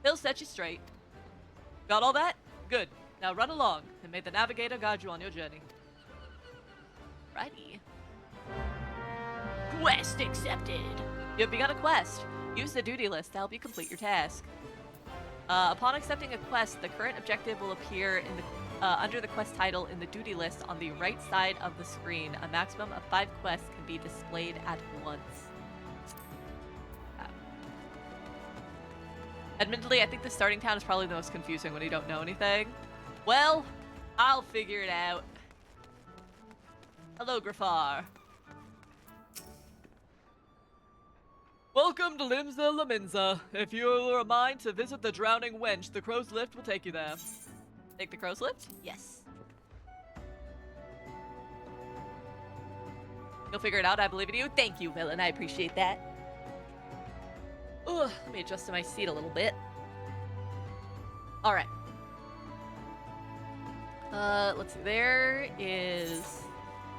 He'll set you straight. Got all that? Good. Now run along, and may the navigator guide you on your journey. Righty. Quest accepted. You've begun a quest. Use the duty list to help you complete your task. Upon accepting a quest, the current objective will appear in the under the quest title in the duty list on the right side of the screen. A maximum of 5 quests can be displayed at once. Admittedly, I think the starting town is probably the most confusing when you don't know anything. Well, I'll figure it out. Hello, Grafar. Welcome to Limsa Laminza. If you're a mind to visit the drowning wench, the crow's lift will take you there. Take the crow's lift? Yes. You'll figure it out, I believe in you. Thank you, villain. I appreciate that. Ugh, let me adjust to my seat a little bit. Alright. Let's see. There is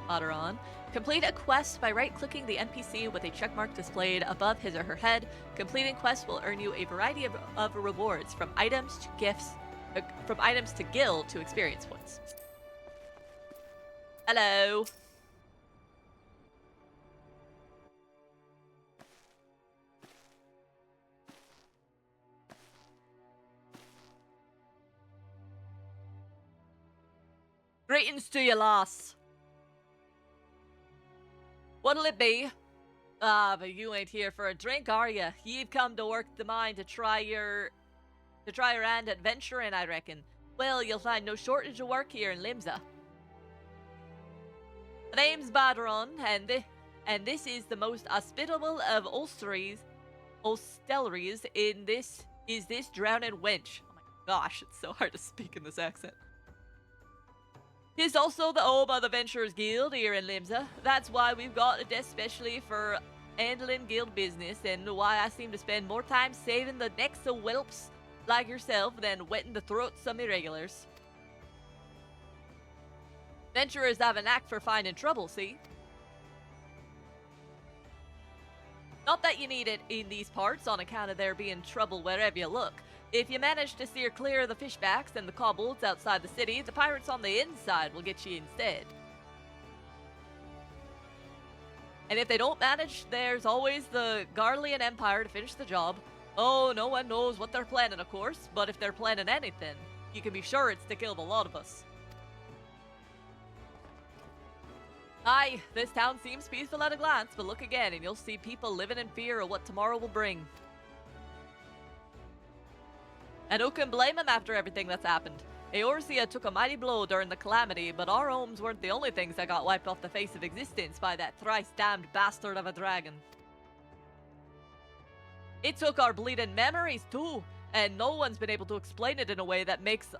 Aderon. Complete a quest by right-clicking the NPC with a checkmark displayed above his or her head. Completing quests will earn you a variety of rewards, from items to gifts, from items to guild to experience points. Hello. Greetings to you, lass. What'll it be? Ah, but you ain't here for a drink, are ya? You've come to work the mine to try your hand at venturing, I reckon. Well, you'll find no shortage of work here in Limsa. The name's Badron, and this is the most hospitable of hostelries in this drowning wench. Oh my gosh, it's so hard to speak in this accent. He's also the home of the Venturers Guild here in Limsa. That's why we've got a desk specially for handling guild business, and why I seem to spend more time saving the necks of whelps like yourself than wetting the throats of irregulars. Venturers have a knack for finding trouble, see? Not that you need it in these parts on account of there being trouble wherever you look. If you manage to steer clear of the fishbacks and the kobolds outside the city, the pirates on the inside will get you instead. And if they don't manage, there's always the Garlean Empire to finish the job. Oh, no one knows what they're planning, of course, but if they're planning anything, you can be sure it's to kill the lot of us. Aye, this town seems peaceful at a glance, but look again and you'll see people living in fear of what tomorrow will bring. And who can blame him after everything that's happened? Eorzea took a mighty blow during the calamity, but our homes weren't the only things that got wiped off the face of existence by that thrice-damned bastard of a dragon. It took our bleeding memories too, and no one's been able to explain it in a way that makes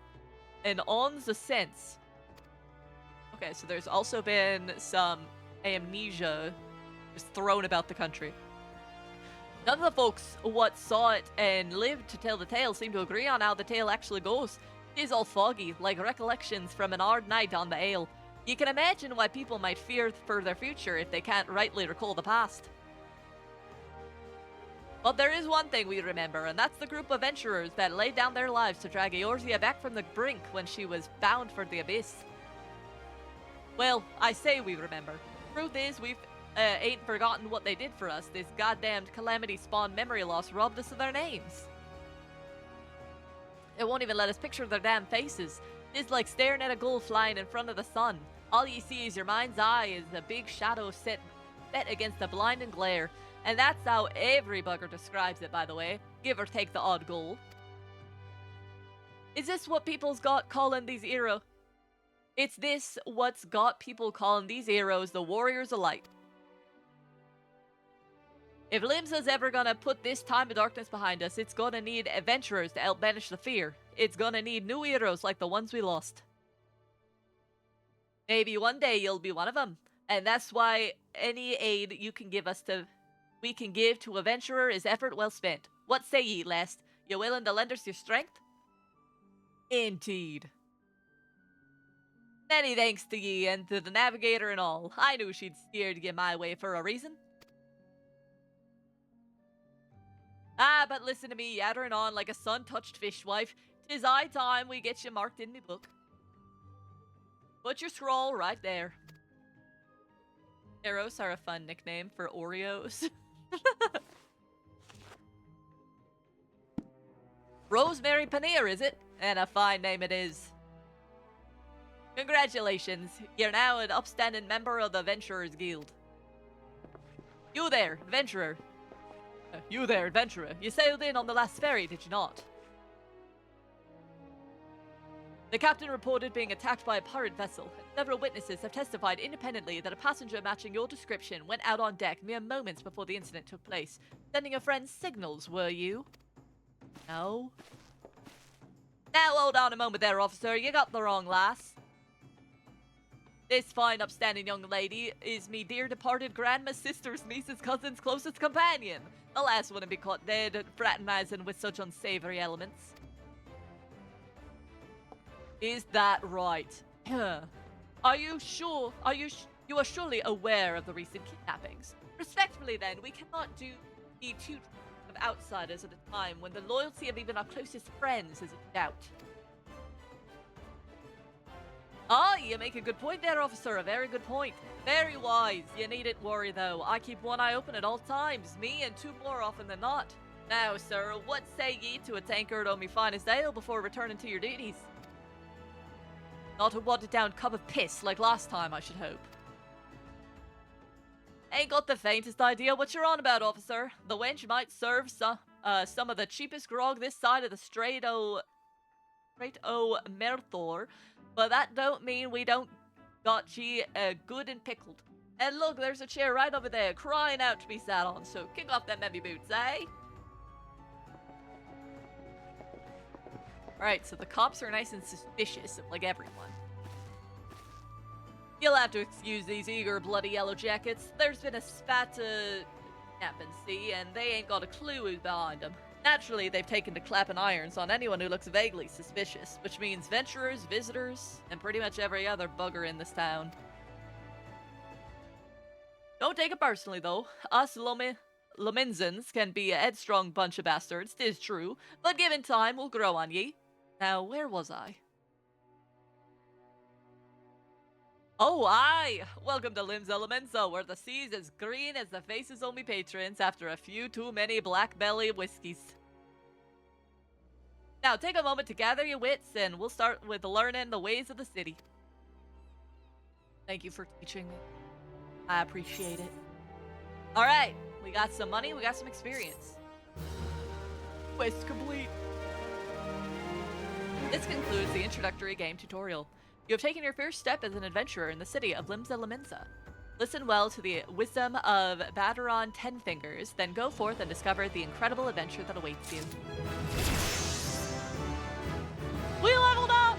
an ounce of sense. Okay, so there's also been some amnesia just thrown about the country. None of the folks what saw it and lived to tell the tale seem to agree on how the tale actually goes. It is all foggy, like recollections from an hard night on the ale. You can imagine why people might fear for their future if they can't rightly recall the past. But there is one thing we remember, and that's the group of venturers that laid down their lives to drag Eorzea back from the brink when she was bound for the abyss. Well, I say we remember. Truth is, we've ain't forgotten what they did for us. This goddamned calamity-spawned memory loss robbed us of their names. It won't even let us picture their damn faces. It's like staring at a gull flying in front of the sun. All you see is your mind's eye is a big shadow set against a blinding glare. And that's how every bugger describes it, by the way. Give or take the odd goal. Is this what people's got calling these heroes? It's this what's got people calling these heroes the Warriors of Light. If Limsa's ever gonna put this time of darkness behind us, it's gonna need adventurers to help banish the fear. It's gonna need new heroes like the ones we lost. Maybe one day you'll be one of them, and that's why any aid we can give to a venturer is effort well spent. What say ye, lass? You willing to lend us your strength? Indeed. Many thanks to ye and to the navigator and all. I knew she'd steered ye my way for a reason. Ah, but listen to me yattering on like a sun-touched fishwife. 'Tis high time we get you marked in me book. Put your scroll right there. Eros are a fun nickname for Oreos. Rosemary Paneer, is it? And a fine name it is. Congratulations, you're now an upstanding member of the Venturers Guild. You there, adventurer. You there, adventurer. You sailed in on the last ferry, did you not? The captain reported being attacked by a pirate vessel, and several witnesses have testified independently that a passenger matching your description went out on deck mere moments before the incident took place. Sending your friends signals, were you? No. Now hold on a moment there, officer. You got the wrong lass. This fine, upstanding young lady is me dear departed grandma's sister's niece's cousin's closest companion. The lass wouldn't be caught dead fraternizing with such unsavory elements. Is that right? Are you sure? You are surely aware of the recent kidnappings? Respectfully, then, we cannot be too of outsiders at a time when the loyalty of even our closest friends is in doubt. Ah, you make a good point there, officer. A very good point. Very wise. You needn't worry, though. I keep one eye open at all times. Me and two more often than not. Now, sir, what say ye to a tankard on me finest ale before returning to your duties? Not a watered-down cup of piss like last time, I should hope. Ain't got the faintest idea what you're on about, officer. The wench might serve some of the cheapest grog this side of the Strait o' Merthor, but that don't mean we don't got ye good and pickled. And look, there's a chair right over there crying out to be sat on, so kick off them heavy boots, eh? Alright, so the cops are nice and suspicious of, like, everyone. You'll have to excuse these eager, bloody yellow jackets. There's been a spat of kidnapping, see, and they ain't got a clue who's behind them. Naturally, they've taken to clapping irons on anyone who looks vaguely suspicious, which means venturers, visitors, and pretty much every other bugger in this town. Don't take it personally, though. Us Lominzans can be a headstrong bunch of bastards, 'tis true, but given time, we'll grow on ye. Now, where was I? Oh, aye! Welcome to Lim's Elemental, where the sea's as green as the faces of me patrons after a few too many black belly whiskeys. Now, take a moment to gather your wits, and we'll start with learning the ways of the city. Thank you for teaching me. I appreciate it. Alright, we got some money, we got some experience. Quest complete. This concludes the introductory game tutorial. You have taken your first step as an adventurer in the city of Limsa Laminsa. Listen well to the wisdom of Badaron Tenfingers, then go forth and discover the incredible adventure that awaits you. We leveled up!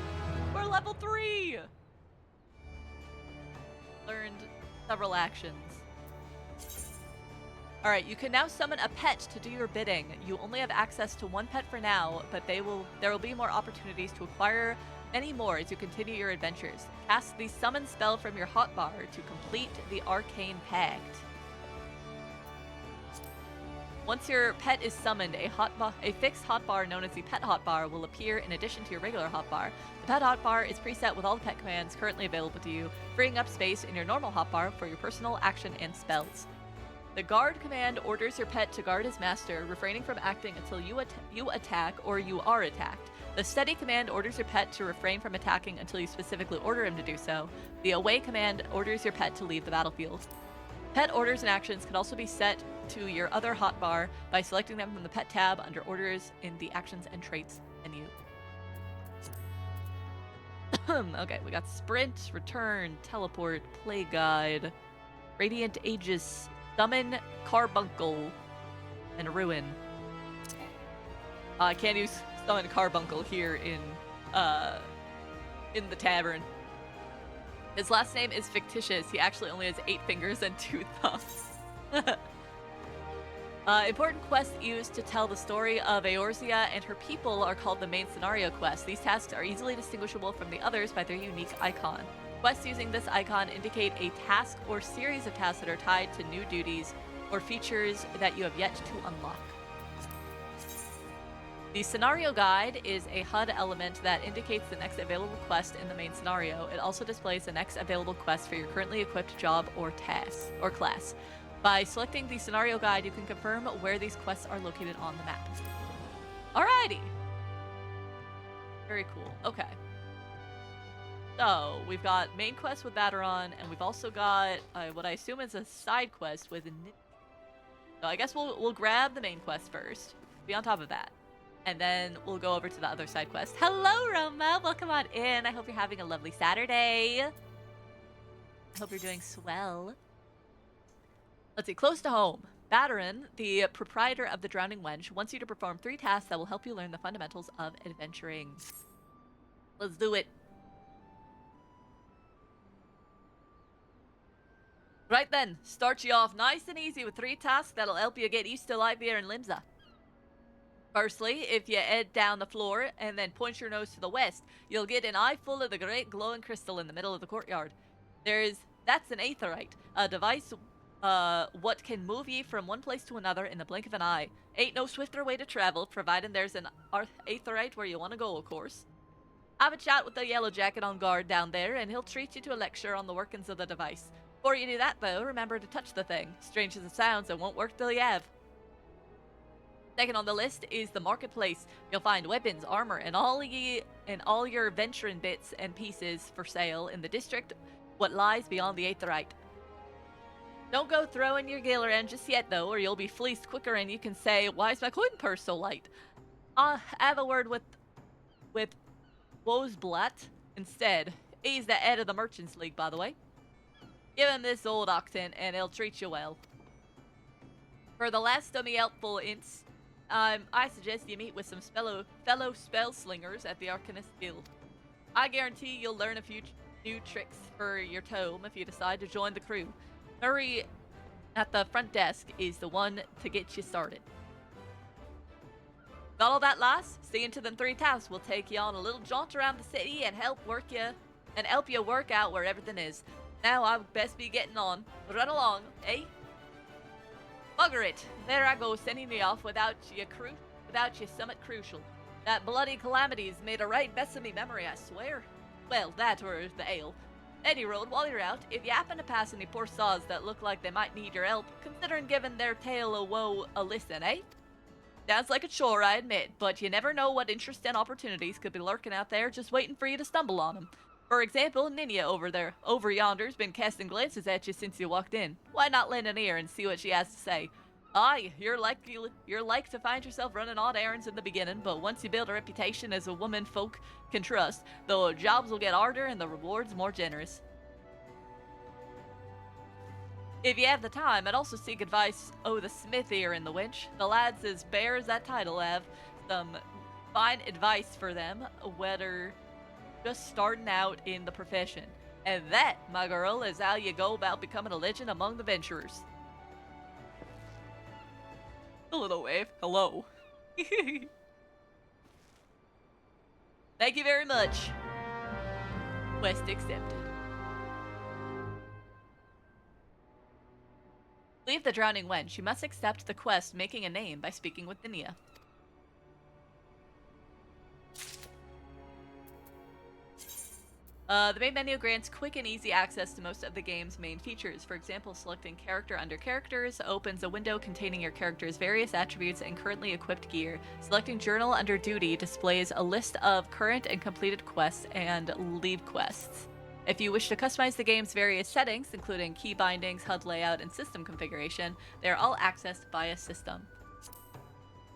We're level 3! Learned several actions. Alright, you can now summon a pet to do your bidding. You only have access to one pet for now, but there will be more opportunities to acquire many more as you continue your adventures. Cast the summon spell from your hotbar to complete the arcane pact. Once your pet is summoned, a fixed hotbar known as the pet hotbar will appear in addition to your regular hotbar. The pet hotbar is preset with all the pet commands currently available to you, freeing up space in your normal hotbar for your personal action and spells. The guard command orders your pet to guard his master, refraining from acting until you attack or you are attacked. The steady command orders your pet to refrain from attacking until you specifically order him to do so. The away command orders your pet to leave the battlefield. Pet orders and actions can also be set to your other hotbar by selecting them from the pet tab under orders in the actions and traits menu. Okay, we got sprint, return, teleport, play guide, radiant aegis, summon, carbuncle, and ruin. I can't use summon carbuncle here in the tavern. His last name is fictitious. He actually only has 8 fingers and 2 thumbs. Important quests used to tell the story of Eorzea and her people are called the main scenario quests. These tasks are easily distinguishable from the others by their unique icon. Quests using this icon indicate a task or series of tasks that are tied to new duties or features that you have yet to unlock. The scenario guide is a HUD element that indicates the next available quest in the main scenario. It also displays the next available quest for your currently equipped job or task or class. By selecting the scenario guide, you can confirm where these quests are located on the map. Alrighty. Very cool. Okay. So, we've got main quest with Badaron, and we've also got what I assume is a side quest with So I guess we'll grab the main quest first. Be on top of that. And then we'll go over to the other side quest. Hello, Roma! Welcome on in. I hope you're having a lovely Saturday. I hope you're doing swell. Let's see, close to home. Badarin, the proprietor of the Drowning Wench, wants you to perform 3 tasks that will help you learn the fundamentals of adventuring. Let's do it. Right then, start you off nice and easy with 3 tasks that'll help you get used to life here in Limsa. Firstly, if you head down the floor and then point your nose to the west, you'll get an eye full of the great glowing crystal in the middle of the courtyard. That's an aetherite, a device what can move ye from one place to another in the blink of an eye. Ain't no swifter way to travel, providing there's an aetherite where you want to go, of course. Have a chat with the yellow jacket on guard down there, and he'll treat you to a lecture on the workings of the device. Before you do that, though, remember to touch the thing. Strange as it sounds, it won't work till you have. Second on the list is the marketplace. You'll find weapons, armor, and all your venturing bits and pieces for sale in the district what lies beyond the aetherite. Don't go throwing your gear around just yet, though, or you'll be fleeced quicker and you can say, "Why is my coin purse so light?" Have a word with Wozblatt instead. He's the head of the Merchants League, by the way. Give him this old oxen and he'll treat you well. For the last of me helpful hints, I suggest you meet with some fellow spell slingers at the Arcanist Guild. I guarantee you'll learn a few new tricks for your tome if you decide to join the crew. Murray at the front desk is the one to get you started. Got all that, lass? Seeing to them 3 tasks will take you on a little jaunt around the city and help you work out where everything is. Now I would best be getting on. Run along, eh? Bugger it! There I go, sending you off without you summit crucial. That bloody calamity's made a right mess of me memory, I swear. Well, that or the ale. Any road, while you're out, if you happen to pass any poor saws that look like they might need your help, consider giving their tale of woe a listen, eh? Sounds like a chore, I admit, but you never know what interesting opportunities could be lurking out there just waiting for you to stumble on them. For example, Ninia over yonder's been casting glances at you since you walked in. Why not lend an ear and see what she has to say? Aye, you're like to find yourself running odd errands in the beginning, but once you build a reputation as a woman folk can trust, the jobs will get harder and the rewards more generous. If you have the time, I'd also seek advice the smith here in the winch. The lads as bare as that title have some fine advice for them, whether just starting out in the profession. And that, my girl, is how you go about becoming a legend among the venturers. A little wave. Hello. Thank you very much. Quest accepted. Leave the Drowning Wench. You must accept the quest making a name by speaking with Ninia. The main menu grants quick and easy access to most of the game's main features. For example, selecting character under characters opens a window containing your character's various attributes and currently equipped gear. Selecting journal under duty displays a list of current and completed quests and leave quests. If you wish to customize the game's various settings, including key bindings, HUD layout, and system configuration, they are all accessed via system.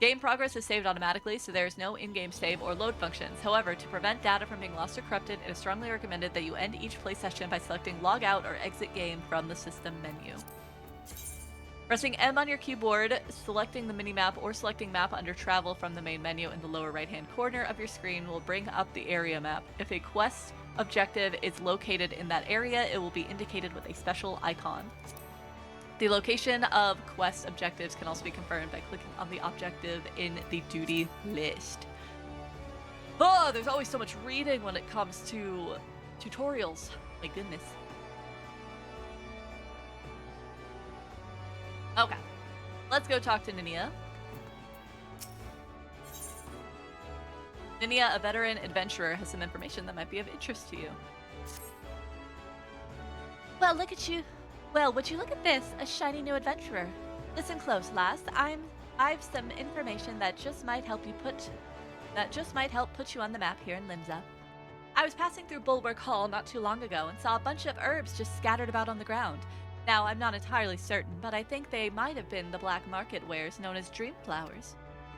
Game progress is saved automatically, so there is no in-game save or load functions. However, to prevent data from being lost or corrupted, it is strongly recommended that you end each play session by selecting Log Out or Exit Game from the system menu. Pressing M on your keyboard, selecting the minimap, or selecting Map under Travel from the main menu in the lower right-hand corner of your screen will bring up the area map. If a quest objective is located in that area, it will be indicated with a special icon. The location of quest objectives can also be confirmed by clicking on the objective in the duty list. Oh, there's always so much reading when it comes to tutorials. My goodness. Okay, let's go talk to Ninia. Ninia, a veteran adventurer, has some information that might be of interest to you. Well, look at you. Well, would you look at this, a shiny new adventurer. Listen close, lass. I've some information that just might help put you on the map here in Limsa. I was passing through Bulwark Hall not too long ago and saw a bunch of herbs just scattered about on the ground. Now, I'm not entirely certain, but I think they might have been the black market wares known as dream flowers.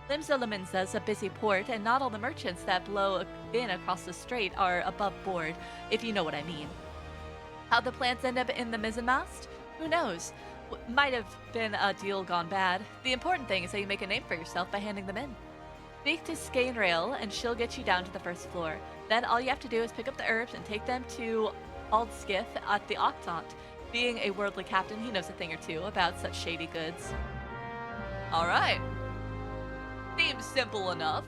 Limsa Laminsa is a busy port, and not all the merchants that blow in across the strait are above board, if you know what I mean. How the plants end up in the mizzenmast? Who knows? might have been a deal gone bad. The important thing is that you make a name for yourself by handing them in. Speak to Xaandiir, and she'll get you down to the first floor. Then all you have to do is pick up the herbs and take them to Skiff at the Octant. Being a worldly captain, he knows a thing or two about such shady goods. Alright. Seems simple enough.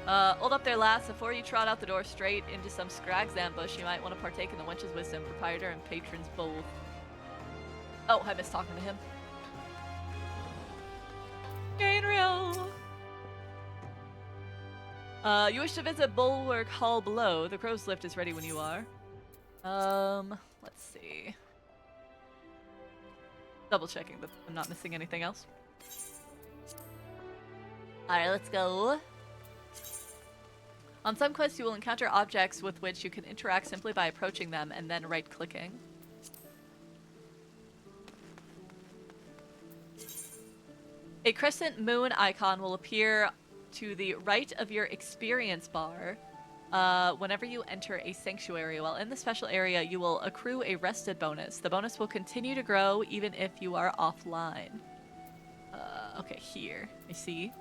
Hold up there, lass. Before you trot out the door straight into some scrag's ambush, you might want to partake in the wench's wisdom, proprietor and patrons both. Oh, I missed talking to him. Gainrail! You wish to visit Bulwark Hall below. The crow's lift is ready when you are. Let's see. Double checking that I'm not missing anything else. Alright, let's go. On some quests, you will encounter objects with which you can interact simply by approaching them and then right-clicking. A crescent moon icon will appear to the right of your experience bar whenever you enter a sanctuary. While in the special area, you will accrue a rested bonus. The bonus will continue to grow even if you are offline. Okay, here. I see.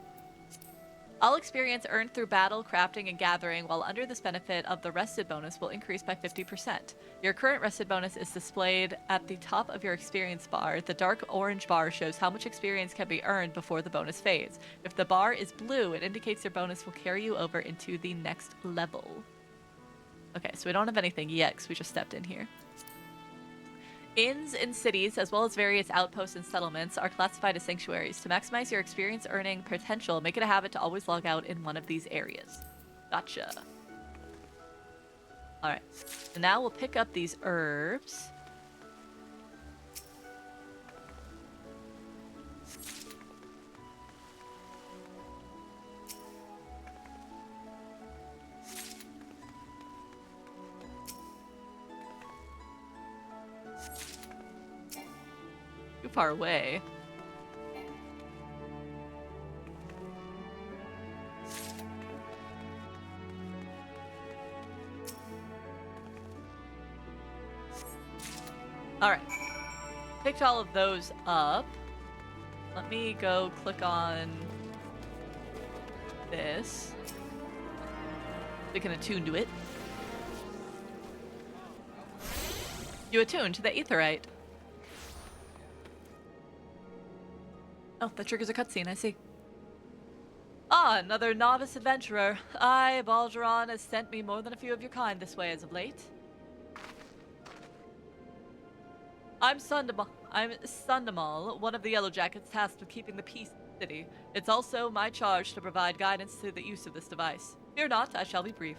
All experience earned through battle, crafting, and gathering while under this benefit of the rested bonus will increase by 50%. Your current rested bonus is displayed at the top of your experience bar. The dark orange bar shows how much experience can be earned before the bonus fades. If the bar is blue, it indicates your bonus will carry you over into the next level. Okay, so we don't have anything yet because we just stepped in here. Inns in cities, as well as various outposts and settlements, are classified as sanctuaries. To maximize your experience earning potential, make it a habit to always log out in one of these areas. Gotcha. Alright, so now we'll pick up these herbs. Too far away. Alright. Picked all of those up. Let me go click on this. We can attune to it. You attune to the aetheryte. Oh, that triggers a cutscene, I see. Ah, another novice adventurer. Aye, Balderon has sent me more than a few of your kind this way as of late. I'm Sundamal, one of the Yellow Jackets tasked with keeping the peace in the city. It's also my charge to provide guidance to the use of this device. Fear not, I shall be brief.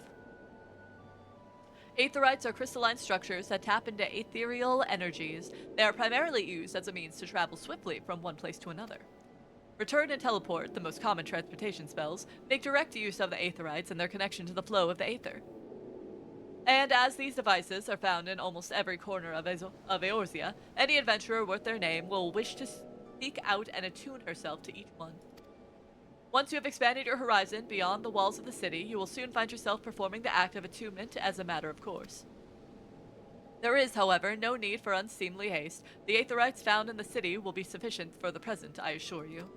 Aetherites are crystalline structures that tap into ethereal energies. They are primarily used as a means to travel swiftly from one place to another. Return and teleport, the most common transportation spells, make direct use of the Aetherites and their connection to the flow of the Aether. And as these devices are found in almost every corner of Eorzea, any adventurer worth their name will wish to seek out and attune herself to each one. Once you have expanded your horizon beyond the walls of the city, you will soon find yourself performing the act of attunement as a matter of course. There is, however, no need for unseemly haste. The Aetherites found in the city will be sufficient for the present, I assure you.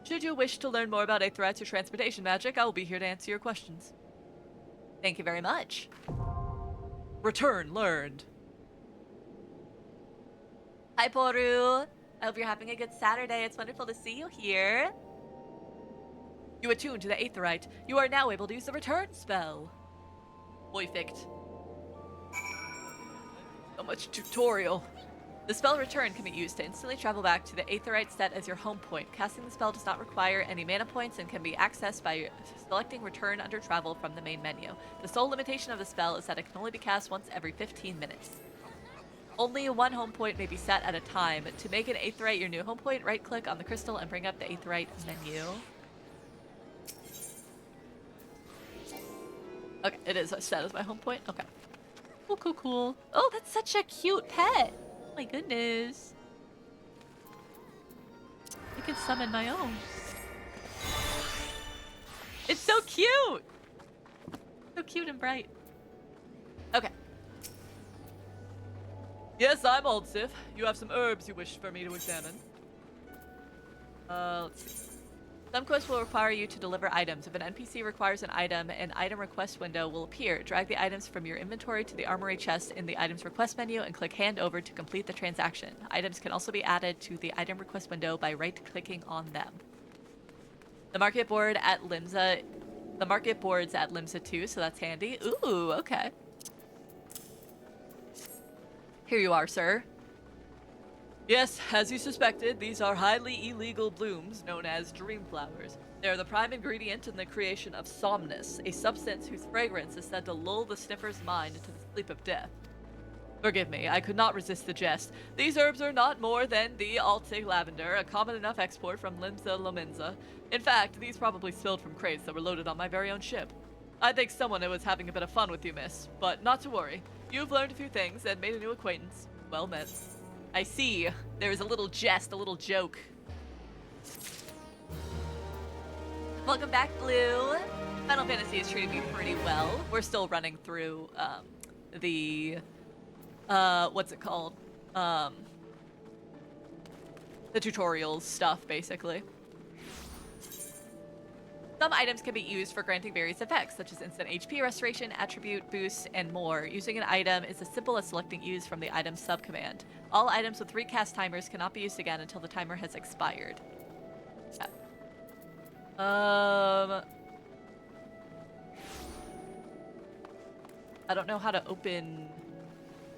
Should you wish to learn more about Aetherites or transportation magic, I will be here to answer your questions. Thank you very much. Return learned. Hi, Poru. I hope you're having a good Saturday. It's wonderful to see you here. You attune to the Aetherite. You are now able to use the return spell. Perfect. So much tutorial. The spell return can be used to instantly travel back to the Aetherite set as your home point. Casting the spell does not require any mana points and can be accessed by selecting return under travel from the main menu. The sole limitation of the spell is that it can only be cast once every 15 minutes. Only one home point may be set at a time. To make an Aetherite your new home point, right-click on the crystal and bring up the Aetherite menu. Okay, it is set as my home point. Okay. Cool, cool, cool. Oh, that's such a cute pet. Oh my goodness. I can summon my own. It's so cute. So cute and bright. Okay. Yes, I'm Old Sif. You have some herbs you wish for me to examine. Let's see. Some quests will require you to deliver items. If an NPC requires an item request window will appear. Drag the items from your inventory to the armory chest in the items request menu and click hand over to complete the transaction. Items can also be added to the item request window by right-clicking on them. The market board at Limsa, the market board's at Limsa too, so that's handy. Ooh, okay. Here you are, sir. Yes, as you suspected, these are highly illegal blooms known as dream flowers. They are the prime ingredient in the creation of somnus, a substance whose fragrance is said to lull the sniffer's mind into the sleep of death. Forgive me, I could not resist the jest. These herbs are not more than the Altic lavender, a common enough export from Limsa Lominsa. In fact, these probably spilled from crates that were loaded on my very own ship. I think someone was having a bit of fun with you, miss. But not to worry. You've learned a few things and made a new acquaintance. Well met. I see. There is a little jest, a little joke. Welcome back, Blue. Final Fantasy is treating me pretty well. We're still running through, what's it called? The tutorials stuff, basically. Some items can be used for granting various effects, such as instant HP restoration, attribute boosts, and more. Using an item is as simple as selecting use from the item subcommand. All items with recast timers cannot be used again until the timer has expired. Yeah. I don't know how to open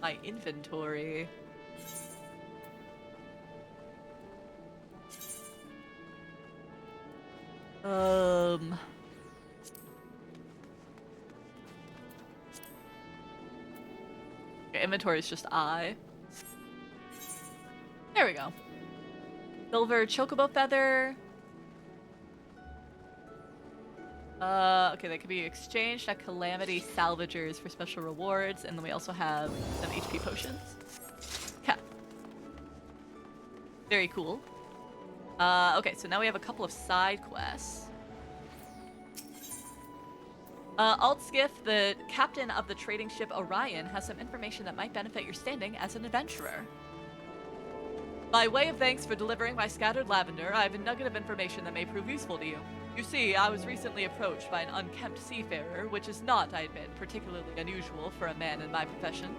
my inventory. Okay, inventory is just I. There we go. Silver chocobo feather. Okay, they can be exchanged at Calamity Salvagers for special rewards, and then we also have some HP potions. Okay. Very cool. Okay, so now we have a couple of side quests. Altskiff, the captain of the trading ship Orion, has some information that might benefit your standing as an adventurer. By way of thanks for delivering my scattered lavender, I have a nugget of information that may prove useful to you. You see, I was recently approached by an unkempt seafarer, which is not, I admit, particularly unusual for a man in my profession.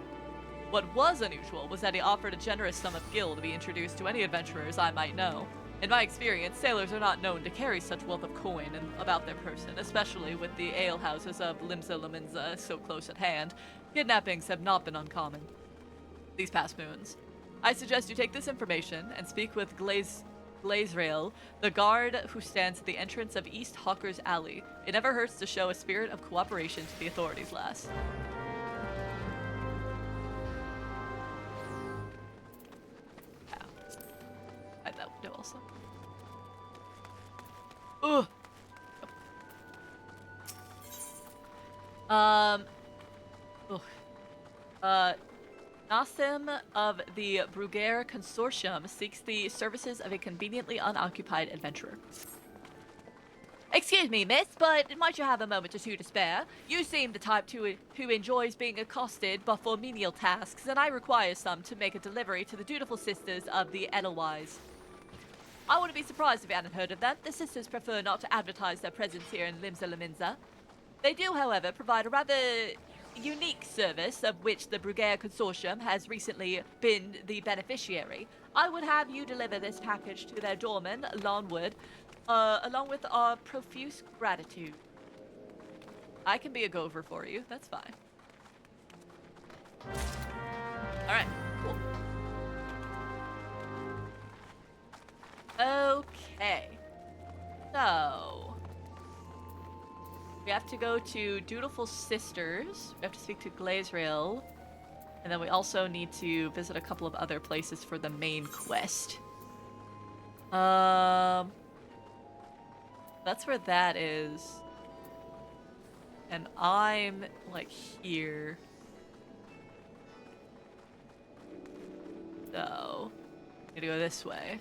What was unusual was that he offered a generous sum of gil to be introduced to any adventurers I might know. In my experience, sailors are not known to carry such wealth of coin about their person, especially with the alehouses of Limsa Lominsa so close at hand. Kidnappings have not been uncommon these past moons. I suggest you take this information and speak with Glazrael, the guard who stands at the entrance of East Hawker's Alley. It never hurts to show a spirit of cooperation to the authorities, lass. That window also. Ugh. Nassim of the Bruguer Consortium seeks the services of a conveniently unoccupied adventurer. Excuse me, miss, but might you have a moment or two to spare? You seem the type who enjoys being accosted but for menial tasks, and I require some to make a delivery to the dutiful sisters of the Edelweiss. I wouldn't be surprised if you hadn't heard of them. The sisters prefer not to advertise their presence here in Limsa Lominsa. They do, however, provide a rather unique service of which the Bruguer Consortium has recently been the beneficiary. I would have you deliver this package to their doorman, Lonwood, along with our profuse gratitude. I can be a gopher for you. That's fine. Alright, cool. Okay. So we have to go to Dutiful Sisters. We have to speak to Glazrael. And then we also need to visit a couple of other places for the main quest. That's where that is. And I'm, like, here. So, I'm gonna go this way.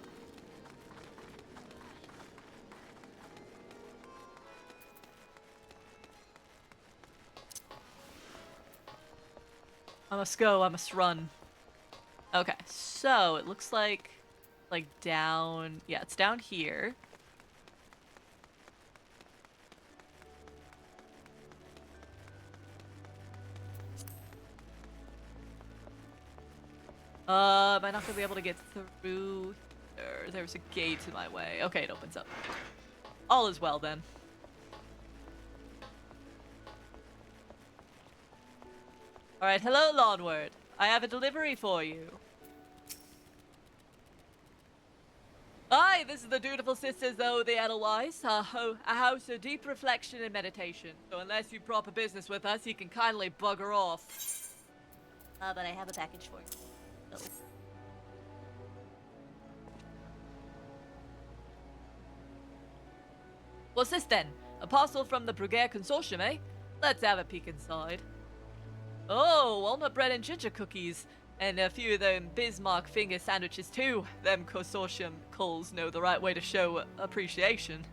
I must go, I must run. Okay, so it looks like down, yeah, it's down here. Am I not gonna be able to get through there? There's a gate in my way. Okay, it opens up. All is well then. Alright, hello, Lawnward. I have a delivery for you. Aye, this is the dutiful sisters, though the Edelweiss, a house of deep reflection and meditation. So unless you proper business with us, you can kindly bugger off. But I have a package for you. So. What's this then? A parcel from the Bruguère Consortium, eh? Let's have a peek inside. Oh, walnut bread and ginger cookies. And a few of them Bismarck finger sandwiches too. Them consortium culls know the right way to show appreciation.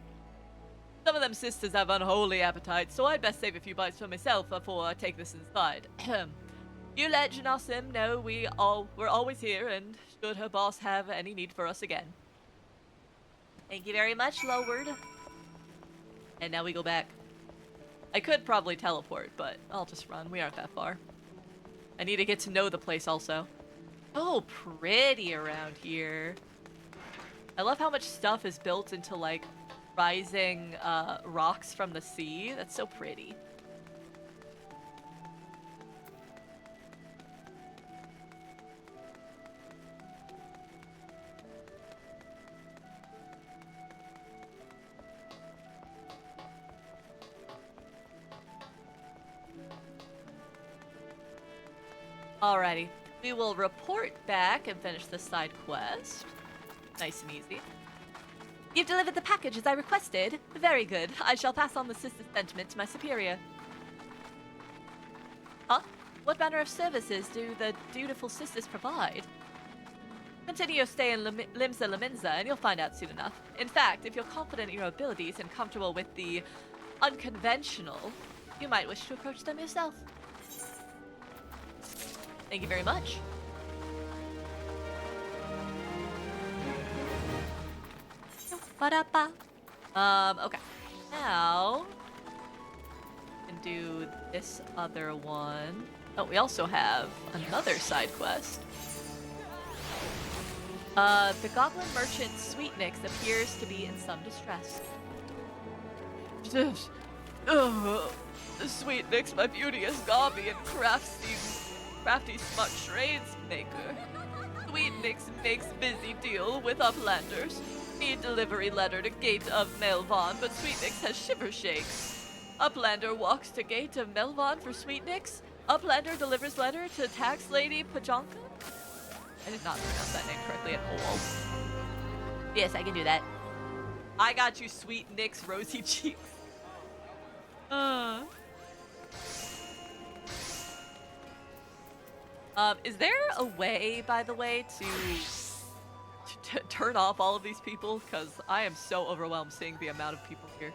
Some of them sisters have unholy appetites, so I'd best save a few bites for myself before I take this inside. You let Janasim know we're always here, and should her boss have any need for us again. Thank you very much, Lowward. And now we go back. I could probably teleport, but I'll just run. We aren't that far. I need to get to know the place also. Oh, pretty around here. I love how much stuff is built into, like, rising rocks from the sea. That's so pretty. Alrighty, we will report back and finish the side quest. Nice and easy. You've delivered the package as I requested. Very good. I shall pass on the sister's sentiment to my superior. Huh? What manner of services do the dutiful sisters provide? Continue your stay in Limsa Laminza and you'll find out soon enough. In fact, if you're confident in your abilities and comfortable with the unconventional, you might wish to approach them yourself. Thank you very much. Ba-da-ba. Okay. Now, we can do this other one. Oh, we also have another side quest. The goblin merchant Sweetnix appears to be in some distress. Sweetnix, my beauteous Gobby and crafty smart trades maker. Sweetnix makes busy deal with uplanders. Need delivery letter to gate of Melvon, but Sweetnix has shiver shakes. Uplander walks to gate of Melvon for Sweetnix. Uplander delivers letter to tax lady Pajonka. I did not pronounce that name correctly at all. Yes, I can do that. I got you, Sweetnix, rosy cheeks. Is there a way, by the way, to turn off all of these people? Because I am so overwhelmed seeing the amount of people here.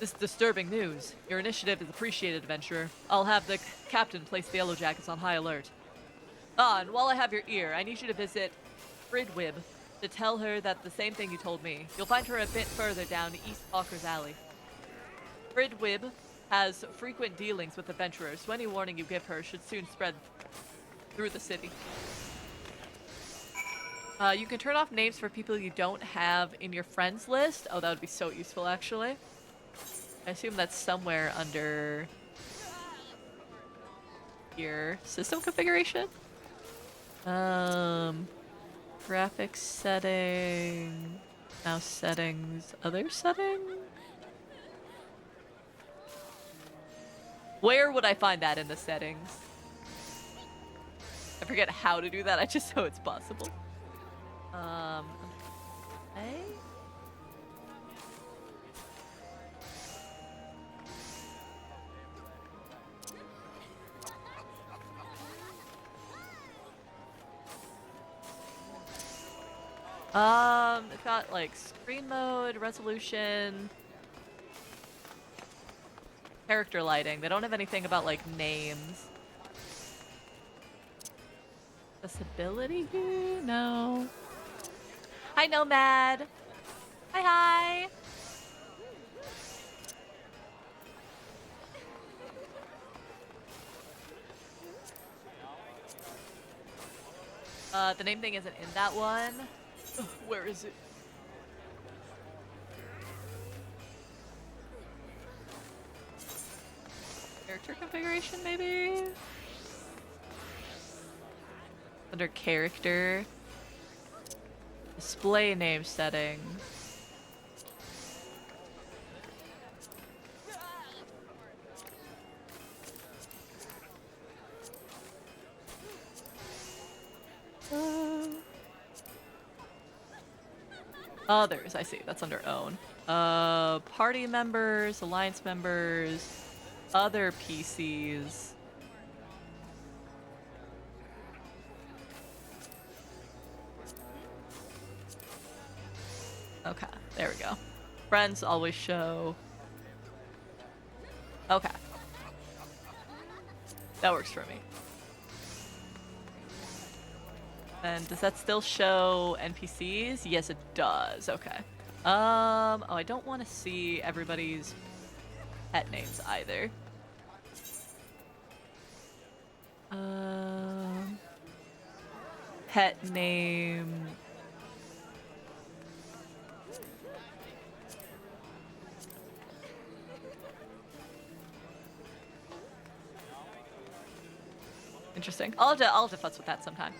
This is disturbing news. Your initiative is appreciated, adventurer. I'll have the captain place the Yellow Jackets on high alert. And while I have your ear, I need you to visit Fridwib to tell her that the same thing you told me. You'll find her a bit further down East Hawker's Alley. Fridwib has frequent dealings with adventurers, so any warning you give her should soon spread through the city. You can turn off names for people you don't have in your friends list. Oh, that would be so useful, actually. I assume that's somewhere under your system configuration. Graphics setting, mouse settings, other settings. Where would I find that in the settings? I forget how to do that. I just know it's possible. Okay. It's got like screen mode, resolution. character lighting. They don't have anything about, like, names. Accessibility? No. Hi, Nomad. Hi, hi. The name thing isn't in that one. Ugh, where is it? Character configuration, maybe? Under character. Display name setting. Others, I see. That's under own. Party members, alliance members, other PCs. Okay, there we go. Friends always show. Okay. That works for me. And does that still show NPCs? Yes, it does. Okay. Oh, I don't want to see everybody's pet names either. Pet name. Interesting. I'll have to futz with that sometime.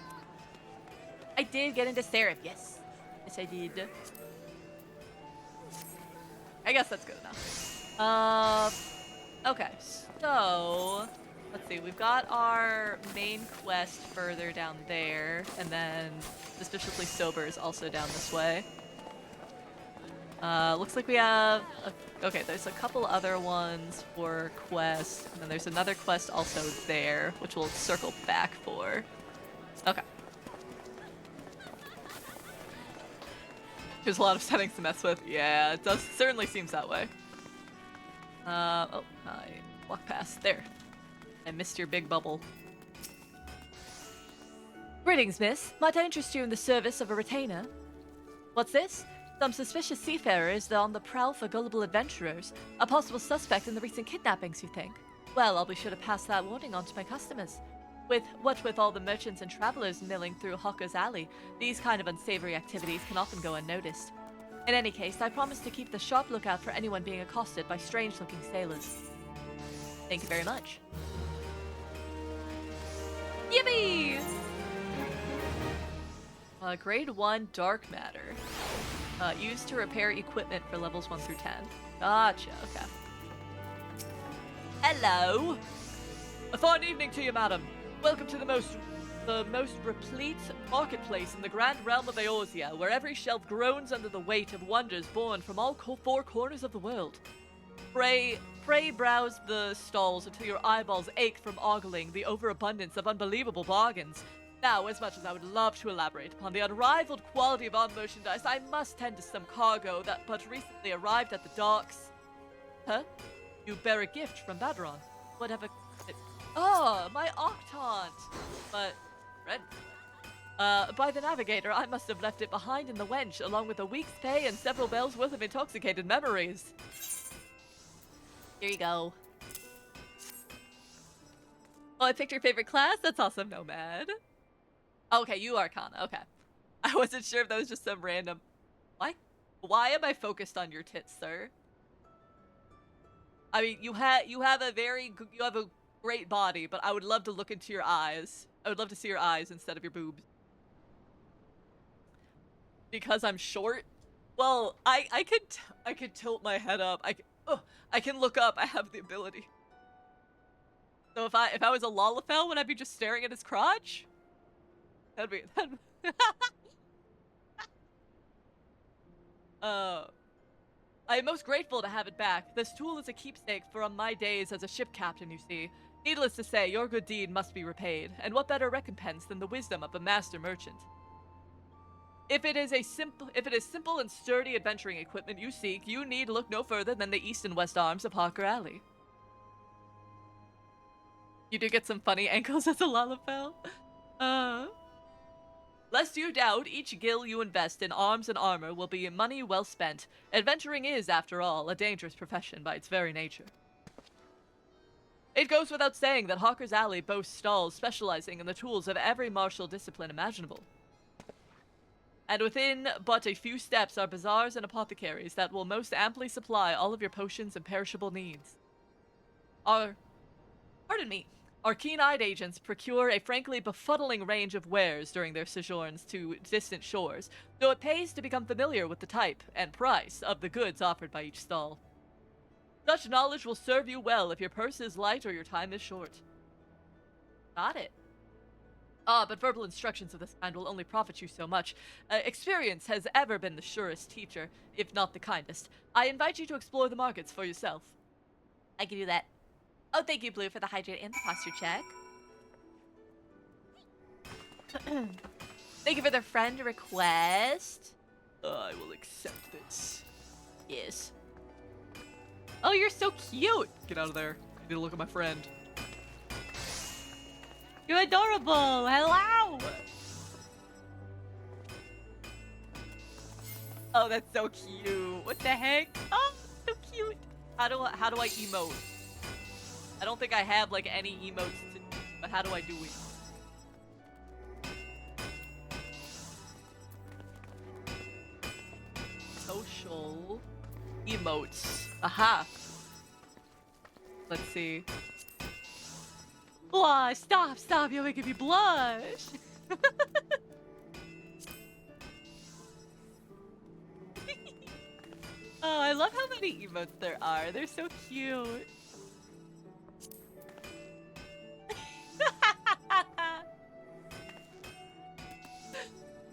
I did get into Seraph, yes. Yes, I did. I guess that's good enough. Okay, so let's see. We've got our main quest further down there, and then Suspiciously Sober is also down this way. Looks like we have... okay, there's a couple other ones for quests, and then there's another quest also there, which we'll circle back for. Okay. There's a lot of settings to mess with. Yeah, it does certainly seems that way. Oh, I walked past. There. I missed your big bubble. Greetings, miss. Might I interest you in the service of a retainer? What's this? Some suspicious seafarers are on the prowl for gullible adventurers. A possible suspect in the recent kidnappings, you think? Well, I'll be sure to pass that warning on to my customers. With all the merchants and travelers milling through Hawker's Alley, these kind of unsavory activities can often go unnoticed. In any case, I promise to keep the sharp lookout for anyone being accosted by strange-looking sailors. Thank you very much. Yippee! Grade 1 Dark Matter. Used to repair equipment for levels 1 through 10. Gotcha, okay. Hello! A fine evening to you, madam. Welcome to the most replete marketplace in the grand realm of Eorzea, where every shelf groans under the weight of wonders born from all four corners of the world. Pray browse the stalls until your eyeballs ache from ogling the overabundance of unbelievable bargains. Now, as much as I would love to elaborate upon the unrivaled quality of our merchandise, I must tend to some cargo that but recently arrived at the docks. Huh? You bear a gift from Badron. Whatever... Oh, my Octant! But... Red... by the navigator, I must have left it behind in the wench, along with a week's pay and several bells worth of intoxicated memories. Here you go. Oh, I picked your favorite class? That's awesome, Nomad. Okay, you are Kana. Okay. I wasn't sure if that was just some random... Why am I focused on your tits, sir? I mean, you have a great body, but I would love to look into your eyes. I would love to see your eyes instead of your boobs. Because I'm short? Well, I could tilt my head up. I can look up. I have the ability. So if I was a Lalafell, would I be just staring at his crotch? That'd be I am most grateful to have it back. This tool is a keepsake from my days as a ship captain, you see. Needless to say, your good deed must be repaid, and what better recompense than the wisdom of a master merchant? If it is simple and sturdy adventuring equipment you seek, you need look no further than the east and west arms of Hawker Alley. You do get some funny ankles as a Lalafell. Lest you doubt, each gil you invest in arms and armor will be money well spent. Adventuring is, after all, a dangerous profession by its very nature. It goes without saying that Hawker's Alley boasts stalls specializing in the tools of every martial discipline imaginable. And within but a few steps are bazaars and apothecaries that will most amply supply all of your potions and perishable needs. Our keen-eyed agents procure a frankly befuddling range of wares during their sojourns to distant shores, though it pays to become familiar with the type and price of the goods offered by each stall. Such knowledge will serve you well if your purse is light or your time is short. Got it. But verbal instructions of this kind will only profit you so much. Experience has ever been the surest teacher, if not the kindest. I invite you to explore the markets for yourself. I can do that. Oh, thank you, Blue, for the hydrate and the posture check. Thank you for the friend request. I will accept this. Yes. Oh, you're so cute. Get out of there. I need to look at my friend. You're adorable. Hello. Oh, that's so cute. What the heck? Oh, so cute. How do I emote? I don't think I have like any emotes to do, but how do I do it? Social emotes. Aha. Let's see. Oh, stop. You're making me blush. Oh, I love how many emotes there are. They're so cute.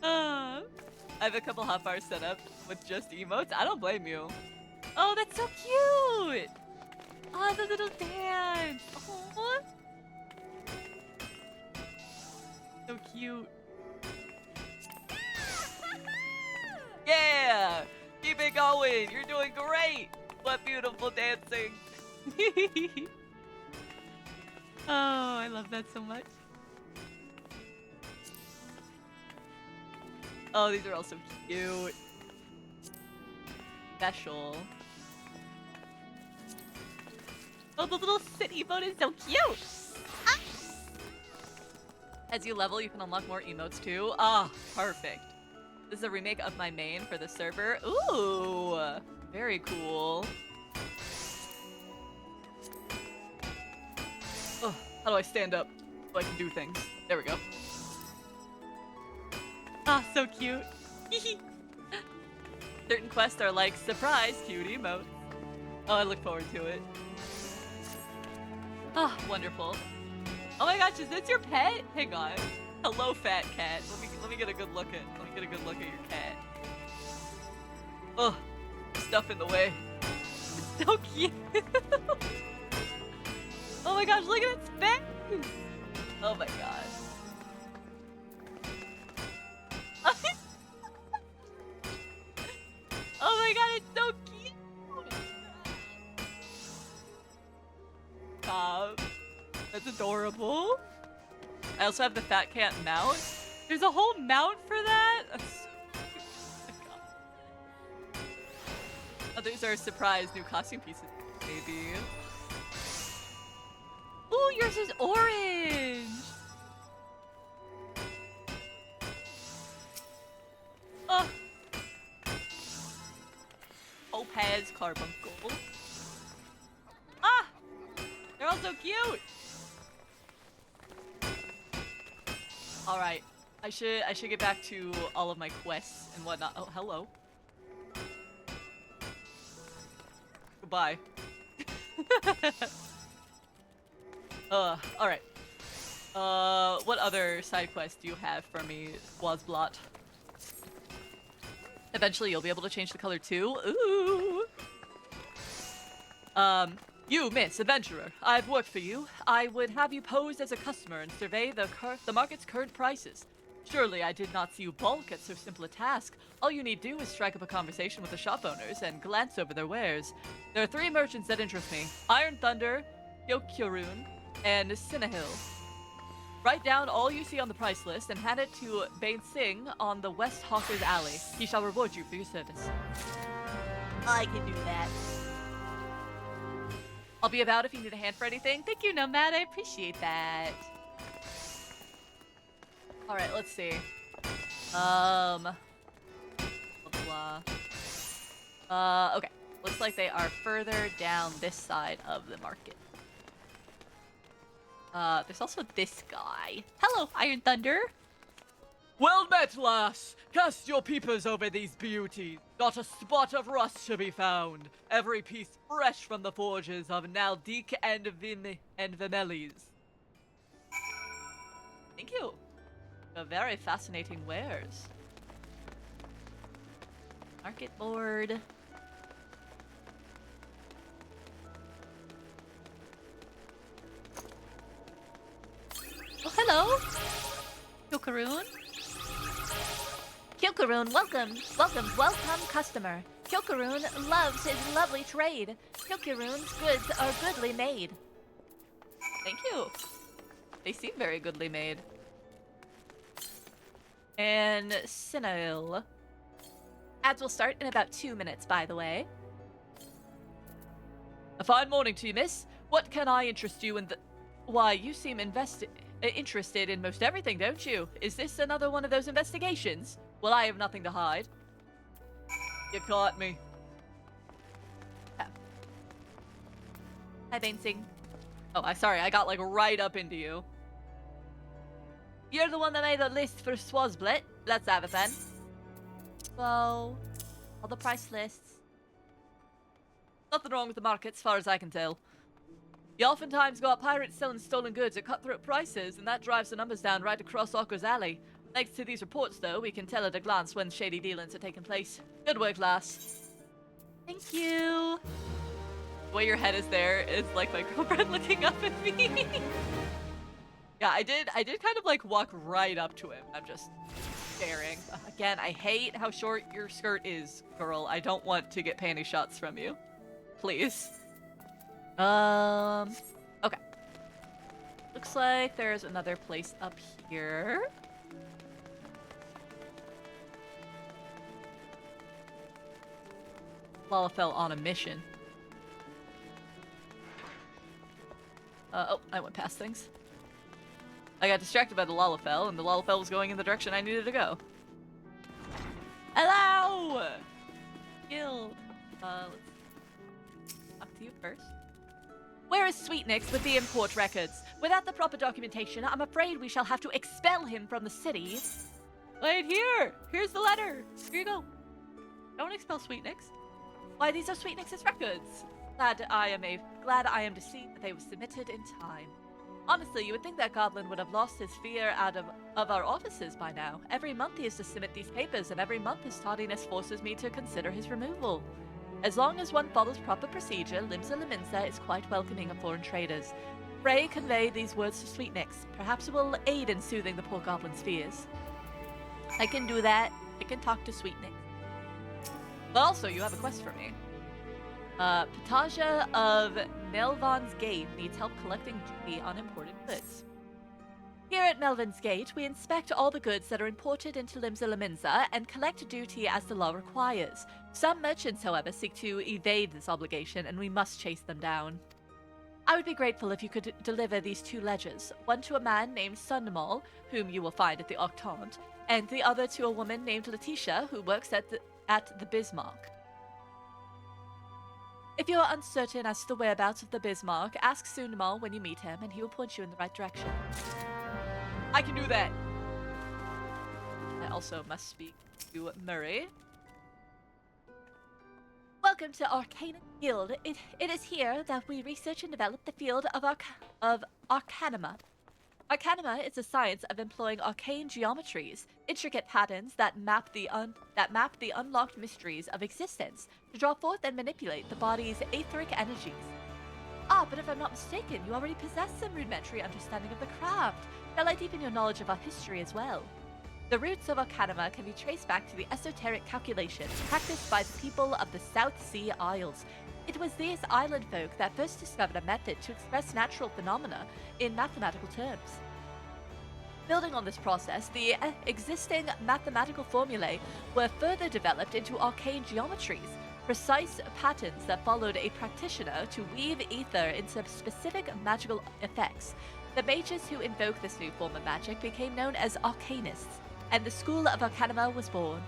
I have a couple hotbars set up with just emotes. I don't blame you. Oh, that's so cute! Oh, the little dance! Aww. So cute. Yeah! Keep it going! You're doing great! What beautiful dancing! Oh, I love that so much. Oh, these are all so cute. Special. Oh, the little city emote is so cute! Ah! As you level, you can unlock more emotes too. Ah, perfect. This is a remake of my main for the server. Ooh, very cool. Oh, how do I stand up so I can do things? There we go. Ah, so cute. Certain quests are like, surprise, cute emotes. Oh, I look forward to it. Ah, wonderful. Oh my gosh, is this your pet? Hang on. Hello, fat cat. Let me get a good look at. Let me get a good look at your cat. Oh, stuff in the way. So cute. Oh my gosh, look at its face. Oh my god. Oh my god, it's so cute! That's adorable. I also have the fat cat mount. There's a whole mount for that? That's so cute. Oh my god. Oh, these are surprise new costume pieces, maybe. Ooh, yours is orange! Oh. Opaz Carbuncle. Ah! They're all so cute! Alright. I should get back to all of my quests and whatnot. Oh, hello. Goodbye. Alright. What other side quests do you have for me, Wazblot? Eventually you'll be able to change the color too. Ooh. You, Miss Adventurer, I've worked for you. I would have you pose as a customer and survey the market's current prices. Surely I did not see you balk at so simple a task. All you need do is strike up a conversation with the shop owners and glance over their wares. There are 3 merchants that interest me. Iron Thunder, Hyokyorun, and Sinahil. Write down all you see on the price list and hand it to Bain Singh on the West Hawker's Alley. He shall reward you for your service. I can do that. I'll be about if you need a hand for anything. Thank you, Nomad. I appreciate that. Alright, let's see. Blah, blah. Okay. Looks like they are further down this side of the market. There's also this guy. Hello, Iron Thunder. Well met, lass. Cast your peepers over these beauties. Not a spot of rust to be found. Every piece fresh from the forges of Naldik and Vimelis. Thank you. A very fascinating wares. Market board. Oh, hello. Kilkaroon. Kilkaroon, welcome customer. Kilkaroon loves his lovely trade. Kilkaroon's goods are goodly made. Thank you. They seem very goodly made. And Sinail. Ads will start in about 2 minutes, by the way. A fine morning to you, miss. What can I interest you in the... Why, you seem interested in most everything, don't you? Is this another one of those investigations? Well, I have nothing to hide. You caught me. Oh. Hi, Bain Singh. Oh, sorry, I got, like, right up into you. You're the one that made the list for Swazblit. Let's have it then. So, all the price lists. Nothing wrong with the market as far as I can tell. You oftentimes got pirates selling stolen goods at cutthroat prices, and that drives the numbers down right across Orca's Alley. Thanks to these reports, though, we can tell at a glance when shady dealings are taking place. Good work, lass. Thank you. The way your head is there is like my girlfriend looking up at me. Yeah, I did kind of like walk right up to him. I'm just staring. Again, I hate how short your skirt is, girl. I don't want to get panty shots from you. Please. Okay. Looks like there's another place up here. Lalafell on a mission. Oh, I went past things. I got distracted by the Lalafell, and the Lalafell was going in the direction I needed to go. Hello! Guild. Let's talk to you first. Where is Sweetnix with the import records? Without the proper documentation, I'm afraid we shall have to expel him from the city. Wait here! Here's the letter! Here you go. Don't expel Sweetnix. Why, these are Sweetnix's records. Glad I am to see that they were submitted in time. Honestly, you would think that Goblin would have lost his fear out of our offices by now. Every month he has to submit these papers, and every month his tardiness forces me to consider his removal. As long as one follows proper procedure, Limsa Liminsa is quite welcoming of foreign traders. Pray convey these words to Sweetnix. Perhaps it will aid in soothing the poor Goblin's fears. I can do that. I can talk to Sweetnix. But also, you have a quest for me. Pataja of Melvan's Gate needs help collecting duty on imported goods. Here at Melvin's Gate, we inspect all the goods that are imported into Limsa Liminsa and collect duty as the law requires. Some merchants, however, seek to evade this obligation, and we must chase them down. I would be grateful if you could deliver these 2 ledgers, one to a man named Sundamal, whom you will find at the Octant, and the other to a woman named Letitia, who works at the Bismarck. If you are uncertain as to the whereabouts of the Bismarck, ask Sundamal when you meet him, and he will point you in the right direction. I can do that! I also must speak to Murray. Welcome to Arcana Guild. It is here that we research and develop the field of Arcanima. Arcanima is a science of employing arcane geometries, intricate patterns that map the unlocked mysteries of existence to draw forth and manipulate the body's etheric energies. Ah, but if I'm not mistaken, you already possess some rudimentary understanding of the craft. Shall I deepen your knowledge of our history as well? The roots of Arcanima can be traced back to the esoteric calculations practiced by the people of the South Sea Isles. It was these island folk that first discovered a method to express natural phenomena in mathematical terms. Building on this process, the existing mathematical formulae were further developed into arcane geometries, precise patterns that followed a practitioner to weave ether into specific magical effects. The mages who invoked this new form of magic became known as arcanists, and the School of Arcanima was born.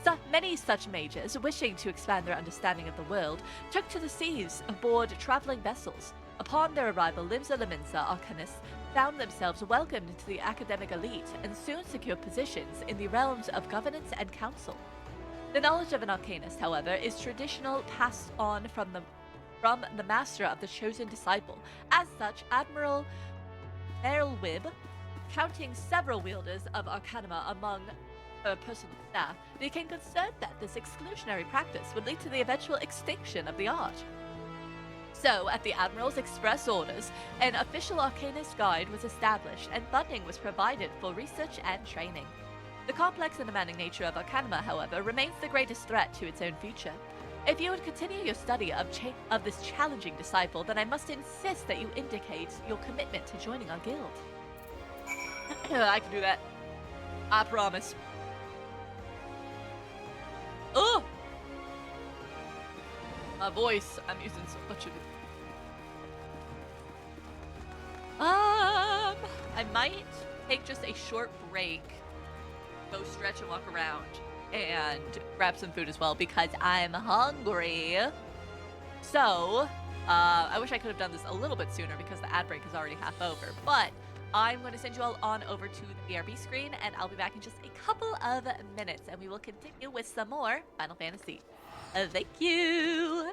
So many such mages, wishing to expand their understanding of the world, took to the seas aboard traveling vessels. Upon their arrival, Limsa Laminsa arcanists found themselves welcomed into the academic elite and soon secured positions in the realms of governance and council. The knowledge of an arcanist, however, is traditional, passed on from the master of the chosen disciple. As such, Admiral Merylwib, counting several wielders of Arcanima among her personal staff, became concerned that this exclusionary practice would lead to the eventual extinction of the art. So, at the Admiral's express orders, an official Arcanist Guide was established and funding was provided for research and training. The complex and demanding nature of Arcanima, however, remains the greatest threat to its own future. If you would continue your study of this challenging disciple, then I must insist that you indicate your commitment to joining our guild. I can do that. I promise. Oh! My voice, I'm using so much of it. I might take just a short break, go stretch and walk around, and grab some food as well because I'm hungry. So, I wish I could have done this a little bit sooner because the ad break is already half over, but I'm going to send you all on over to the BRB screen, and I'll be back in just a couple of minutes, and we will continue with some more Final Fantasy. Thank you!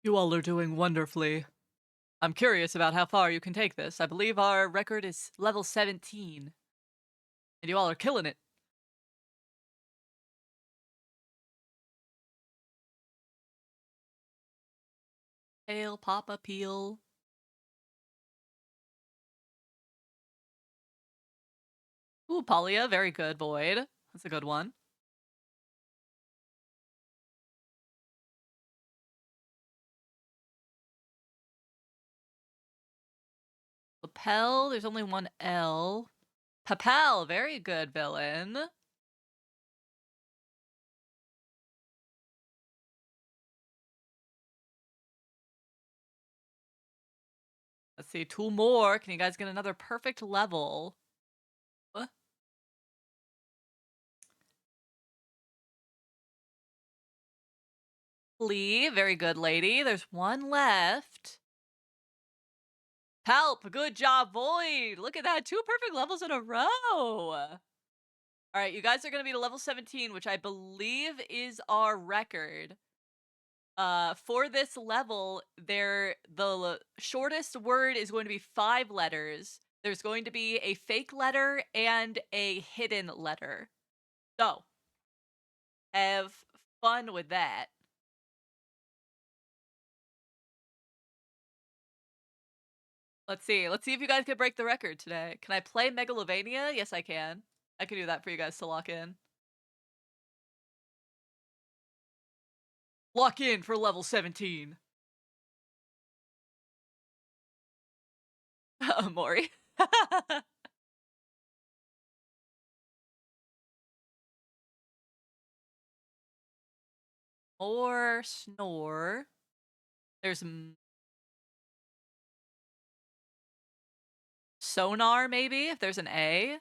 You all are doing wonderfully. I'm curious about how far you can take this. I believe our record is level 17. And you all are killing it. Pale Papa Peel. Ooh, Polia, very good, Void. That's a good one. Lapel, there's only one L. Papel, very good, villain. Let's see, two more. Can you guys get another perfect level? What? Lee, very good, lady. There's one left. Palp, good job, Void. Look at that, 2 perfect levels in a row. All right, you guys are going to be to level 17, which I believe is our record. For this level, the shortest word is going to be 5 letters. There's going to be a fake letter and a hidden letter. So, have fun with that. Let's see. Let's see if you guys can break the record today. Can I play Megalovania? Yes, I can. I can do that for you guys to lock in. Lock in for level 17. Mori. Or snore. There's sonar, maybe, if there's an A.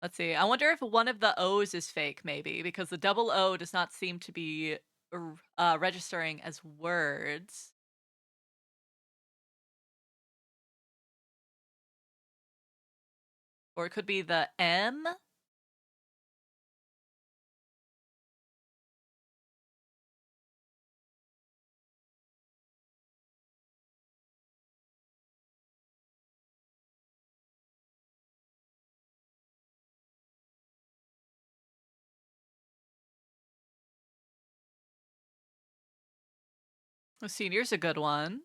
Let's see. I wonder if one of the O's is fake, maybe, because the double O does not seem to be registering as words. Or it could be the M. Oh, senior's a good one.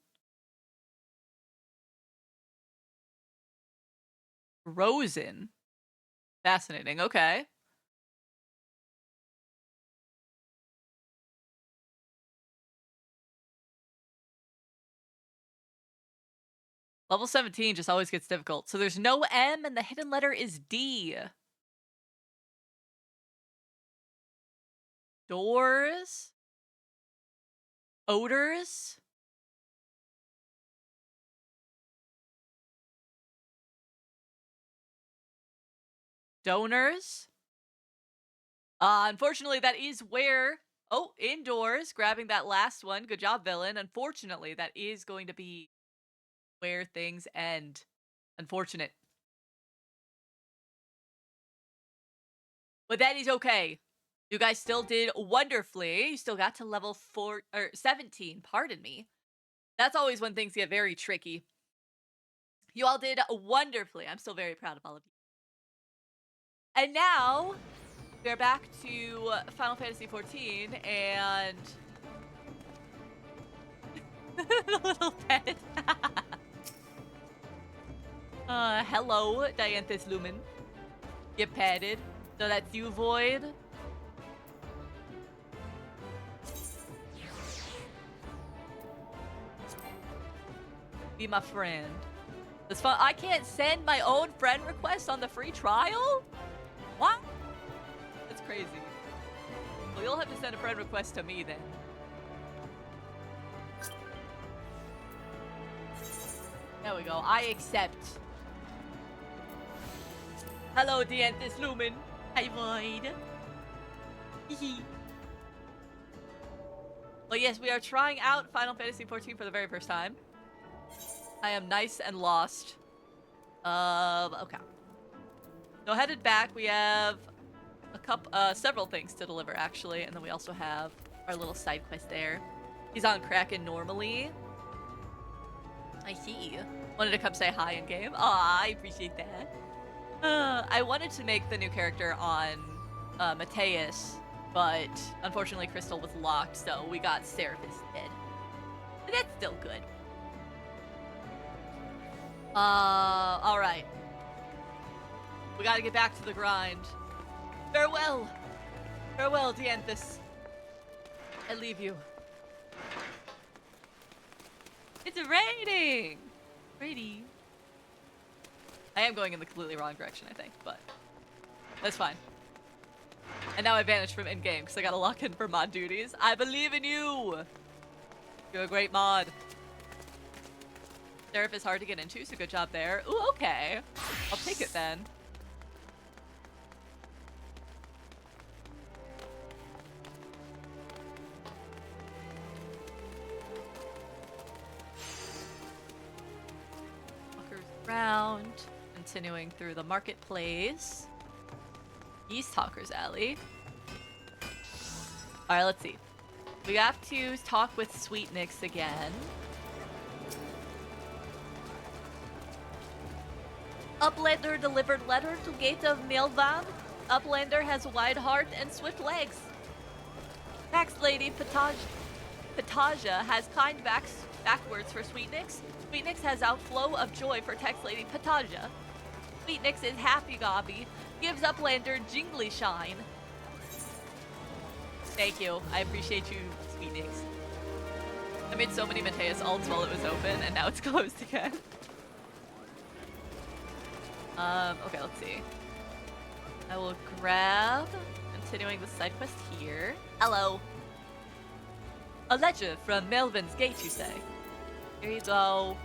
Rosen. Fascinating. Okay. Level 17 just always gets difficult. So there's no M and the hidden letter is D. Doors. Odors. Donors. Unfortunately, that is where... Oh, indoors. Grabbing that last one. Good job, villain. Unfortunately, that is going to be where things end. Unfortunate. But that is okay. You guys still did wonderfully. You still got to level 17, pardon me. That's always when things get very tricky. You all did wonderfully. I'm still very proud of all of you. And now, we're back to Final Fantasy XIV, and... the little pet. Hello, Dianthus Lumen. Get patted. So that's you, Void. Be my friend. That's fun. I can't send my own friend request on the free trial? What? That's crazy. Well, you'll have to send a friend request to me then. There we go. I accept. Hello, Dianthus Lumen. Hi, Void. Well, yes, we are trying out Final Fantasy XIV for the very first time. I am nice and lost. Okay. So headed back, we have several things to deliver actually, and then we also have our little side quest there. He's on Kraken normally. I see. Wanted to come say hi in game. Aw, I appreciate that. I wanted to make the new character on Mateus, but unfortunately Crystal was locked, so we got Seraph instead. But that's still good. Alright. We gotta get back to the grind. Farewell! Farewell, Dianthus. I leave you. It's raining! Pretty. I am going in the completely wrong direction, I think, but that's fine. And now I vanished from in-game because I gotta lock in for mod duties. I believe in you! You're a great mod. Seraph is hard to get into, so good job there. Ooh, okay. I'll take it then. Walkers around. Continuing through the marketplace. East Hawker's Alley. Alright, let's see. We have to talk with Sweet Nix again. Uplander delivered letter to gate of Milvan. Uplander has a wide heart and swift legs. Tax Lady Pataja has kind backwards for Sweet Nix. Sweet Nix has outflow of joy for Tax Lady Pataja. Sweet Nix is happy gobby. Gives Uplander jingly shine. Thank you. I appreciate you, Sweet Nix. I made so many Mateus ults while it was open, and now it's closed again. Okay, let's see. I will grab, continuing the side quest here. Hello. A ledger from Melvin's Gate, you say? Here you go.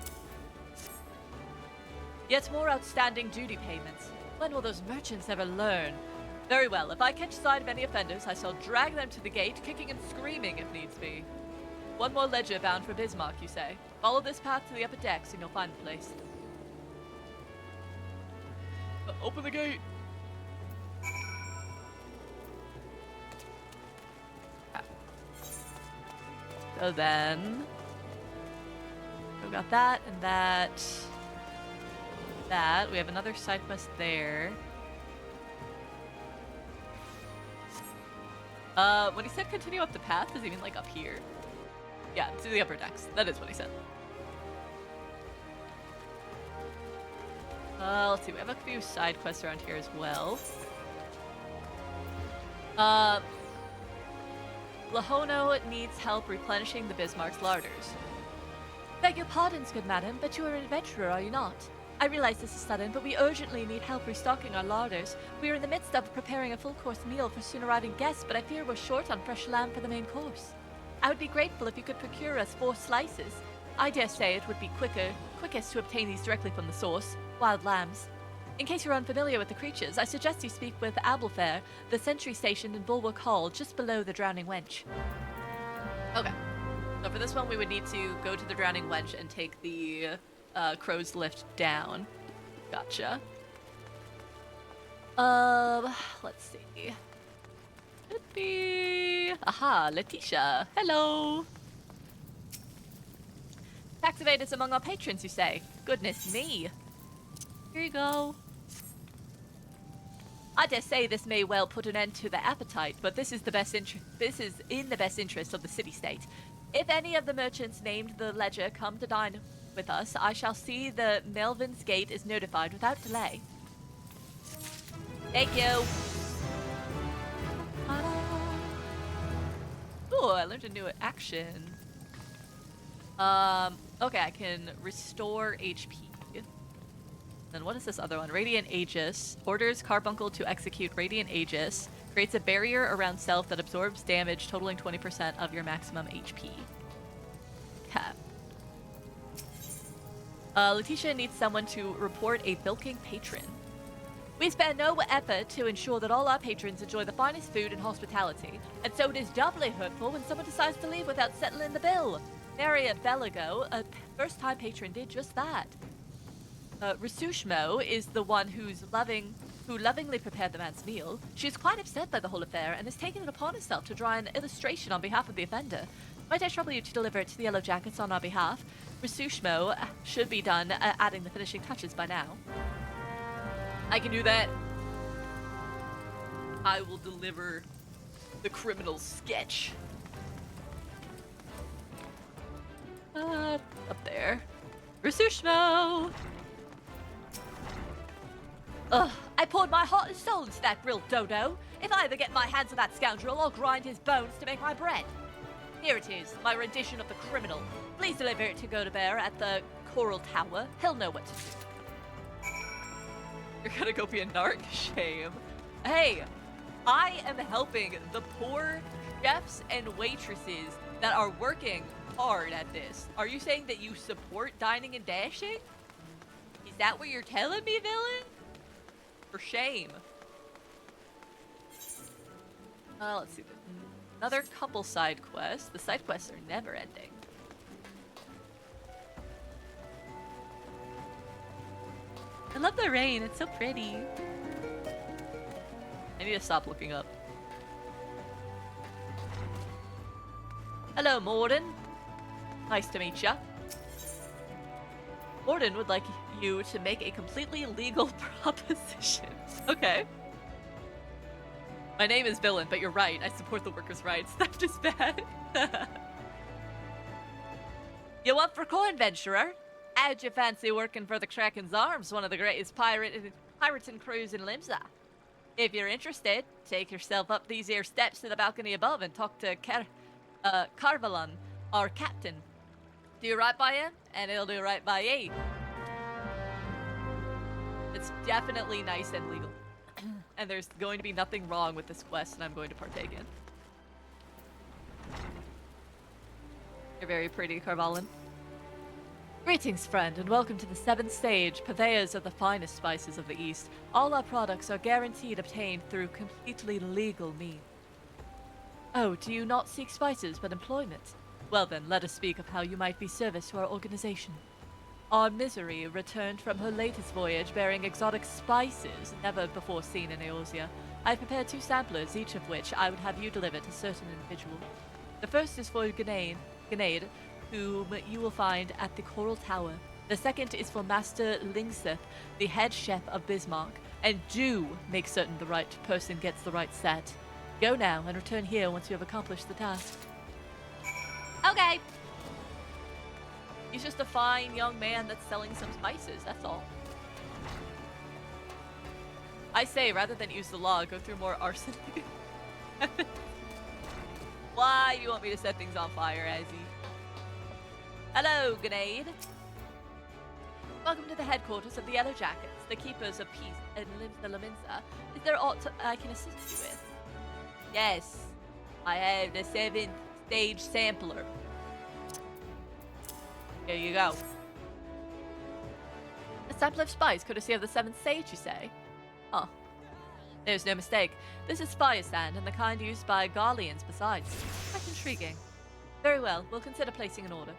Yet more outstanding duty payments. When will those merchants ever learn? Very well, if I catch sight of any offenders, I shall drag them to the gate, kicking and screaming if needs be. One more ledger bound for Bismarck, you say? Follow this path to the upper decks and you'll find the place. Open the gate! Okay. So then... we got that and that. That. We have another side quest there. When he said continue up the path, does he mean like up here? Yeah, to the upper decks. That is what he said. Let's see, we have a few side quests around here as well. Lahono needs help replenishing the Bismarck's larders. Beg your pardons, good madam, but you are an adventurer, are you not? I realize this is sudden, but we urgently need help restocking our larders. We are in the midst of preparing a full-course meal for soon-arriving guests, but I fear we're short on fresh lamb for the main course. I would be grateful if you could procure us 4 slices. I dare say it would be quickest to obtain these directly from the source, wild lambs. In case you're unfamiliar with the creatures, I suggest you speak with Abelfair, the sentry stationed in Bulwark Hall, just below the Drowning Wench. Okay. So for this one, we would need to go to the Drowning Wench and take the Crow's Lift down. Gotcha. Let's see. Could be... aha, Letitia. Hello! Tax evaders among our patrons, you say? Goodness me. Here you go. I dare say this may well put an end to their appetite, but this is in the best interest of the city-state. If any of the merchants named the ledger come to dine with us, I shall see the Melvin's Gate is notified without delay. Thank you. Ooh, I learned a new action. Okay, I can restore HP. Then what is this other one? Radiant Aegis. Orders Carbuncle to execute Radiant Aegis. Creates a barrier around self that absorbs damage totaling 20% of your maximum HP. Okay. Letitia needs someone to report a bilking patron. We spare no effort to ensure that all our patrons enjoy the finest food and hospitality, and so it is doubly hurtful when someone decides to leave without settling the bill. Maria Belago, a first-time patron, did just that. Rasushmo is the one who lovingly prepared the man's meal. She is quite upset by the whole affair and has taken it upon herself to draw an illustration on behalf of the offender. Might I trouble you to deliver it to the Yellow Jackets on our behalf? Rasushmo should be done adding the finishing touches by now. I can do that. I will deliver the criminal's sketch. Up there. Rasushmo! Ugh, I poured my heart and soul into that grilled dodo. If I ever get my hands on that scoundrel, I'll grind his bones to make my bread. Here it is, my rendition of the criminal. Please deliver it to Bear at the Coral Tower. He'll know what to do. You're gonna go be a narc? Shame. Hey, I am helping the poor chefs and waitresses that are working hard at this. Are you saying that you support dining and dashing? Is that what you're telling me, villain? For shame. Let's see. Another couple side quests. The side quests are never ending. I love the rain. It's so pretty. I need to stop looking up. Hello, Morden. Nice to meet ya. Morden would like you to make a completely legal proposition. Okay. My name is Villain, but you're right. I support the workers' rights. Theft is bad. You up for coin, venturer? How'd you fancy working for the Kraken's Arms, one of the greatest pirating crews in Limsa? If you're interested, take yourself up these here steps to the balcony above and talk to Carvalon, our captain. Do right by him, and he'll do right by ye. It's definitely nice and legal. And there's going to be nothing wrong with this quest, and I'm going to partake in. You're very pretty, Carvalon. Greetings, friend, and welcome to the 7th stage, purveyors of the finest spices of the East. All our products are guaranteed obtained through completely legal means. Oh, do you not seek spices, but employment? Well then, let us speak of how you might be service to our organization. Our Misery returned from her latest voyage bearing exotic spices never before seen in Eorzea. I prepared 2 samplers, each of which I would have you deliver to certain individuals. The first is for Grenade, whom you will find at the Coral Tower. The second is for Master Lingseth, the head chef of Bismarck. And do make certain the right person gets the right set. Go now and return here once you have accomplished the task. Okay. He's just a fine young man that's selling some spices, that's all. I say, rather than use the law, go through more arsenic. Why do you want me to set things on fire, Azzy? Hello, Grenade. Welcome to the headquarters of the Yellow Jackets, the keepers of peace in Limsa Laminsa. Is there aught I can assist you with? Yes, I have the 7th stage sampler. Here you go. A sample of spice, courtesy of the 7th stage, you say? Oh, there's no mistake. This is fire sand, and the kind used by Garleans besides. Quite intriguing. Very well, we'll consider placing an order.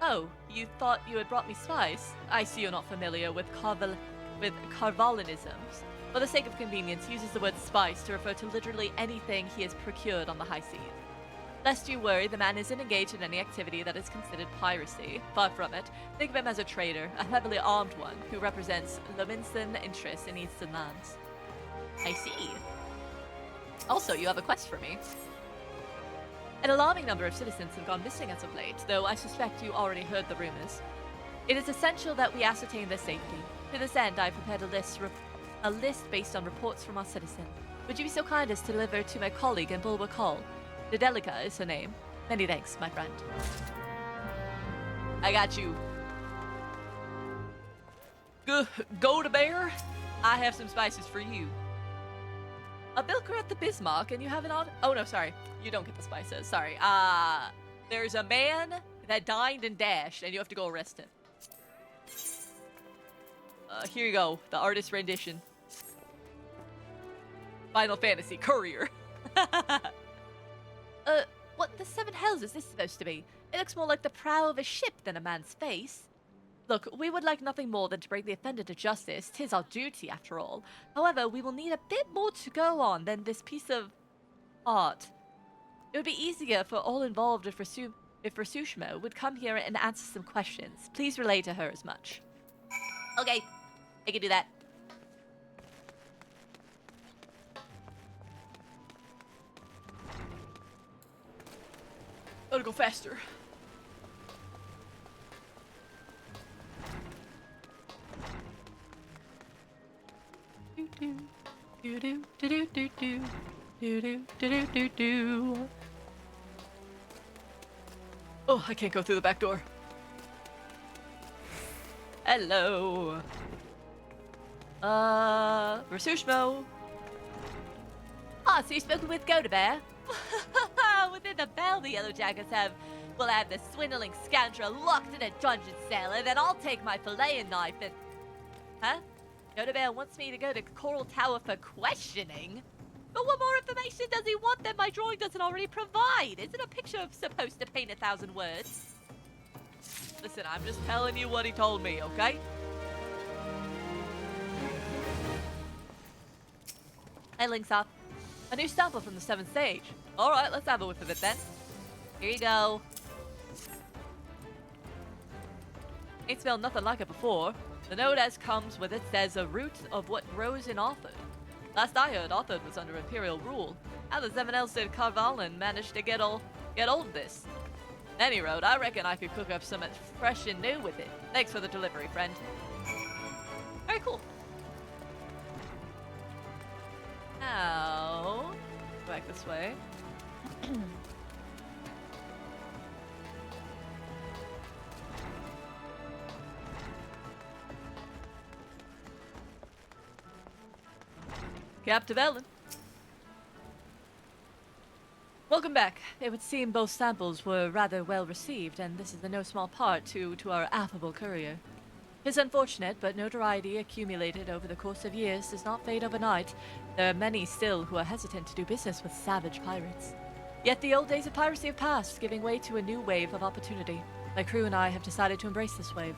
Oh, you thought you had brought me spice? I see you're not familiar with Carvalinisms. For the sake of convenience, uses the word spice to refer to literally anything he has procured on the high seas. Lest you worry, the man isn't engaged in any activity that is considered piracy. Far from it. Think of him as a trader, a heavily armed one, who represents Lominsan interests in eastern lands. I see. Also, you have a quest for me. An alarming number of citizens have gone missing as of late, though I suspect you already heard the rumors. It is essential that we ascertain their safety. To this end, I prepared a list based on reports from our citizens. Would you be so kind as to deliver to my colleague in Bulwark Hall? Nedelica is her name. Many thanks, my friend. I got you. Go to Bear. I have some spices for you. A bilker at the Bismarck, and you have an on. Oh no, sorry. You don't get the spices. Sorry. There's a man that dined and dashed, and you have to go arrest him. Here you go. The artist rendition. Final Fantasy Courier. What the 7 hells is this supposed to be? It looks more like the prow of a ship than a man's face. Look, we would like nothing more than to bring the offender to justice. 'Tis our duty, after all. However, we will need a bit more to go on than this piece of art. It would be easier for all involved if Rasushma would come here and answer some questions. Please relay to her as much. Okay, I can do that. Gotta go faster. Oh, I can't go through the back door. Hello. Rasushmo. Ah, so you've spoken with Godabear? Within the bell the Yellow Jackets will have the swindling scoundrel locked in a dungeon cell, and then I'll take my filleting knife and... Huh? Godabear wants me to go to Coral Tower for questioning? But what more information does he want that my drawing doesn't already provide? Isn't a picture supposed to paint 1,000 words? Listen, I'm just telling you what he told me, okay? Hey, Linksoft. A new sample from the 7th stage. Alright, let's have a whiff of it then. Here you go. Ain't smelled nothing like it before. The note as comes with it says a root of what grows in Arthur. Last I heard, Arthur was under Imperial rule. How the Zemanels did Carvalin managed to get hold of this? Any road, I reckon I could cook up something fresh and new with it. Thanks for the delivery, friend. Very cool. Now, go back this way. Captain Ellen. Welcome back. It would seem both samples were rather well received, and this is in no small part to our affable courier. It's unfortunate, but notoriety accumulated over the course of years does not fade overnight. There are many still who are hesitant to do business with savage pirates. Yet the old days of piracy have passed, giving way to a new wave of opportunity. My crew and I have decided to embrace this wave.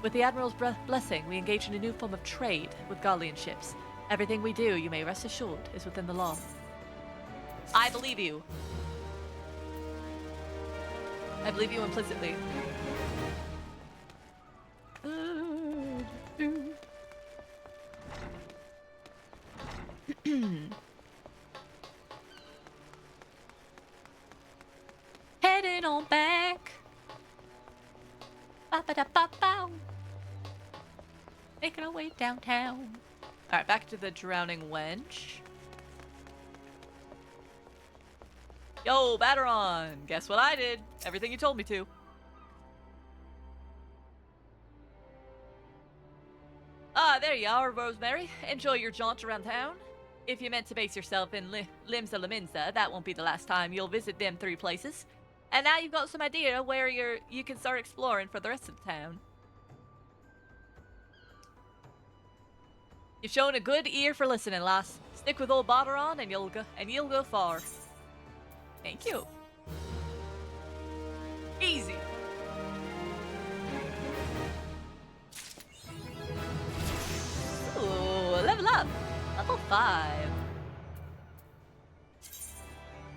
With the Admiral's blessing, we engage in a new form of trade with Garlean ships. Everything we do, you may rest assured, is within the law. I believe you. I believe you implicitly. Heading on back. Ba-ba-da-ba-bow. Making our way downtown. Alright, back to the drowning wench. Yo, Batteron! Guess what I did? Everything you told me to. Ah, there you are, Rosemary. Enjoy your jaunt around town. If you meant to base yourself in Limsa Laminsa, that won't be the last time you'll visit them 3 places. And now you've got some idea where you can start exploring for the rest of the town. You've shown a good ear for listening, lass. Stick with old Batteron and you'll go far. Thank you. Easy. Ooh, level up. Level 5.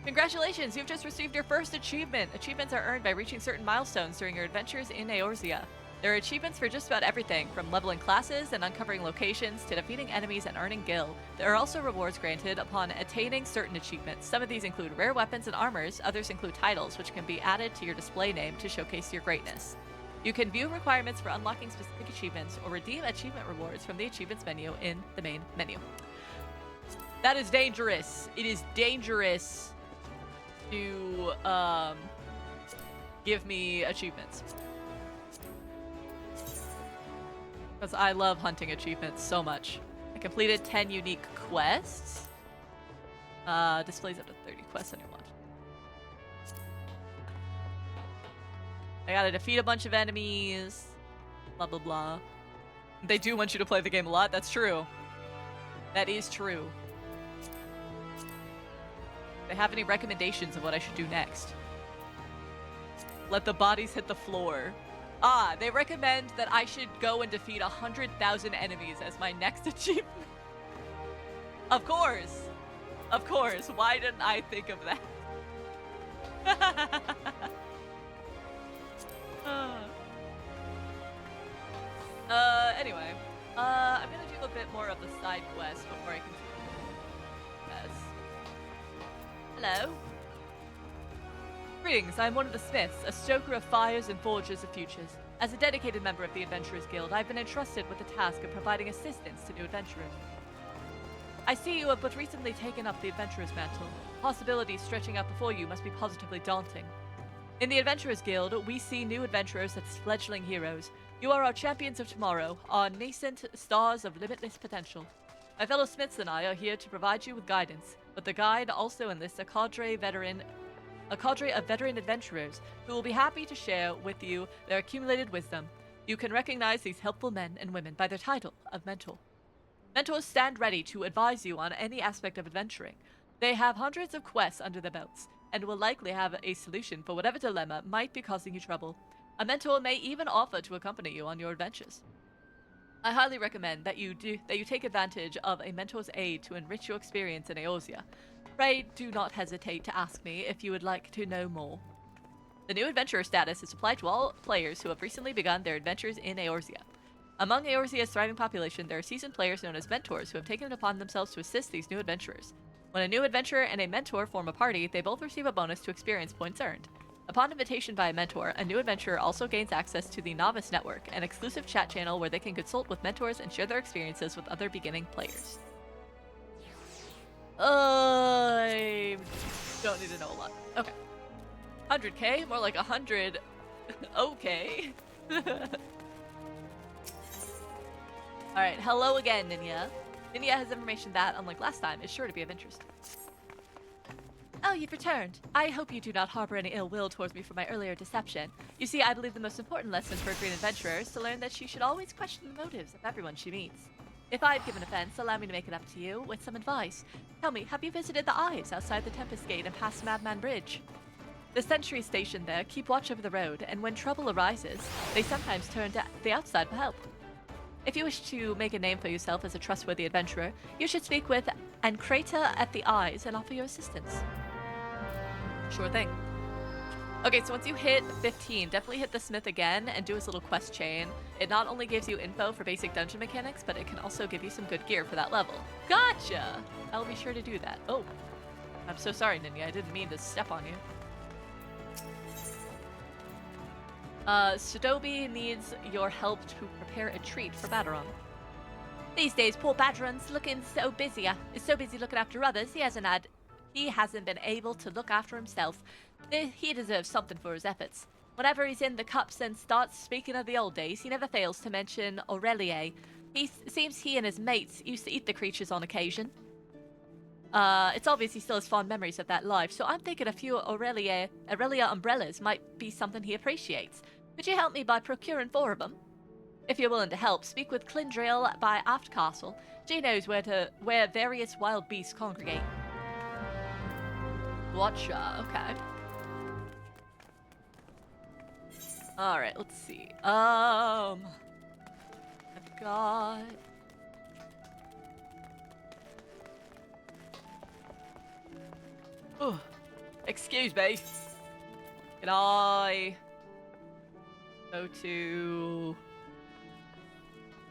Congratulations, you've just received your first achievement. Achievements are earned by reaching certain milestones during your adventures in Eorzea. There are achievements for just about everything, from leveling classes and uncovering locations to defeating enemies and earning gil. There are also rewards granted upon attaining certain achievements. Some of these include rare weapons and armors, others include titles, which can be added to your display name to showcase your greatness. You can view requirements for unlocking specific achievements or redeem achievement rewards from the achievements menu in the main menu. That is dangerous. It is dangerous to give me achievements. Because I love hunting achievements so much. I completed 10 unique quests. Displays up to 30 quests on your watch. I gotta defeat a bunch of enemies. Blah, blah, blah. They do want you to play the game a lot. That's true. That is true. Do they have any recommendations of what I should do next? Let the bodies hit the floor. Ah, they recommend that I should go and defeat 100,000 enemies as my next achievement. Of course. Of course. Why didn't I think of that? Anyway. I'm gonna do a bit more of the side quest before I continue. Yes. Hello. Greetings, I am one of the Smiths, a stoker of fires and forgers of futures. As a dedicated member of the Adventurers Guild, I've been entrusted with the task of providing assistance to new adventurers. I see you have but recently taken up the Adventurer's mantle. Possibilities stretching out before you must be positively daunting. In the Adventurers Guild, we see new adventurers as fledgling heroes. You are our champions of tomorrow, our nascent stars of limitless potential. My fellow Smiths and I are here to provide you with guidance, but the guide also enlists a cadre of veteran adventurers who will be happy to share with you their accumulated wisdom. You can recognize these helpful men and women by their title of mentor. Mentors stand ready to advise you on any aspect of adventuring. They have hundreds of quests under their belts, and will likely have a solution for whatever dilemma might be causing you trouble. A mentor may even offer to accompany you on your adventures. I highly recommend that you take advantage of a mentor's aid to enrich your experience in Eorzea. Pray do not hesitate to ask me if you would like to know more. The new adventurer status is applied to all players who have recently begun their adventures in Eorzea. Among Eorzea's thriving population, there are seasoned players known as mentors who have taken it upon themselves to assist these new adventurers. When a new adventurer and a mentor form a party, they both receive a bonus to experience points earned. Upon invitation by a mentor, a new adventurer also gains access to the Novice Network, an exclusive chat channel where they can consult with mentors and share their experiences with other beginning players. I don't need to know a lot. Okay. 100k? More like 100. Okay. Alright, hello again, Ninya. Ninya has information that, unlike last time, is sure to be of interest. Oh, you've returned. I hope you do not harbor any ill will towards me for my earlier deception. You see, I believe the most important lesson for a green adventurer is to learn that she should always question the motives of everyone she meets. If I've given offense, allow me to make it up to you with some advice. Tell me, have you visited the Ives outside the Tempest Gate and past Madman Bridge? The sentries stationed there keep watch over the road, and when trouble arises, they sometimes turn to the outside for help. If you wish to make a name for yourself as a trustworthy adventurer, you should speak with Ancrata at the Eyes and offer your assistance. Sure thing. Okay, so once you hit 15, definitely hit the Smith again and do his little quest chain. It not only gives you info for basic dungeon mechanics, but it can also give you some good gear for that level. Gotcha! I'll be sure to do that. Oh, I'm so sorry, Ninya. I didn't mean to step on you. Sodobi needs your help to prepare a treat for Baderon. These days, poor Baderon's is so busy looking after others, he hasn't been able to look after himself. He deserves something for his efforts. Whenever he's in the cups and starts speaking of the old days, he never fails to mention Aurelie. Seems he and his mates used to eat the creatures on occasion. It's obvious he still has fond memories of that life, so I'm thinking a few Aurelia umbrellas might be something he appreciates. Could you help me by procuring 4 of them? If you're willing to help, speak with Clindriel by Aft Castle. She knows where various wild beasts congregate. Gotcha, okay. Alright, let's see. I've got... Oh, excuse me. Can I go to...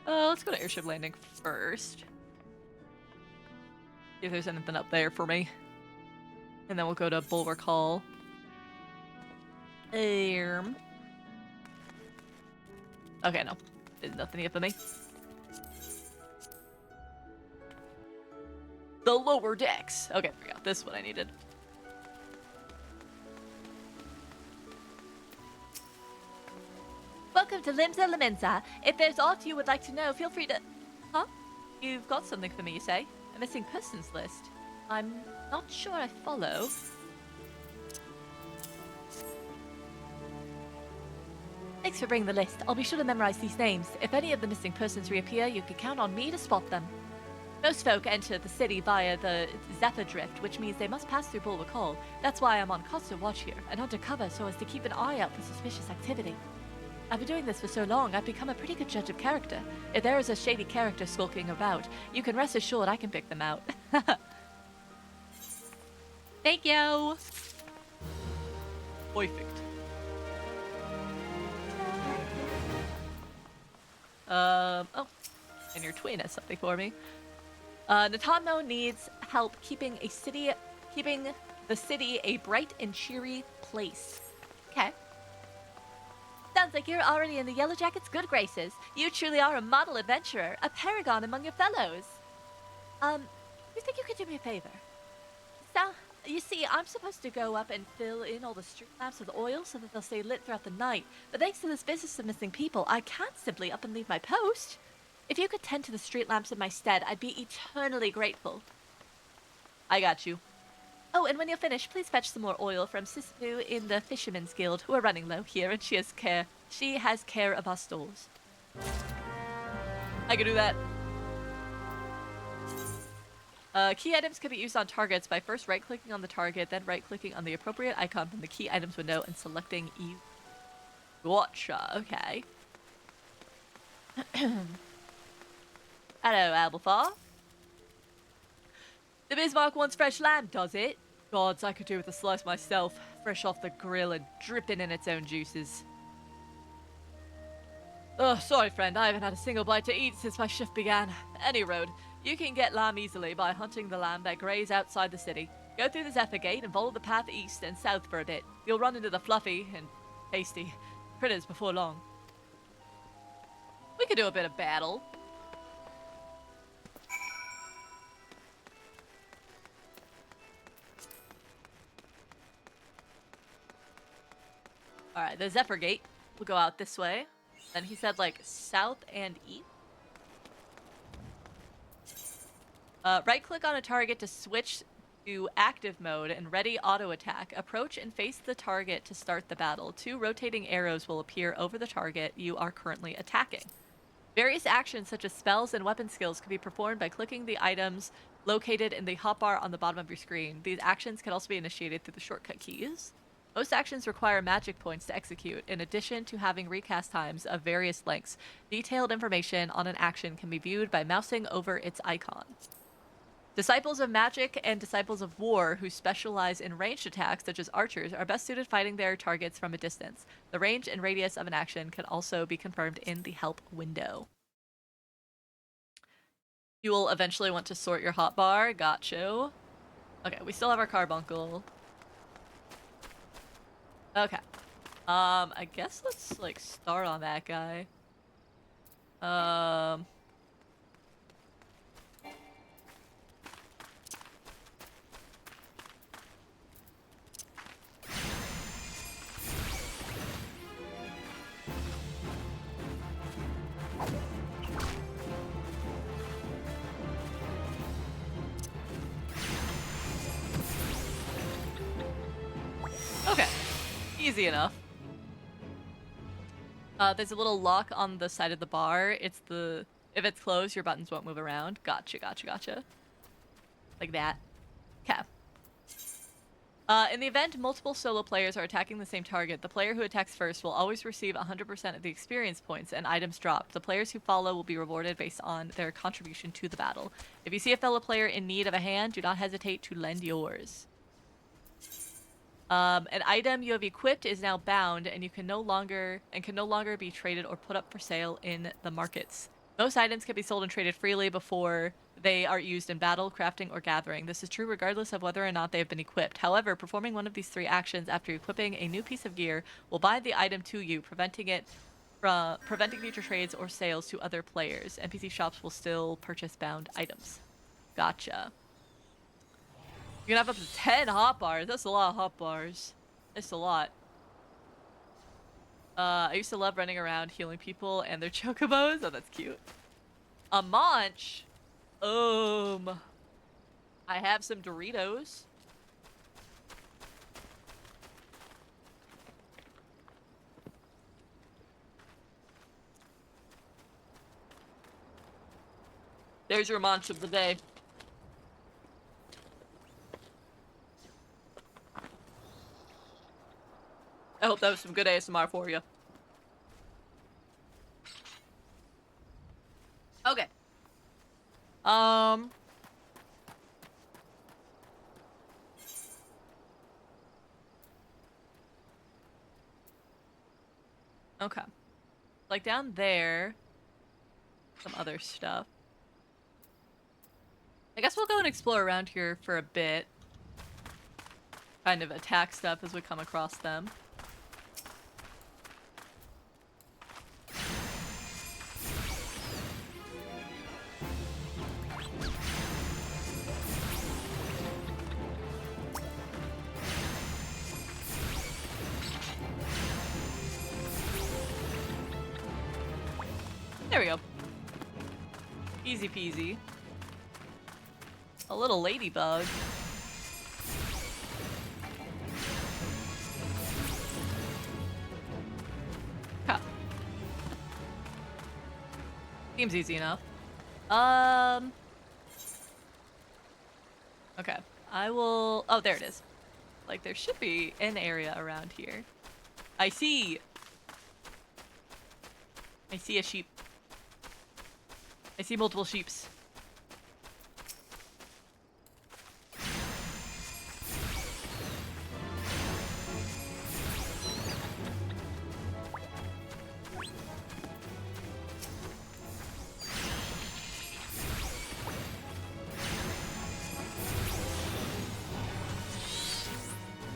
let's go to Airship Landing first. See if there's anything up there for me. And then we'll go to Bulwark Hall. Okay, no. There's nothing here for me. The lower decks. Okay, there we go. This is what I needed. Welcome to Limsa Laminsa. If there's aught you would like to know, feel free to... Huh? You've got something for me, you say? A missing persons list. I'm not sure I follow. Thanks for bringing the list. I'll be sure to memorize these names. If any of the missing persons reappear, you can count on me to spot them. Most folk enter the city via the Zephyr Drift, which means they must pass through Bulwark Hall. That's why I'm on constant watch here, and undercover so as to keep an eye out for suspicious activity. I've been doing this for so long, I've become a pretty good judge of character. If there is a shady character skulking about, you can rest assured I can pick them out. Thank you! Perfect. Oh. And your twin has something for me. Natamo needs help keeping the city a bright and cheery place. Okay. Sounds like you're already in the Yellow Jacket's good graces. You truly are a model adventurer, a paragon among your fellows. You think you could do me a favor? So, you see, I'm supposed to go up and fill in all the street lamps with oil so that they'll stay lit throughout the night. But thanks to this business of missing people, I can't simply up and leave my post. If you could tend to the street lamps in my stead, I'd be eternally grateful. I got you. Oh, and when you're finished, please fetch some more oil from Sisyphus in the Fisherman's Guild, who are running low here, and she has care of our stores. I can do that. Key items can be used on targets by first right-clicking on the target, then right-clicking on the appropriate icon from the key items window and selecting E. Gotcha, okay. Hello, Albathar. The Bismarck wants fresh lamb, does it? Gods, I could do with a slice myself, fresh off the grill and dripping in its own juices. Oh, sorry friend, I haven't had a single bite to eat since my shift began. Any road, you can get lamb easily by hunting the lamb that graze outside the city. Go through the Zephyr Gate and follow the path east and south for a bit. You'll run into the fluffy and tasty critters before long. We could do a bit of battle. Alright, the Zephyr Gate will go out this way. Then he said, like, south and east. Right-click on a target to switch to active mode and ready auto attack. Approach and face the target to start the battle. 2 rotating arrows will appear over the target you are currently attacking. Various actions such as spells and weapon skills can be performed by clicking the items located in the hotbar on the bottom of your screen. These actions can also be initiated through the shortcut keys. Most actions require magic points to execute, in addition to having recast times of various lengths. Detailed information on an action can be viewed by mousing over its icon. Disciples of Magic and Disciples of War, who specialize in ranged attacks, such as archers, are best suited fighting their targets from a distance. The range and radius of an action can also be confirmed in the help window. You will eventually want to sort your hotbar. Gotcha. Okay, we still have our carbuncle. Okay. I guess let's, like, start on that guy. Okay. Easy enough. There's a little lock on the side of the bar. If it's closed, your buttons won't move around. Gotcha, gotcha, gotcha. Like that. Okay. In the event multiple solo players are attacking the same target, the player who attacks first will always receive 100% of the experience points and items dropped. The players who follow will be rewarded based on their contribution to the battle. If you see a fellow player in need of a hand, do not hesitate to lend yours. An item you have equipped is now bound and can no longer be traded or put up for sale in the markets. Most items can be sold and traded freely before they are used in battle, crafting, or gathering. This is true regardless of whether or not they have been equipped. However, performing one of these 3 actions after equipping a new piece of gear will bind the item to you, preventing future trades or sales to other players. NPC shops will still purchase bound items. Gotcha. You can have up to 10 hotbars. That's a lot of hotbars. That's a lot. I used to love running around healing people and their chocobos. Oh, that's cute. A munch? I have some Doritos. There's your munch of the day. I hope that was some good ASMR for you. Okay. Um. Okay. Like down there, some other stuff. I guess we'll go and explore around here for a bit. Kind of attack stuff as we come across them. There we go. Easy peasy. A little ladybug. Huh. Seems easy enough. Okay. I will... Oh, there it is. Like, there should be an area around here. I see! I see a sheep. I see multiple sheeps.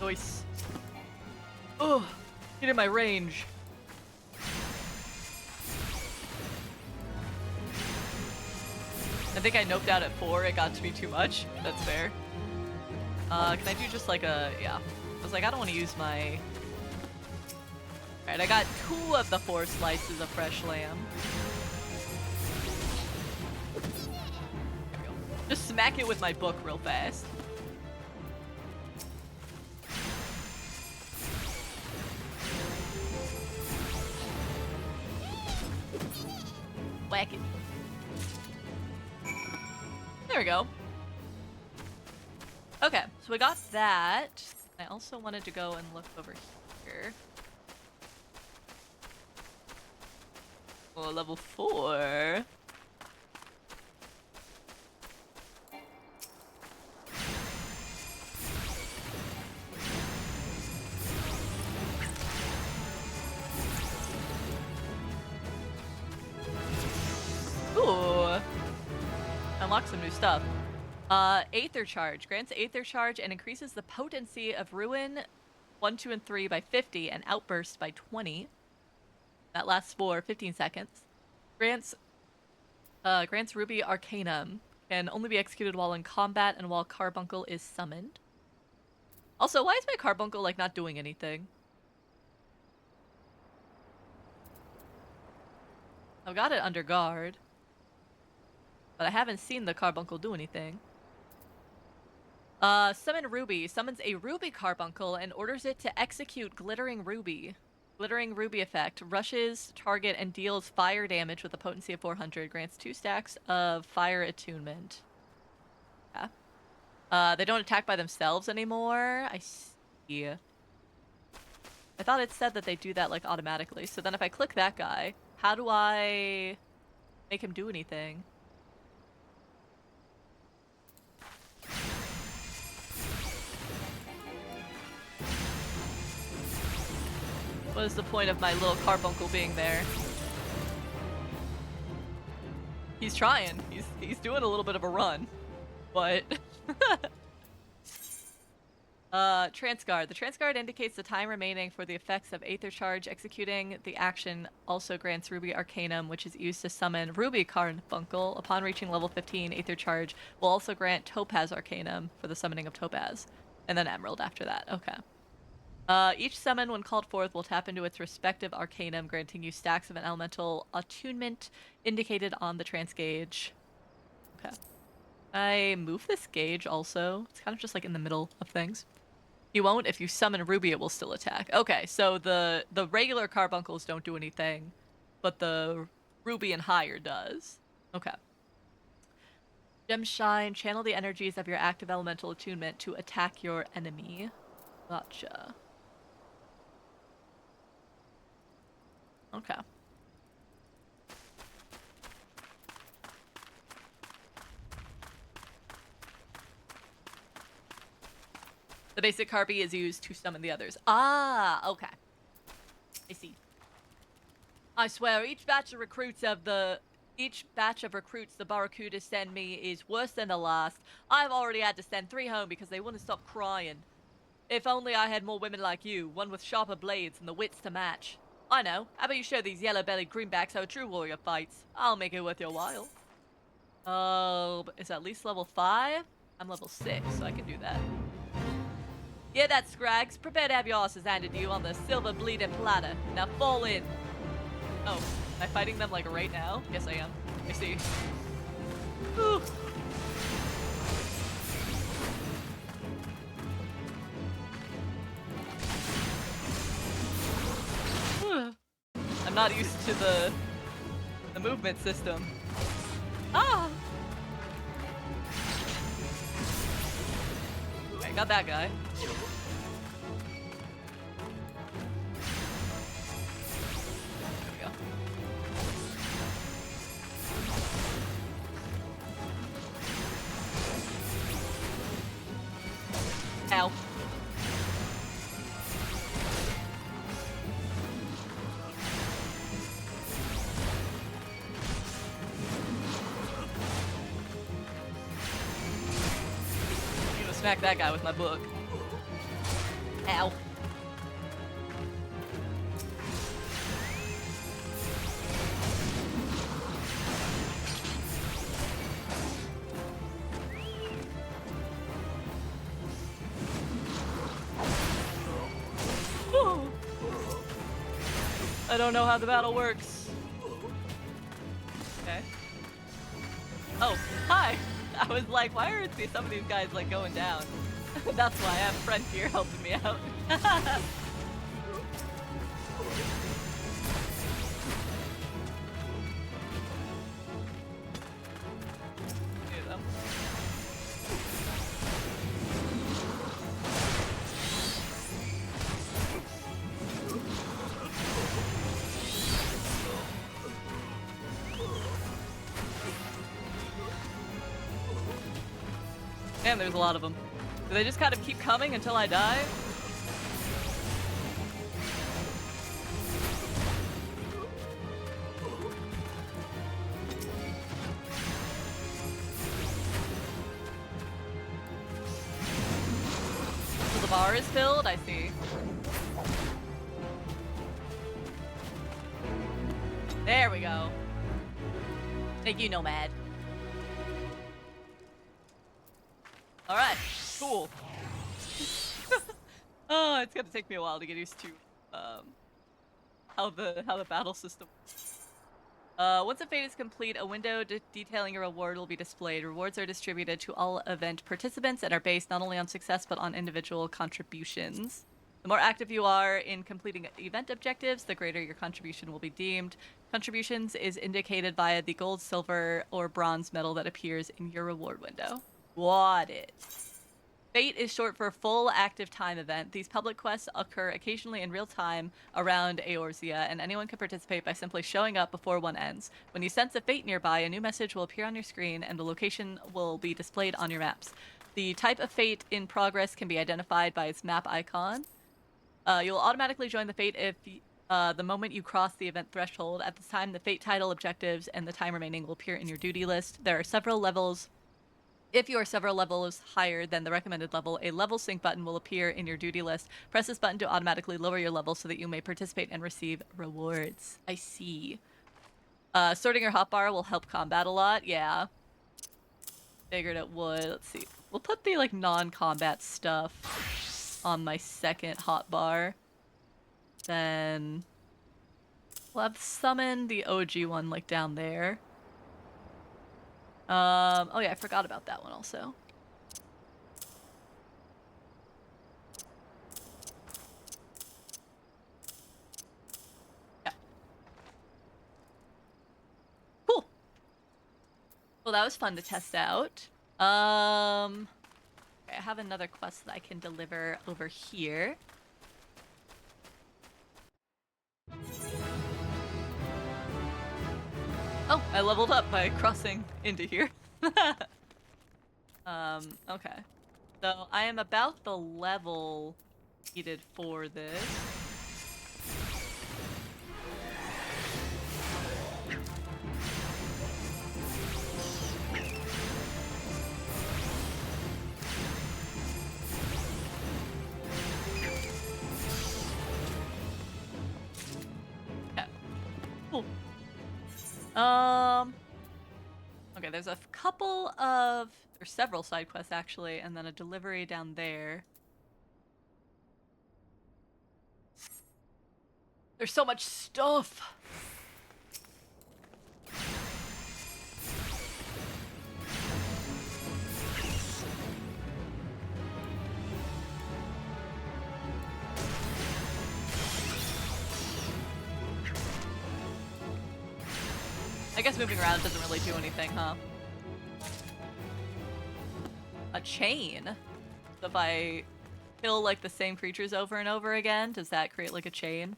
Nice. Oh, get in my range. I think I noped out at 4. It got to be too much. That's fair. Can I do just like a... Yeah. I was like, I don't want to use my... Alright, I got 2 of the 4 slices of fresh lamb. There we go. Just smack it with my book real fast. Whack it. There we go. Okay, so we got that. I also wanted to go and look over here. Oh, level 4. Ooh. Unlock some new stuff. Aether Charge. Grants Aether Charge and increases the potency of Ruin 1, 2, and 3 by 50 and Outburst by 20. That lasts for 15 seconds. Grants Ruby Arcanum. Can only be executed while in combat and while Carbuncle is summoned. Also, why is my Carbuncle, like, not doing anything? I've got it under guard. But I haven't seen the Carbuncle do anything. Summon Ruby. Summons a Ruby Carbuncle and orders it to execute Glittering Ruby. Glittering Ruby effect. Rushes target and deals fire damage with a potency of 400. Grants 2 stacks of fire attunement. Yeah. They don't attack by themselves anymore. I see. I thought it said that they do that, like, automatically. So then if I click that guy, how do I make him do anything? What is the point of my little carbuncle being there? He's trying. He's doing a little bit of a run. But... Transguard. The Transguard indicates the time remaining for the effects of Aether Charge. Executing the action also grants Ruby Arcanum, which is used to summon Ruby Carbuncle. Upon reaching level 15, Aether Charge will also grant Topaz Arcanum for the summoning of Topaz. And then Emerald after that. Okay. Each summon, when called forth, will tap into its respective arcanum, granting you stacks of an elemental attunement indicated on the trance gauge. Okay. I move this gauge also. It's kind of just like in the middle of things. You won't. If you summon Ruby, it will still attack. Okay, so the regular carbuncles don't do anything, but the Ruby and higher does. Okay. Gem Shine. Channel the energies of your active elemental attunement to attack your enemy. Gotcha. Okay. The basic harpy is used to summon the others. Ah, okay. I see. I swear, each batch of recruits the Barracuda send me is worse than the last. I've already had to send 3 home because they wouldn't stop crying. If only I had more women like you, one with sharper blades and the wits to match. I know. How about you show these yellow-bellied greenbacks how a true warrior fights? I'll make it worth your while. It's at least level 5? I'm level 6, so I can do that. Yeah, that's Scrags. Prepare to have your asses handed to you on the silver bleeding platter. Now fall in. Oh, am I fighting them like right now? Yes, I am. I see. Ooh. I'm not used to the movement system. Ah! I got that guy. Ow. I'm gonna smack that guy with my book. Ow. I don't know how the battle works. Okay. Oh, hi! I was like, why are some of these guys like going down? That's why I have a friend here helping me out. Man, there's a lot of them. Do they just kind of keep coming until I die? So the bar is filled? I see. There we go. Thank you, Nomad. Alright, cool. Oh, it's gonna take me a while to get used to how the battle system works. Once a fate is complete, a window detailing your reward will be displayed. Rewards are distributed to all event participants and are based not only on success but on individual contributions. The more active you are in completing event objectives, the greater your contribution will be deemed. Contributions is indicated via the gold, silver, or bronze medal that appears in your reward window. What it? Fate is short for full active time event. These public quests occur occasionally in real time around Eorzea, and anyone can participate by simply showing up before one ends. When you sense a fate nearby, a new message will appear on your screen, and the location will be displayed on your maps. The type of fate in progress can be identified by its map icon. You'll automatically join the fate if the moment you cross the event threshold. At this time, the fate title, objectives, and the time remaining will appear in your duty list. There are several levels. If you are several levels higher than the recommended level, a level sync button will appear in your duty list. Press this button to automatically lower your level so that you may participate and receive rewards. I see. Sorting your hotbar will help combat a lot. Yeah. Figured it would. Let's see. We'll put the, like, non-combat stuff on my second hotbar. Then we'll have summoned the OG one, like, down there. Oh yeah, I forgot about that one also. Yeah. Cool. Well, that was fun to test out. Okay, I have another quest that I can deliver over here. Oh, I leveled up by crossing into here. Okay. So I am about the level needed for this. Okay. Cool. Okay, there's a couple of, there's several side quests actually, and then a delivery down there. There's so much stuff. I guess moving around doesn't really do anything, huh? A chain? So if I kill like the same creatures over and over again, does that create like a chain?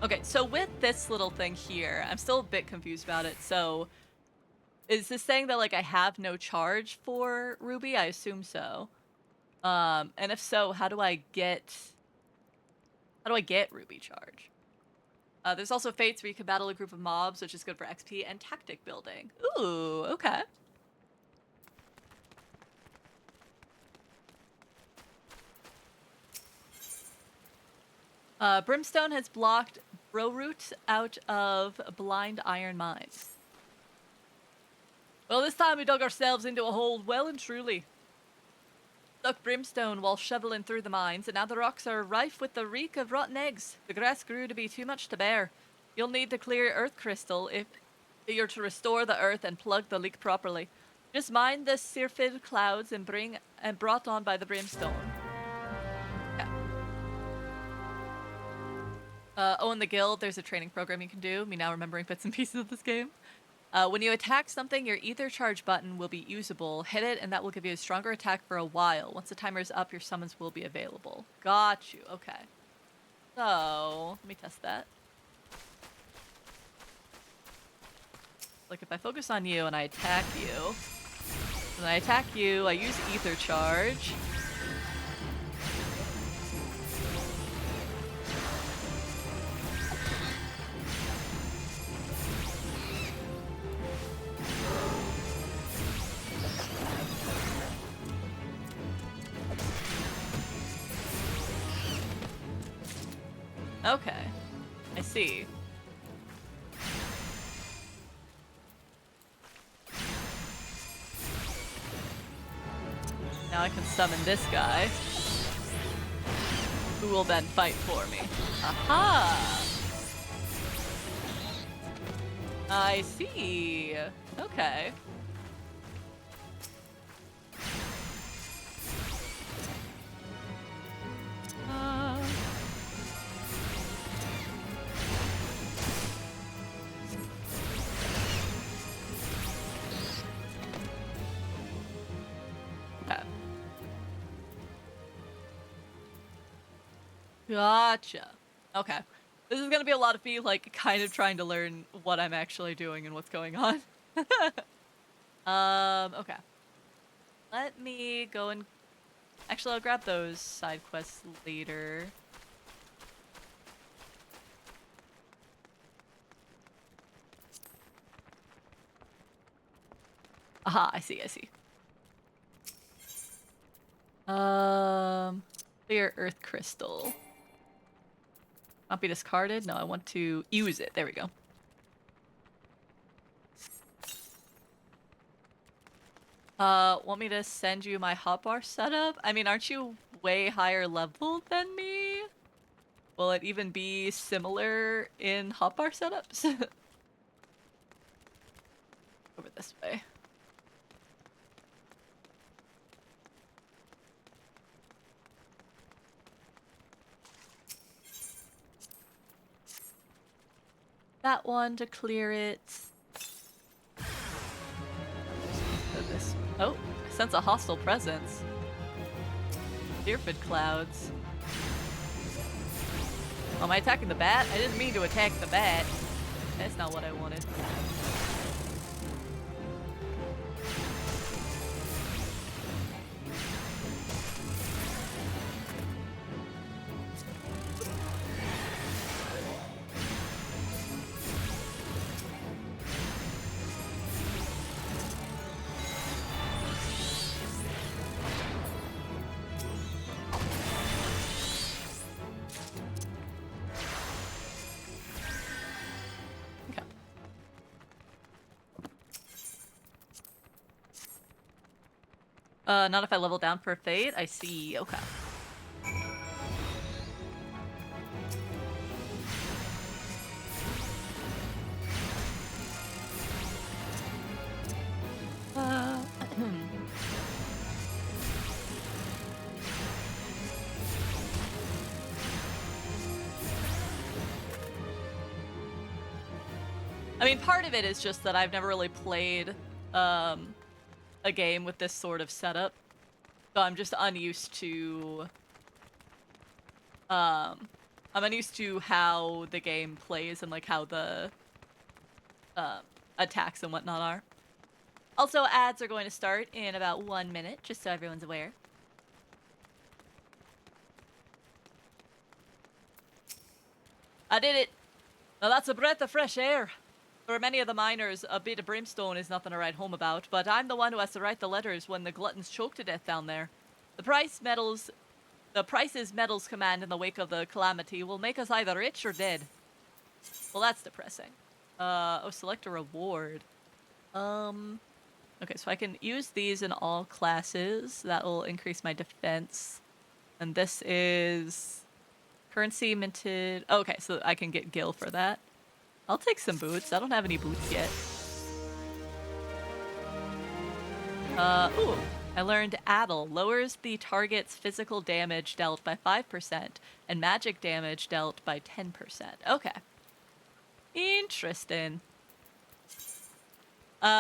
Okay, so with this little thing here, I'm still a bit confused about it. So, is this saying that, like, I have no charge for Ruby? I assume so. And if so, how do I get Ruby charge? There's also fates where you can battle a group of mobs, which is good for XP and tactic building. Ooh, okay. Brimstone has blocked Broroot out of blind iron mines. Well, this time we dug ourselves into a hole well and truly. Stuck brimstone while shoveling through the mines, and now the rocks are rife with the reek of rotten eggs. The grass grew to be too much to bear. You'll need to clear earth crystal if you're to restore the earth and plug the leak properly. Just mine the syrphid clouds and brought on by the brimstone. Yeah. Oh, in the guild, there's a training program you can do. Me now remembering bits and pieces of this game. When you attack something, your ether charge button will be usable. Hit it, and that will give you a stronger attack for a while. Once the timer is up, your summons will be available. Got you. Okay. So, let me test that. Like, if I focus on you and I attack you, I use ether charge. Okay, I see. Now I can summon this guy, who will then fight for me. Aha! I see. Okay. Gotcha. Okay. This is gonna be a lot of me, like, kind of trying to learn what I'm actually doing and what's going on. Okay. Let me go and... Actually, I'll grab those side quests later. Aha, I see. Clear earth crystal. Not be discarded? No, I want to use it. There we go. Want me to send you my hotbar setup? I mean, aren't you way higher level than me? Will it even be similar in hotbar setups? Over this way. that one to clear it. This. Oh, I sense a hostile presence. Deerford clouds. Oh, am I attacking the bat? I didn't mean to attack the bat. That's not what I wanted. Not if I level down for Fate. I see. Okay. I mean, part of it is just that I've never really played a game with this sort of setup. So I'm just unused to I'm unused to how the game plays and like how the attacks and whatnot are. Also, ads are going to start in about 1 minute, just so everyone's aware. I did it! Now that's a breath of fresh air. For many of the miners, a bit of brimstone is nothing to write home about, but I'm the one who has to write the letters when the gluttons choke to death down there. The prices metals command in the wake of the calamity will make us either rich or dead. Well, that's depressing. Oh, select a reward. Okay, so I can use these in all classes. That will increase my defense. And this is currency minted. Oh, okay, so I can get Gil for that. I'll take some boots. I don't have any boots yet. Ooh. I learned Addle lowers the target's physical damage dealt by 5% and magic damage dealt by 10%. Okay. Interesting.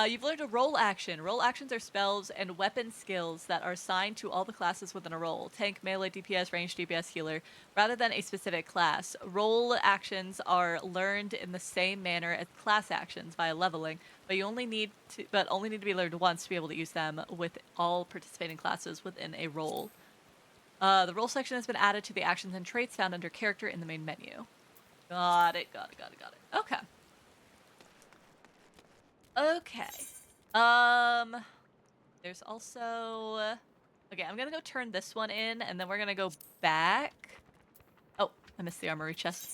You've learned a role action. Role actions are spells and weapon skills that are assigned to all the classes within a role. Tank, melee, DPS, ranged DPS, healer, rather than a specific class. Role actions are learned in the same manner as class actions via leveling, but only need to be learned once to be able to use them with all participating classes within a role. The role section has been added to the actions and traits found under character in the main menu. Got it. Okay. Okay. There's also... Okay, I'm gonna go turn this one in, and then we're gonna go back. Oh, I missed the armory chest.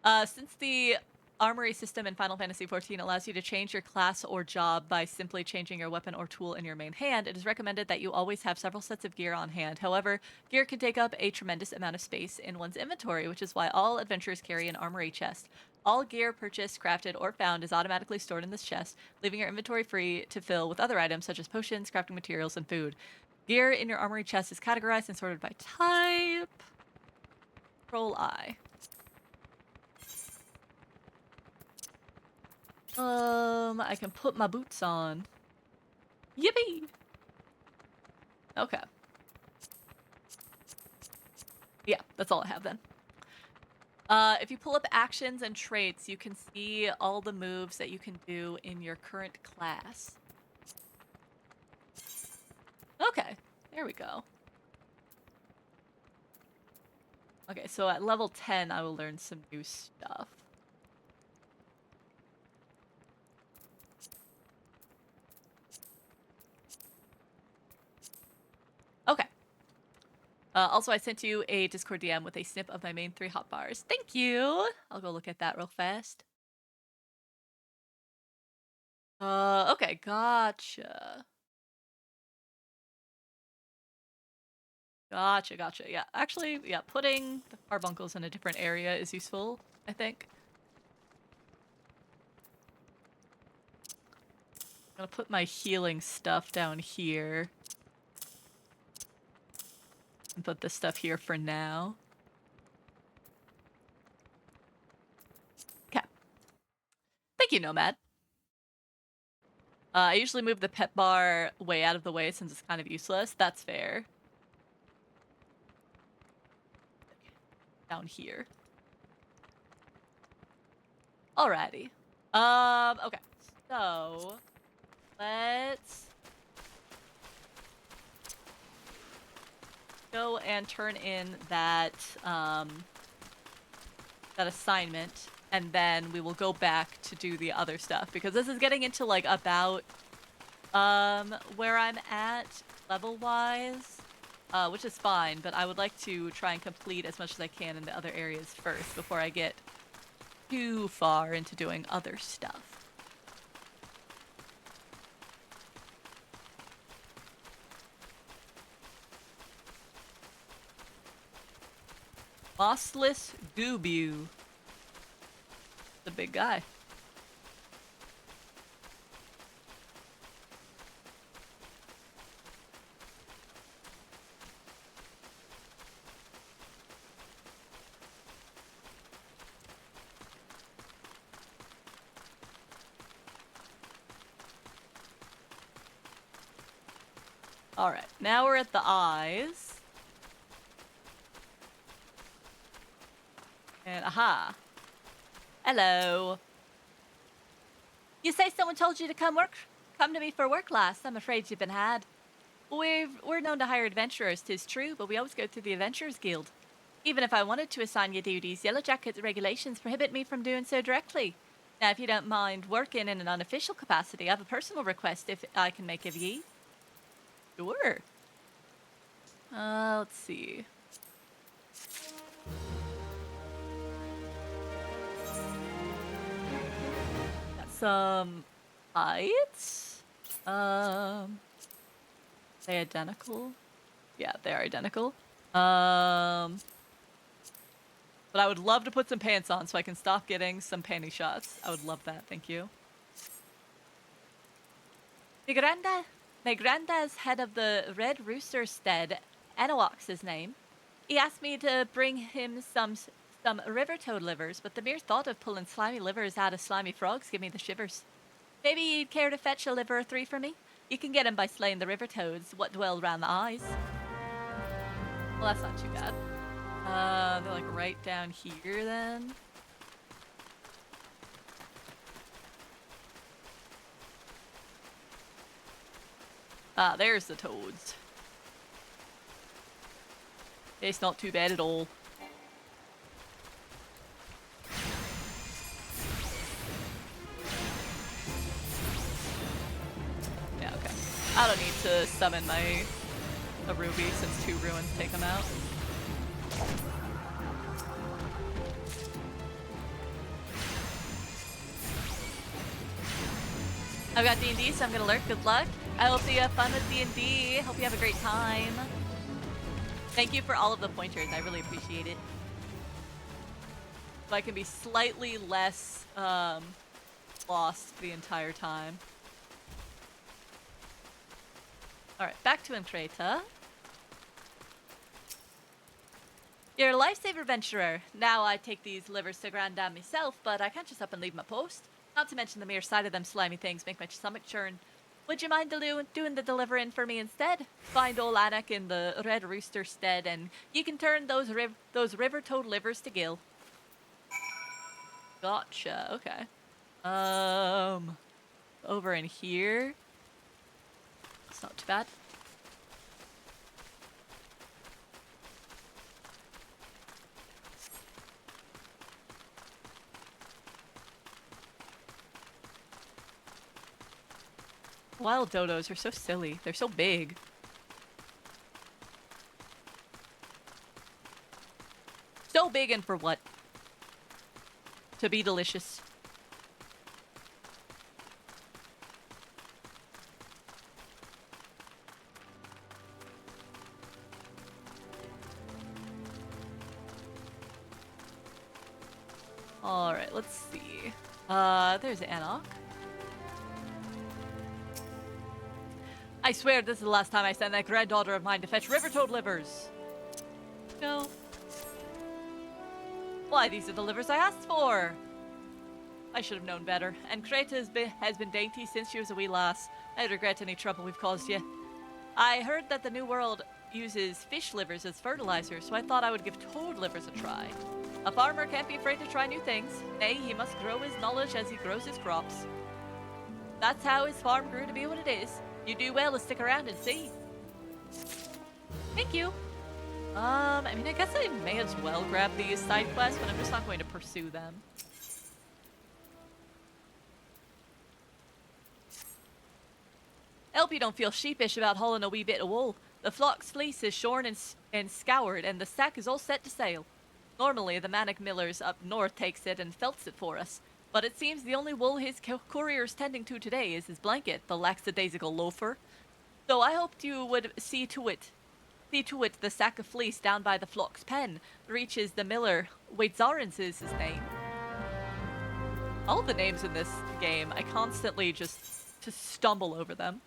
Since the armory system in Final Fantasy XIV allows you to change your class or job by simply changing your weapon or tool in your main hand, it is recommended that you always have several sets of gear on hand. However, gear can take up a tremendous amount of space in one's inventory, which is why all adventurers carry an armory chest. All gear purchased, crafted, or found is automatically stored in this chest, leaving your inventory free to fill with other items such as potions, crafting materials, and food. Gear in your armory chest is categorized and sorted by type. Control I. I can put my boots on. Yippee! Okay. Yeah, that's all I have then. If you pull up actions and traits, you can see all the moves that you can do in your current class. Okay, there we go. Okay, so at level 10, I will learn some new stuff. Okay. Also, I sent you a Discord DM with a snip of my main 3 hotbars. Thank you! I'll go look at that real fast. Okay, gotcha. Gotcha. Yeah, actually, yeah, putting the carbuncles in a different area is useful, I think. I'm gonna put my healing stuff down here. And put this stuff here for now. Okay. Thank you, Nomad. I usually move the pet bar way out of the way since it's kind of useless. That's fair. Down here. Alrighty. Okay. So, let's go and turn in that, that assignment, and then we will go back to do the other stuff, because this is getting into, like, about, where I'm at level-wise, which is fine, but I would like to try and complete as much as I can in the other areas first before I get too far into doing other stuff. Bossless Goobu. The big guy. Alright, now we're at the eyes. And aha. Hello. You say someone told you to come to me for work last. I'm afraid you've been had. We're known to hire adventurers, 'tis true, but we always go through the Adventurers Guild. Even if I wanted to assign you duties, Yellow Jacket regulations prohibit me from doing so directly. Now, if you don't mind working in an unofficial capacity, I have a personal request if I can make of ye. Sure. Let's see. Got some heights. They identical? Yeah, they are identical. But I would love to put some pants on so I can stop getting some panty shots. I would love that, thank you. My granddad's head of the Red Rooster Stead, Anawak's his name. He asked me to bring him some river toad livers, but the mere thought of pulling slimy livers out of slimy frogs give me the shivers. Maybe you'd care to fetch a liver or 3 for me? You can get 'em by slaying the river toads, what dwell round the eyes. Well, that's not too bad. They're like right down here then. Ah, there's the toads. It's not too bad at all. Yeah, okay. I don't need to summon a ruby since 2 ruins take them out. I've got D&D, so I'm gonna lurk. Good luck. I hope that you have fun with D&D. Hope you have a great time. Thank you for all of the pointers. I really appreciate it. So I can be slightly less lost the entire time. Alright, back to Encreta. You're a lifesaver adventurer. Now I take these livers to Grandam myself, but I can't just up and leave my post. Not to mention the mere sight of them slimy things make my stomach churn. Would you mind doing the delivering for me instead? Find old Anak in the Red Rooster Stead, and you can turn those river toad livers to gill. Gotcha. Okay. Over in here. It's not too bad. Wild dodos are so silly. They're so big. So big and for what? To be delicious. Alright, let's see. There's Anok. I swear this is the last time I send that granddaughter of mine to fetch river toad livers. No. Why, these are the livers I asked for. I should have known better. And Kreta has been dainty since she was a wee lass. I regret any trouble we've caused you. I heard that the New World uses fish livers as fertilizer, so I thought I would give toad livers a try. A farmer can't be afraid to try new things. Nay, he must grow his knowledge as he grows his crops. That's how his farm grew to be what it is. You do well to stick around and see. Thank you. I mean, I guess I may as well grab these side quests, but I'm just not going to pursue them. Help you don't feel sheepish about hauling a wee bit of wool. The flock's fleece is shorn and scoured, and the sack is all set to sail. Normally, the Manic Millers up north takes it and felts it for us, but it seems the only wool his courier's tending to today is his blanket, the lackadaisical loafer. So I hoped you would see to it the sack of fleece down by the flock's pen reaches the miller. Waitzarens is his name. All the names in this game, I constantly just stumble over them.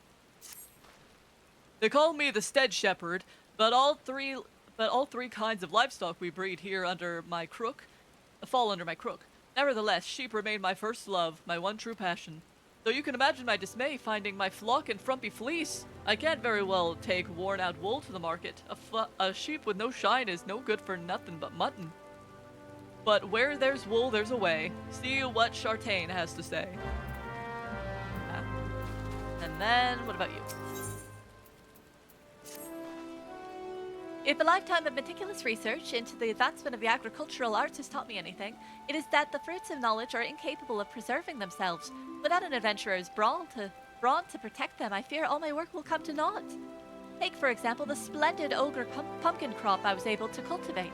They call me the Stead Shepherd, but all three kinds of livestock we breed here under my crook fall under my crook. Nevertheless, sheep remain my first love, my one true passion. So you can imagine my dismay finding my flock in frumpy fleece. I can't very well take worn-out wool to the market. A sheep with no shine is no good for nothing but mutton. But where there's wool, there's a way. See what Chartain has to say. Yeah. And then, what about you? If a lifetime of meticulous research into the advancement of the agricultural arts has taught me anything, it is that the fruits of knowledge are incapable of preserving themselves. Without an adventurer's brawn to protect them, I fear all my work will come to naught. Take, for example, the splendid ogre pumpkin crop I was able to cultivate.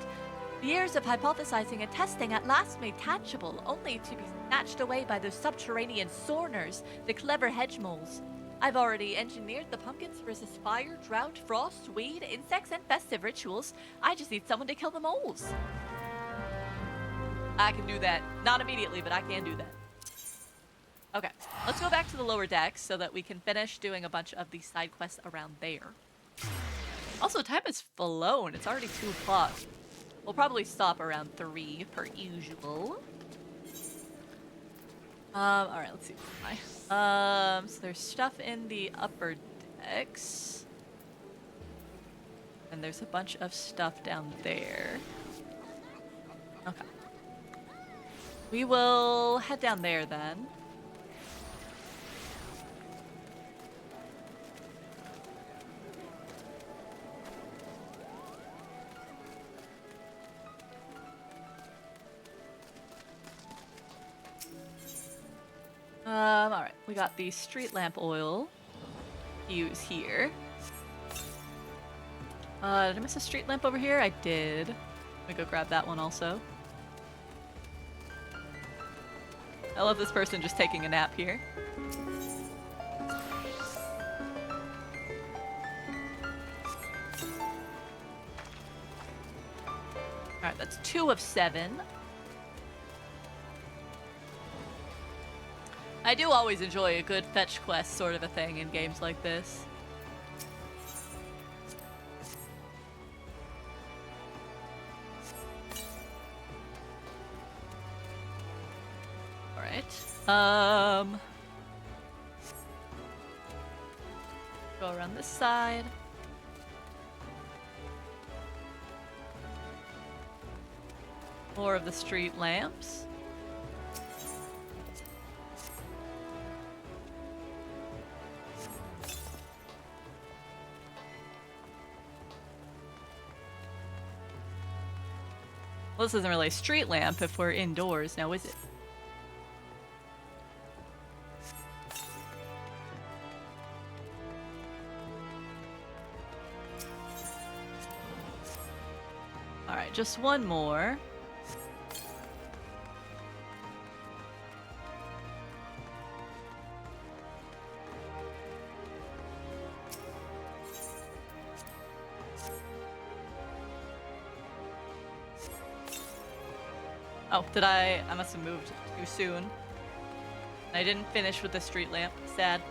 The years of hypothesizing and testing at last made tangible, only to be snatched away by those subterranean sorners, the clever hedge moles. I've already engineered the pumpkins to resist fire, drought, frost, weed, insects, and festive rituals. I just need someone to kill the moles. I can do that. Not immediately, but I can do that. Okay, let's go back to the lower decks so that we can finish doing a bunch of the side quests around there. Also, time has flown. It's already 2 o'clock. We'll probably stop around 3 per usual. Alright, let's see. So there's stuff in the upper decks. And there's a bunch of stuff down there. Okay. We will head down there then. Alright, we got the street lamp oil to use here. Did I miss a street lamp over here? I did. Let me go grab that one also. I love this person just taking a nap here. Alright, that's 2 of 7. I do always enjoy a good fetch quest sort of a thing in games like this. Alright. Go around this side. More of the street lamps. Well, this isn't really a street lamp if we're indoors now, is it? Alright, just one more. Oh, did I must have moved too soon. I didn't finish with the street lamp. Sad.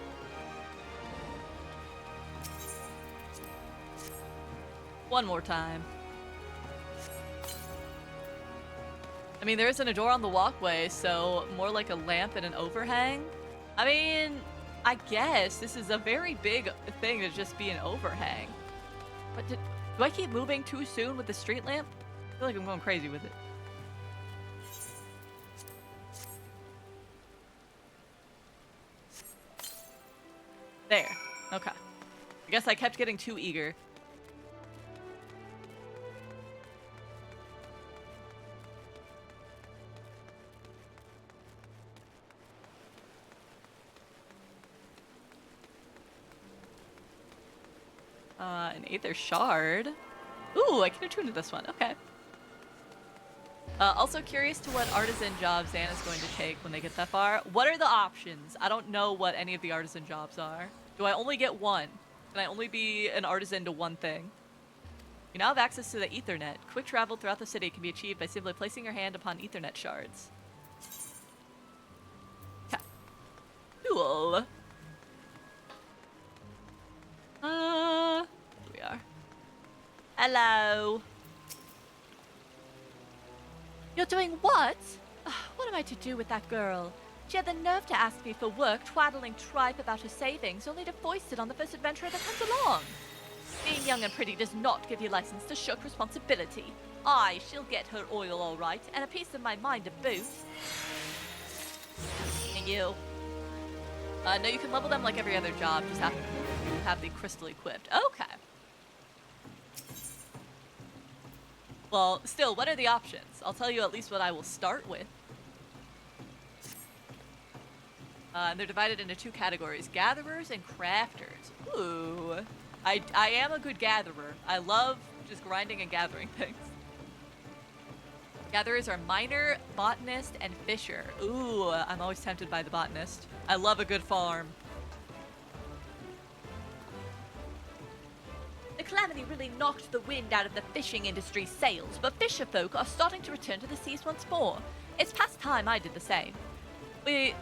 One more time. I mean, there isn't a door on the walkway, so more like a lamp and an overhang. I mean, I guess this is a very big thing to just be an overhang. But do I keep moving too soon with the street lamp? I feel like I'm going crazy with it. There. Okay. I guess I kept getting too eager. An Aether Shard. Ooh, I can attune to this one. Okay. Also curious to what artisan job Xaan is going to take when they get that far. What are the options? I don't know what any of the artisan jobs are. Do I only get one? Can I only be an artisan to one thing? You now have access to the Ethernet. Quick travel throughout the city can be achieved by simply placing your hand upon Ethernet shards. Okay. Cool. Here we are. Hello. You're doing what? What am I to do with that girl? She had the nerve to ask me for work, twaddling tripe about her savings, only to foist it on the first adventurer that comes along. Being young and pretty does not give you license to shirk responsibility. Aye, she'll get her oil all right, and a piece of my mind to boot. And you. No, you can level them like every other job, just have the crystal equipped. Okay. Well, still, what are the options? I'll tell you at least what I will start with. And they're divided into two categories, gatherers and crafters. Ooh. I am a good gatherer. I love just grinding and gathering things. Gatherers are miner, botanist, and fisher. Ooh, I'm always tempted by the botanist. I love a good farm. The calamity really knocked the wind out of the fishing industry's sails, but fisherfolk are starting to return to the seas once more. It's past time I did the same.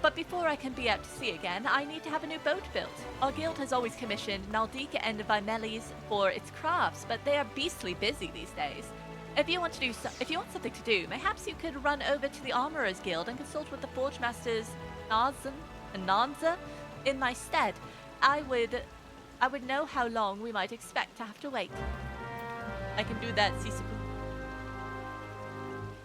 But before I can be out to sea again, I need to have a new boat built. Our guild has always commissioned Naldika and Vimelis for its crafts, but they are beastly busy these days. If you want something to do, perhaps you could run over to the Armorers Guild and consult with the Forge Masters Nazan and Nanza in my stead. I would know how long we might expect to have to wait. I can do that, Sisabu.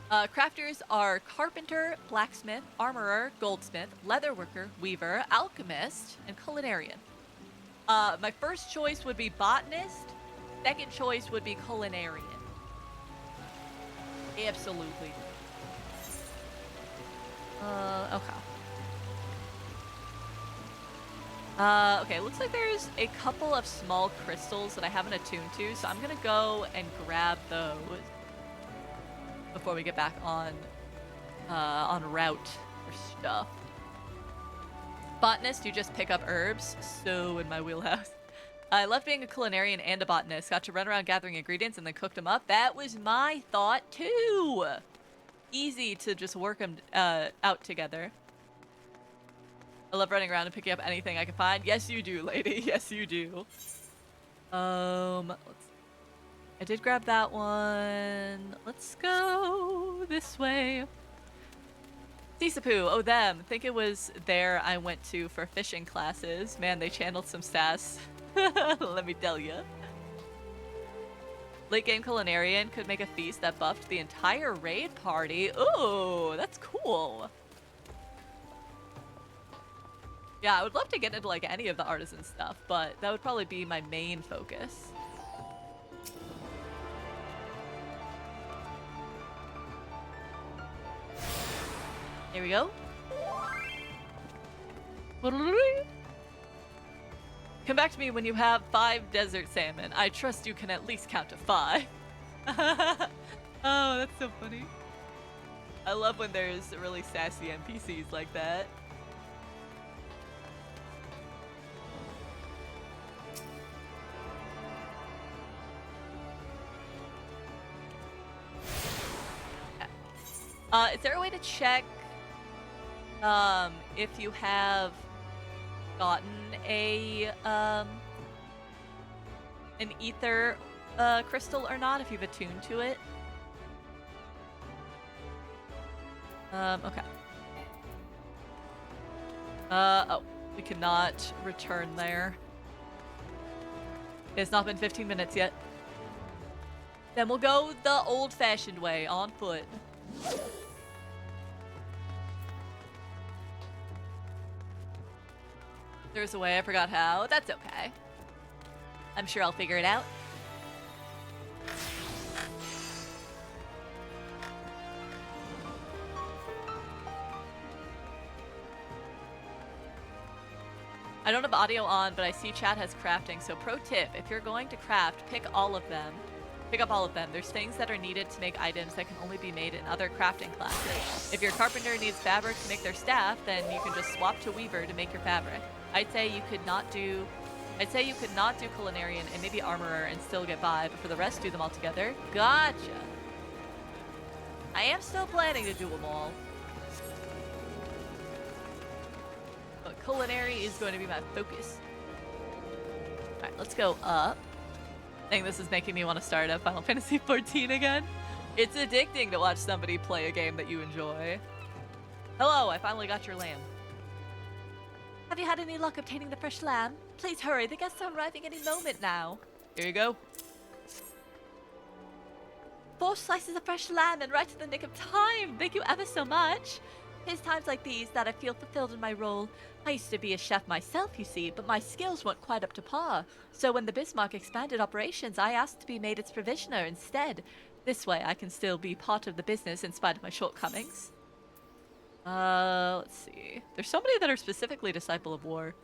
Crafters are carpenter, blacksmith, armorer, goldsmith, leatherworker, weaver, alchemist, and culinarian. My first choice would be botanist. Second choice would be culinarian. Absolutely. Okay. Okay, looks like there's a couple of small crystals that I haven't attuned to, so I'm gonna go and grab those before we get back on route for stuff. Botanist, you just pick up herbs, so in my wheelhouse. I love being a culinarian and a botanist. Got to run around gathering ingredients and then cook them up. That was my thought too. Easy to just work them out together. I love running around and picking up anything I can find. Yes, you do, lady. Yes, you do. I did grab that one. Let's go this way. Sisapu, oh them. Think it was there I went to for fishing classes. Man, they channeled some sass. Let me tell ya. Late game culinarian could make a feast that buffed the entire raid party. Ooh, that's cool. Yeah, I would love to get into like any of the artisan stuff, but that would probably be my main focus. Here we go. Come back to me when you have 5 desert salmon. I trust you can at least count to 5. Oh, that's so funny. I love when there's really sassy NPCs like that. Is there a way to check if you have gotten a an ether crystal or not, if you've attuned to it? Okay. Oh, we cannot return there. It's not been 15 minutes yet. Then we'll go the old-fashioned way, on foot. There's a way, I forgot how. That's okay. I'm sure I'll figure it out. I don't have audio on, but I see chat has crafting, so pro tip, if you're going to craft, pick all of them. Pick up all of them. There's things that are needed to make items that can only be made in other crafting classes. If your carpenter needs fabric to make their staff, then you can just swap to weaver to make your fabric. I'd say you could not do culinarian and maybe armorer and still get by, but for the rest, do them all together. Gotcha. I am still planning to do them all. But culinary is going to be my focus. Alright, let's go up. I think this is making me want to start up Final Fantasy XIV again. It's addicting to watch somebody play a game that you enjoy. Hello, I finally got your lamb. Have you had any luck obtaining the fresh lamb? Please hurry, the guests are arriving any moment now. Here you go. 4 slices of fresh lamb and right in the nick of time. Thank you ever so much. It's times like these that I feel fulfilled in my role. I used to be a chef myself, you see, but my skills weren't quite up to par. So when the Bismarck expanded operations, I asked to be made its provisioner instead. This way I can still be part of the business in spite of my shortcomings. Let's see. There's so many that are specifically Disciple of War.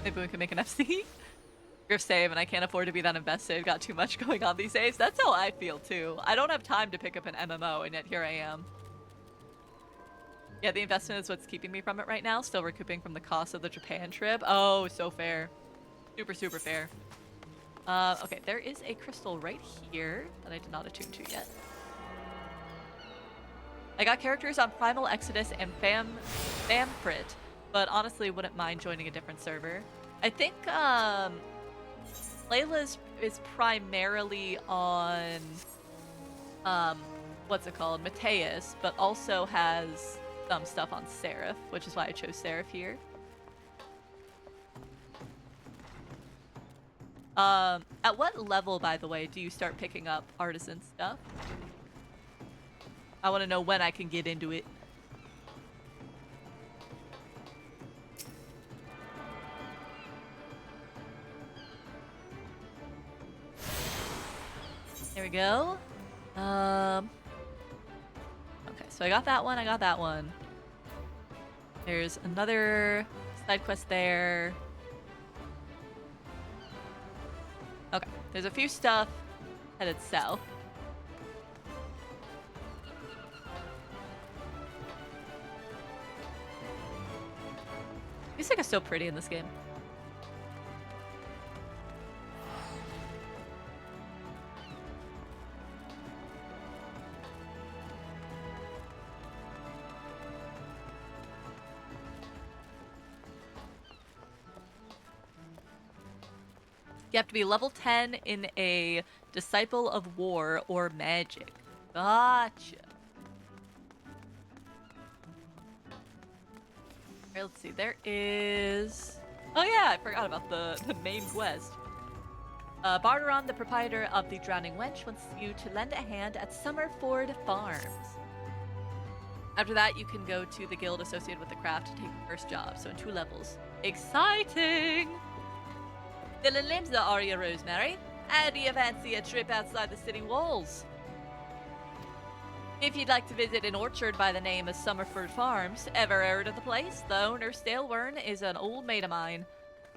Maybe we can make an FC? Griff save, and I can't afford to be that invested. Got too much going on these days. That's how I feel too. I don't have time to pick up an MMO, and yet here I am. Yeah, the investment is what's keeping me from it right now. Still recouping from the cost of the Japan trip. Oh, so fair. Super, super fair. Okay, there is a crystal right here that I did not attune to yet. I got characters on Primal Exodus and Famfrit, but honestly wouldn't mind joining a different server. I think, Layla is primarily on, what's it called? Mateus, but also has some stuff on Seraph, which is why I chose Seraph here. At what level, by the way, do you start picking up artisan stuff? I want to know when I can get into it. There we go. Okay, so I got that one, I got that one. There's another side quest there. Okay, there's a few stuff headed south. Music is so pretty in this game. You have to be level 10 in a Disciple of War or Magic. Gotcha. Alright, let's see. There is... Oh yeah, I forgot about the main quest. Barteron, the proprietor of the Drowning Wench, wants you to lend a hand at Summerford Farms. After that, you can go to the guild associated with the craft to take the first job, so in 2 levels. Exciting! Dylan Limsa, are you, Rosemary? How do you fancy a trip outside the city walls? If you'd like to visit an orchard by the name of Summerford Farms, ever heard of the place? The owner, Stalewern, is an old mate of mine.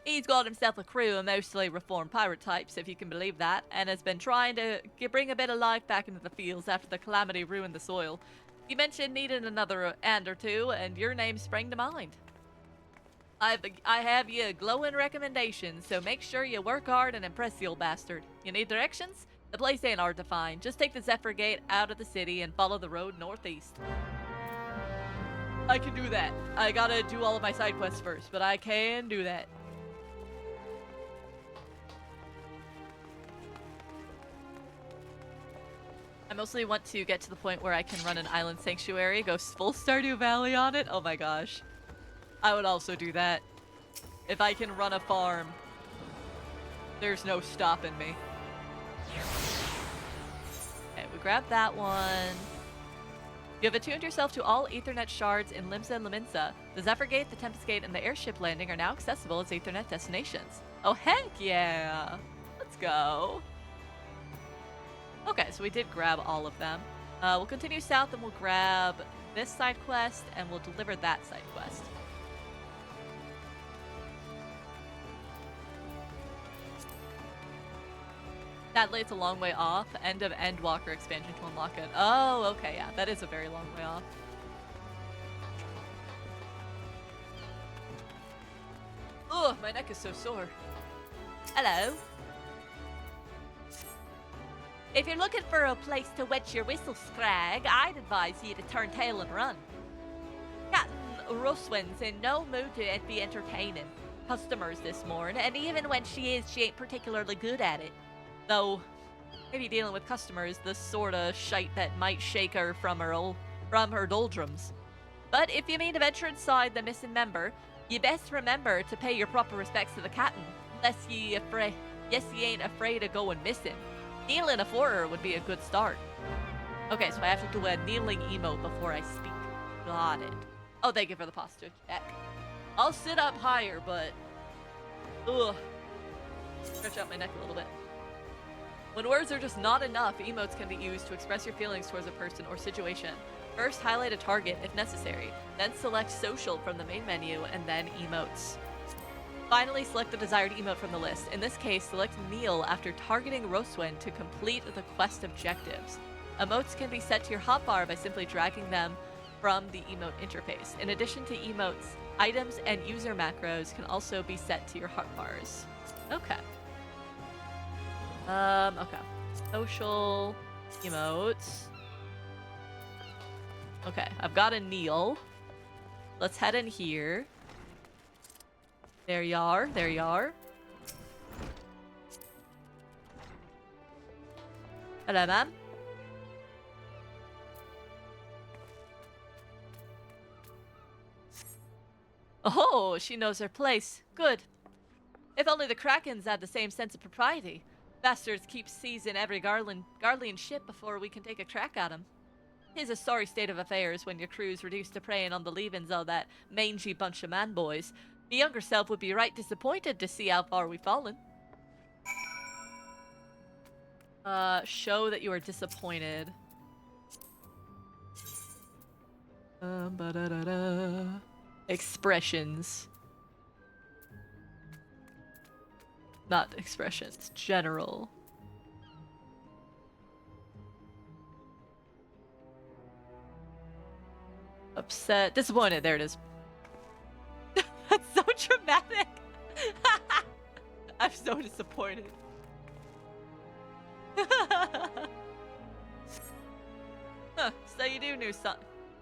He's got himself a crew of mostly reformed pirate types, if you can believe that, and has been trying to bring a bit of life back into the fields after the calamity ruined the soil. You mentioned needing another hand or two, and your name sprang to mind. I have you a glowing recommendation, so make sure you work hard and impress the old bastard. You need directions? The place ain't hard to find. Just take the Zephyr Gate out of the city and follow the road northeast. I can do that. I gotta do all of my side quests first, but I can do that. I mostly want to get to the point where I can run an island sanctuary, go full Stardew Valley on it. Oh my gosh. I would also do that. If I can run a farm, there's no stopping me. Okay, we grab that one. You have attuned yourself to all Ethernet shards in Limsa and Laminsa. The Zephyr Gate, the Tempest Gate, and the airship landing are now accessible as Ethernet destinations. Oh, heck yeah! Let's go. Okay, so we did grab all of them. We'll continue south and we'll grab this side quest and we'll deliver that side quest. Sadly, it's a long way off. End of Endwalker expansion to unlock it. Oh, okay, yeah, that is a very long way off. Ugh, my neck is so sore. Hello. If you're looking for a place to wet your whistle, Scrag, I'd advise you to turn tail and run. Captain Russwin's in no mood to be entertaining customers this morning, and even when she is, she ain't particularly good at it. Though, maybe dealing with customers, the sorta shite that might shake her from her doldrums. But if you mean to venture inside the missing member, you best remember to pay your proper respects to the captain, unless ye ain't afraid of going missing. Kneeling afore her would be a good start. Okay, so I have to do a kneeling emote before I speak. Got it. Oh, thank you for the posture check. I'll sit up higher, but... ugh. Stretch out my neck a little bit. When words are just not enough, emotes can be used to express your feelings towards a person or situation. First, highlight a target if necessary, then select social from the main menu, and then emotes. Finally, select the desired emote from the list. In this case, select kneel after targeting Roswin to complete the quest objectives. Emotes can be set to your hotbar by simply dragging them from the emote interface. In addition to emotes, items and user macros can also be set to your hotbars. Okay. Okay. Social emotes. Okay, I've got a kneel. Let's head in here. There you are. There you are. Hello, ma'am. Oh, she knows her place. Good. If only the Krakens had the same sense of propriety. Bastards keep seizing every Garlean ship before we can take a crack at 'em. 'Tis a sorry state of affairs when your crew's reduced to preying on the leavings of that mangy bunch of man-boys. My younger self would be right disappointed to see how far we've fallen. Show that you are disappointed. Expressions. Not expressions. General. Upset. Disappointed. There it is. That's so dramatic. I'm so disappointed. Huh, so you do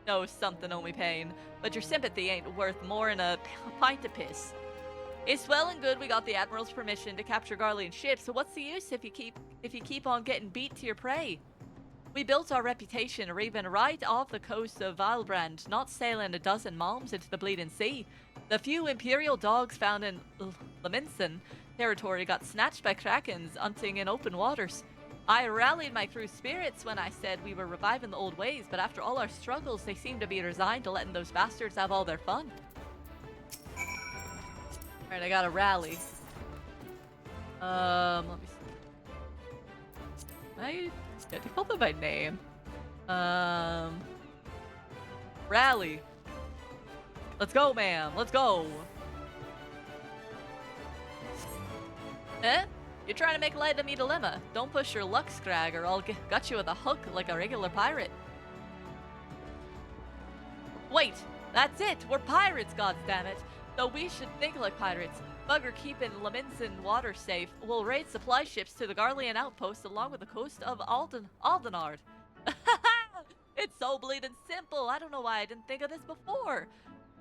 know something only pain, but your sympathy ain't worth more than a pint of piss. It's well and good we got the Admiral's permission to capture Garlean ships, so what's the use if you keep on getting beat to your prey? We built our reputation raving right off the coast of Valbrand, not sailing a dozen malms into the bleeding sea. The few Imperial dogs found in Laminsen territory got snatched by Krakens hunting in open waters. I rallied my crew's spirits when I said we were reviving the old ways, but after all our struggles, they seem to be resigned to letting those bastards have all their fun. Alright, I gotta rally. Let me see. Did he call them by name? Rally. Let's go, ma'am. Let's go. Eh? You're trying to make light of me dilemma. Don't push your luck, Scrag, or I'll gut you with a hook like a regular pirate. Wait, that's it. We're pirates, goddammit. Though we should think like pirates. Bugger keeping Laminsen water safe. We'll raid supply ships to the Garlean outpost along with the coast of Aldenard. It's so bleeding simple. I don't know why I didn't think of this before.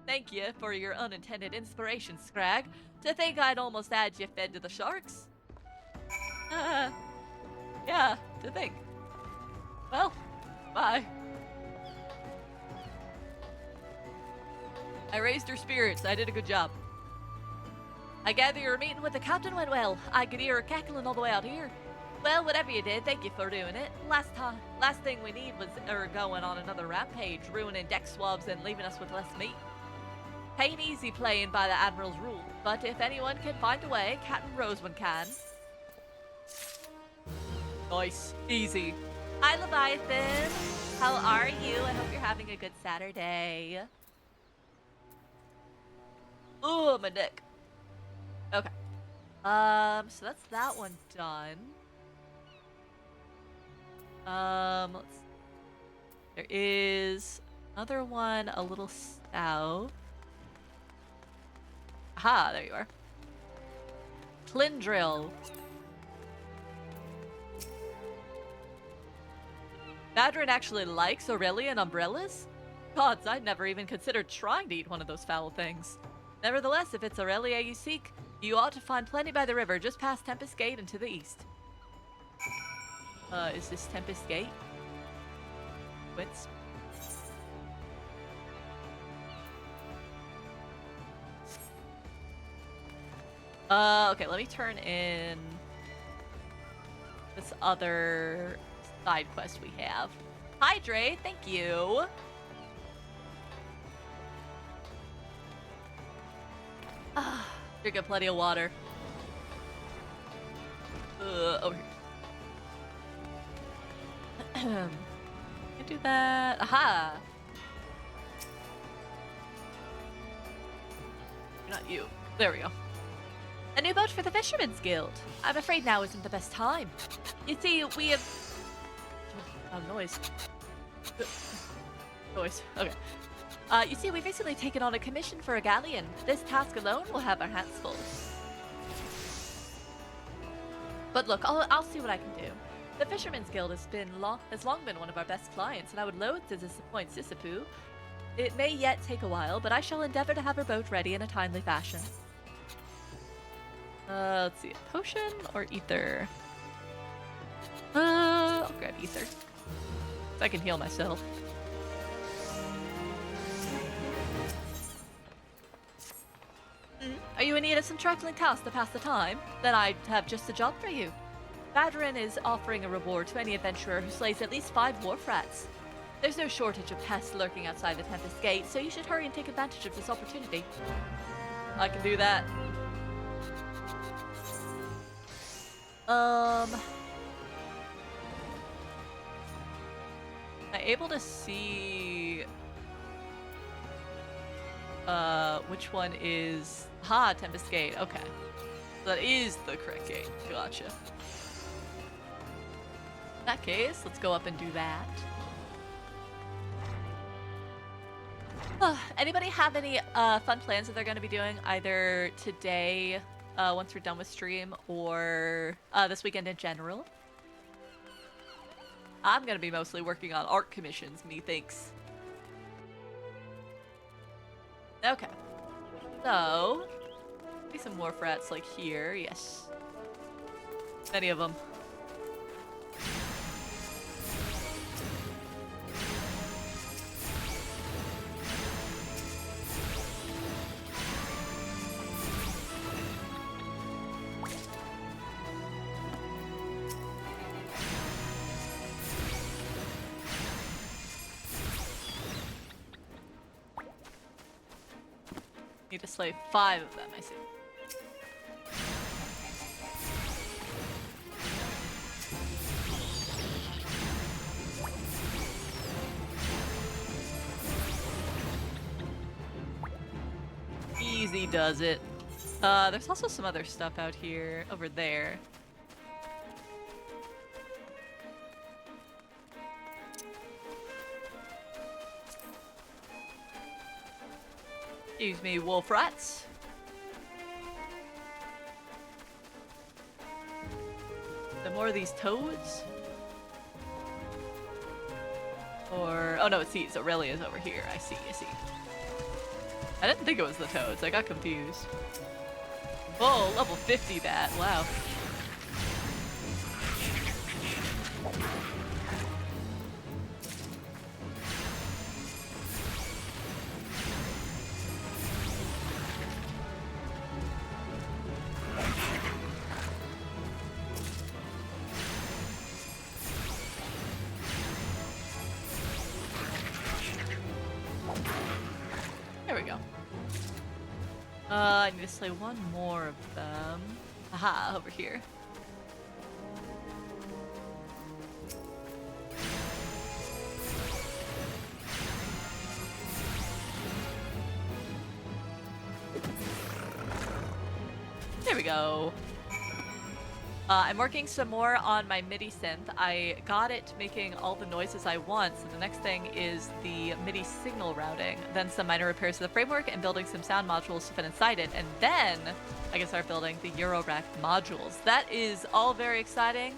Thank you for your unintended inspiration, Scrag. To think I'd almost had you fed to the sharks. Yeah, to think. Well, bye. I raised her spirits. I did a good job. I gather your meeting with the captain went well. I could hear her cackling all the way out here. Well, whatever you did, thank you for doing it. Last thing we need was her going on another rampage, ruining deck swabs and leaving us with less meat. Ain't easy playing by the Admiral's rule, but if anyone can find a way, Captain Roseman can. Nice. Easy. Hi, Leviathan. How are you? I hope you're having a good Saturday. Ooh, my neck. Okay. So that's that one done. Let's... There is another one a little south. Aha, there you are. Clindrill. Badrin actually likes Aurelian umbrellas? Gods, I'd never even considered trying to eat one of those foul things. Nevertheless, if it's Aurelia you seek, you ought to find plenty by the river just past Tempest Gate and to the east. Is this Tempest Gate? Wits? Okay, let me turn in this other side quest we have. Hi, Dre, thank you. Drinking plenty of water. Over here. Can do that. Aha! Not you. There we go. A new boat for the Fisherman's Guild. I'm afraid now isn't the best time. You see, we have... Oh, noise. Noise. Okay. You see, we've recently taken on a commission for a galleon. This task alone will have our hands full. But look, I'll see what I can do. The Fisherman's Guild has long been one of our best clients, and I would loathe to disappoint Sisyphus. It may yet take a while, but I shall endeavor to have her boat ready in a timely fashion. Let's see, potion or ether? I'll grab ether. So I can heal myself. Are you in need of some trifling tasks to pass the time? Then I have just the job for you. Badrin is offering a reward to any adventurer who slays at least 5 wharf rats. There's no shortage of pests lurking outside the Tempest Gate, so you should hurry and take advantage of this opportunity. I can do that. Am I able to see which one is Tempest Gate? Okay. That is the correct gate. Gotcha. In that case, let's go up and do that. Anybody have any fun plans that they're going to be doing either today, once we're done with stream, or this weekend in general? I'm going to be mostly working on art commissions, methinks. Okay. So, maybe some wharf rats like here, yes. Many of them. Need to slay 5 of them, I see. Easy does it. There's also some other stuff out here, over there. Excuse me, wolf rats. Some more of these toads? Or... oh no, it's these. Aurelia's over here. I see, I see. I didn't think it was the toads. I got confused. Oh, level 50 that. Wow. I need to slay one more of them. Aha, over here. There we go. I'm working some more on my MIDI synth. I got it making all the noises I want, so the next thing is the MIDI signal routing, then some minor repairs to the framework, and building some sound modules to fit inside it, and then I can start building the Eurorack modules. That is all very exciting,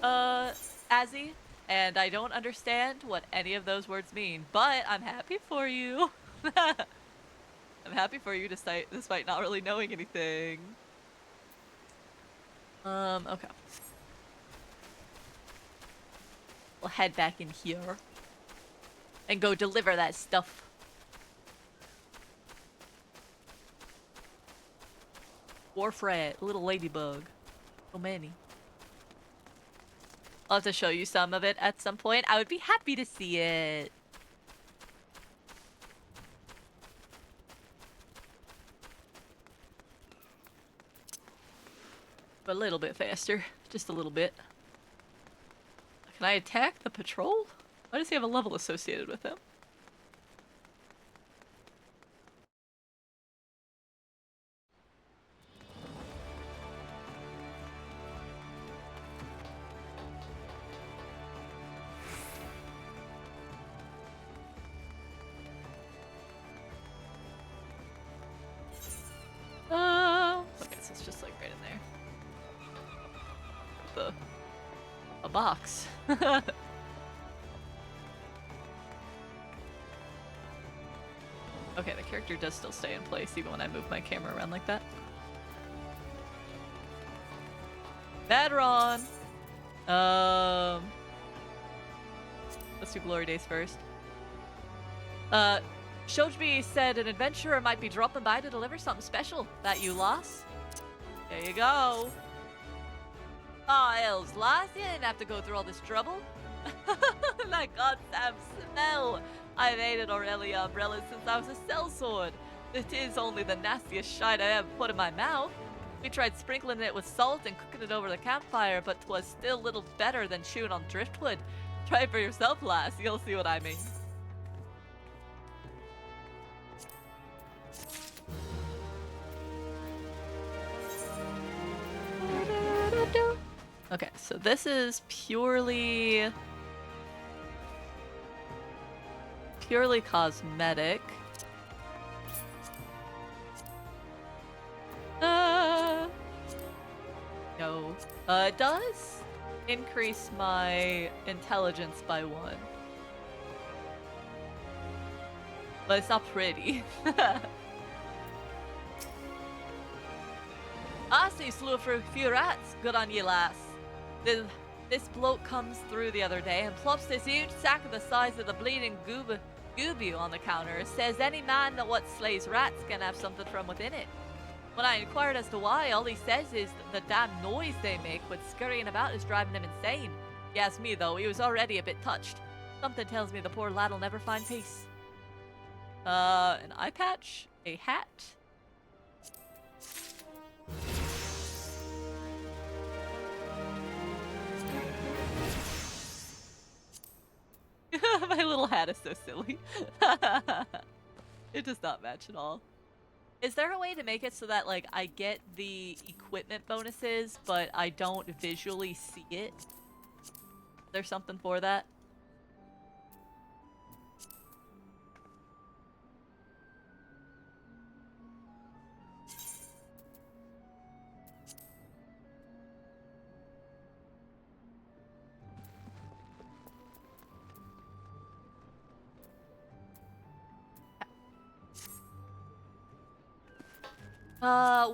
Azzy, and I don't understand what any of those words mean, but I'm happy for you. I'm happy for you despite not really knowing anything. Okay. We'll head back in here and go deliver that stuff. Warfrat, little ladybug. So many. I'll have to show you some of it at some point. I would be happy to see it. A little bit faster. Just a little bit. Can I attack the patrol? Why does he have a level associated with him? Okay, so it's just like right in there. A box. Okay, the character does still stay in place even when I move my camera around like that. Madron! Let's do Glory Days first. Shojbi said an adventurer might be dropping by to deliver something special that you lost. There you go. Aw, Elves, lass, you didn't have to go through all this trouble. That goddamn smell! I've hated Aurelia umbrellas since I was a sellsword. It is only the nastiest shite I ever put in my mouth. We tried sprinkling it with salt and cooking it over the campfire, but 'twas still little better than chewing on driftwood. Try it for yourself, lass, you'll see what I mean. Okay, so this is purely cosmetic. No. It does increase my intelligence by 1. But it's not pretty. I see you slew through a few rats. Good on you, lass. This bloke comes through the other day and plops this huge sack of the size of the bleeding goobu on the counter. It says any man that what slays rats can have something from within it. When I inquired as to why, all he says is the damn noise they make with scurrying about is driving him insane. You ask me though, he was already a bit touched. Something tells me the poor lad'll never find peace. An eye patch? A hat? My little hat is so silly. It does not match at all. Is there a way to make it so that, like, I get the equipment bonuses, but I don't visually see it? Is there something for that?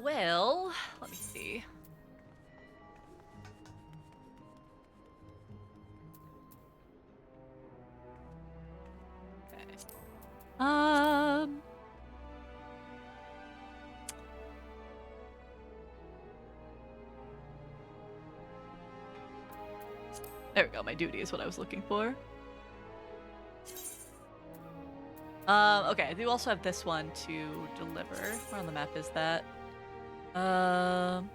Well, let me see. Okay. There we go, my duty is what I was looking for. Okay, I do also have this one to deliver. Where on the map is that? Um...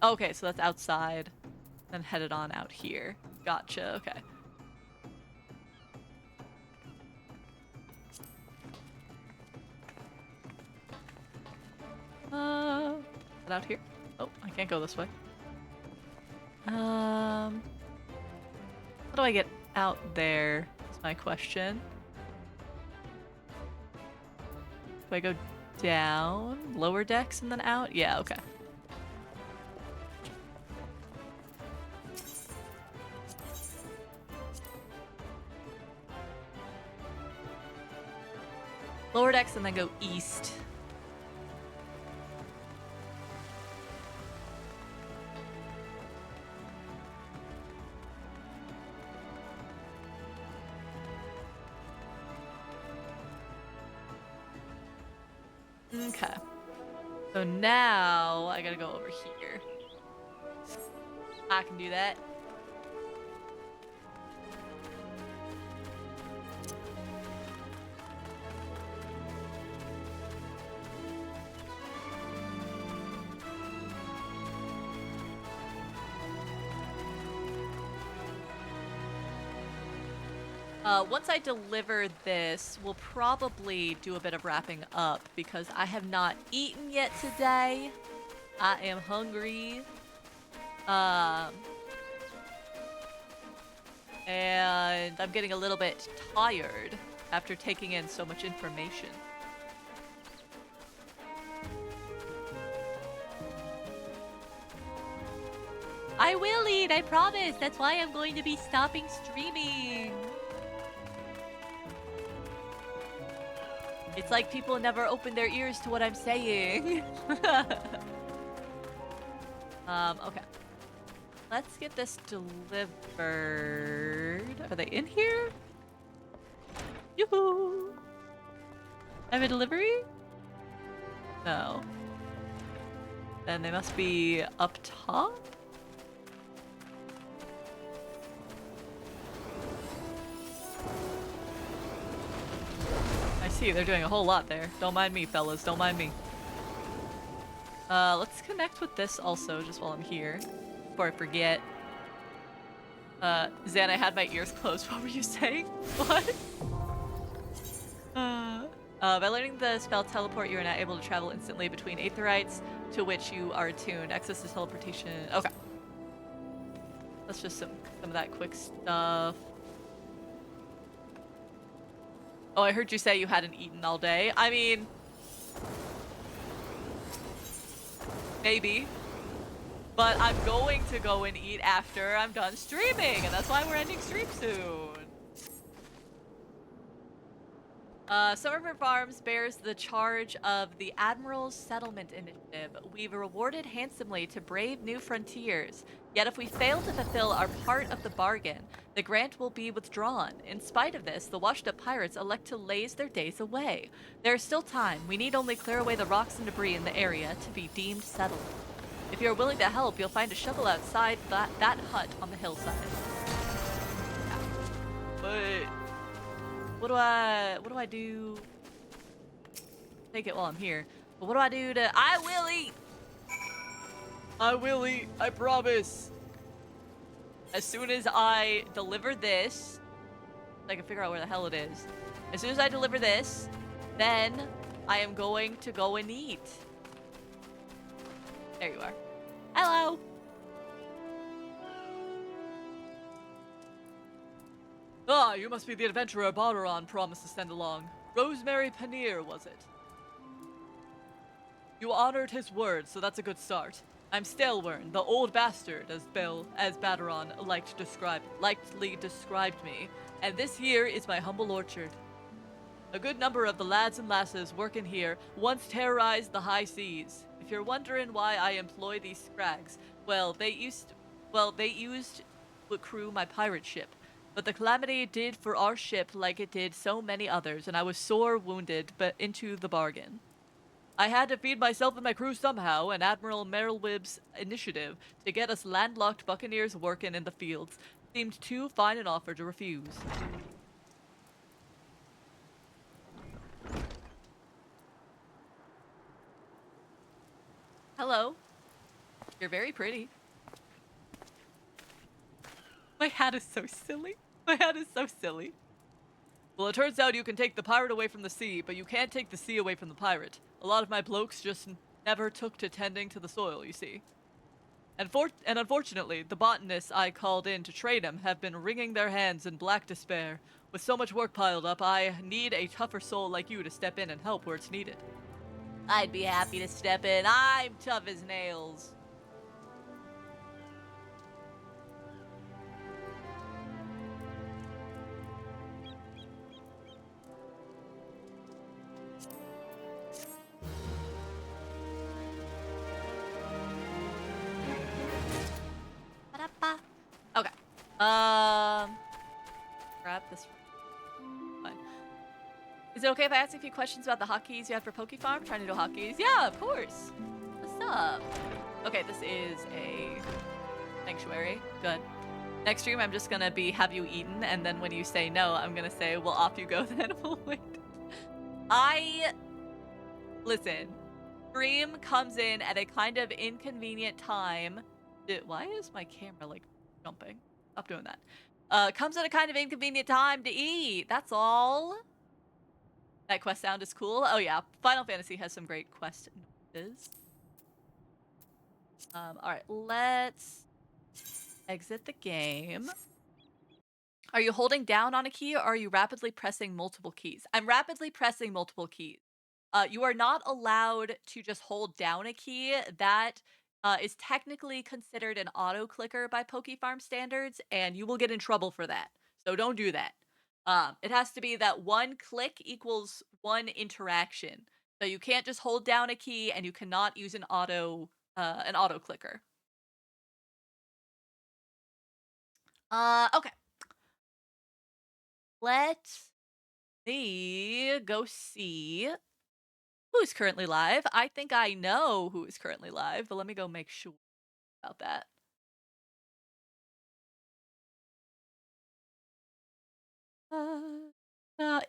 Okay, so that's outside. Then headed on out here. Gotcha, okay. Is it out here? Oh, I can't go this way. How do I get out there? Is my question. Do I go down? Lower decks and then out? Yeah, okay. Lower decks and then go east. Okay. So now I gotta go over here. I can do that. Once I deliver this, we'll probably do a bit of wrapping up because I have not eaten yet today. I am hungry. And I'm getting a little bit tired after taking in so much information. I will eat, I promise. That's why I'm going to be stopping streaming. It's like people never open their ears to what I'm saying. Okay. Let's get this delivered. Are they in here? Yoo-hoo! I have a delivery? No. Then they must be up top? I see, they're doing a whole lot there. Don't mind me, fellas. Don't mind me. Let's connect with this also, just while I'm here. Before I forget. Xaan, I had my ears closed. What were you saying? What? By learning the spell Teleport, you are now able to travel instantly between aetherites to which you are attuned. Access to teleportation. Okay. That's just some of that quick stuff. Oh, I heard you say you hadn't eaten all day. I mean... maybe. But I'm going to go and eat after I'm done streaming, and that's why we're ending stream soon. Summer Farms bears the charge of the Admiral's Settlement Initiative. We've rewarded handsomely to brave new frontiers. Yet if we fail to fulfill our part of the bargain, the grant will be withdrawn. In spite of this, the washed-up pirates elect to laze their days away. There is still time. We need only clear away the rocks and debris in the area to be deemed settled. If you're willing to help, you'll find a shovel outside that hut on the hillside. But... What do I do? Take it while I'm here. But what do I do to... I will eat! I will eat, I promise! As soon as I deliver this... I can figure out where the hell it is. As soon as I deliver this, then I am going to go and eat. There you are. Hello! Ah, you must be the adventurer Barbaron promised to send along. Rosemary Paneer, was it? You honored his word, so that's a good start. I'm Stalewern, the old bastard, as Barbaron lightly described me, and this here is my humble orchard. A good number of the lads and lasses working here once terrorized the high seas. If you're wondering why I employ these scrags, well, they used to crew my pirate ship. But the calamity did for our ship like it did so many others, and I was sore wounded, but into the bargain. I had to feed myself and my crew somehow, and Admiral Merrilwib's initiative to get us landlocked buccaneers working in the fields seemed too fine an offer to refuse. Hello. You're very pretty. My hat is so silly. My hat is so silly. Well, it turns out you can take the pirate away from the sea, but you can't take the sea away from the pirate. A lot of my blokes just never took to tending to the soil, you see. And unfortunately, the botanists I called in to trade him have been wringing their hands in black despair. With so much work piled up, I need a tougher soul like you to step in and help where it's needed. I'd be happy to step in. I'm tough as nails. Ba-da-ba. Okay. Grab this. Fine. Is it okay if I ask a few questions about the hotkeys you have for Poke Farm? Trying to do hotkeys? Yeah, of course. What's up? Okay, this is a sanctuary. Good. Next stream, I'm just gonna be have you eaten, and then when you say no, I'm gonna say, well, off you go then. We'll wait. Listen. Stream comes in at a kind of inconvenient time. Why is my camera, like, jumping? Stop doing that. Comes at a kind of inconvenient time to eat. That's all. That quest sound is cool. Oh, yeah. Final Fantasy has some great quest noises. Alright. Let's exit the game. Are you holding down on a key, or are you rapidly pressing multiple keys? I'm rapidly pressing multiple keys. You are not allowed to just hold down a key. That is technically considered an auto clicker by PokeFarm standards, and you will get in trouble for that. So don't do that. It has to be that one click equals one interaction. So you can't just hold down a key, and you cannot use an auto clicker. Okay. Let's go see who's currently live. I think I know who is currently live, but let me go make sure about that.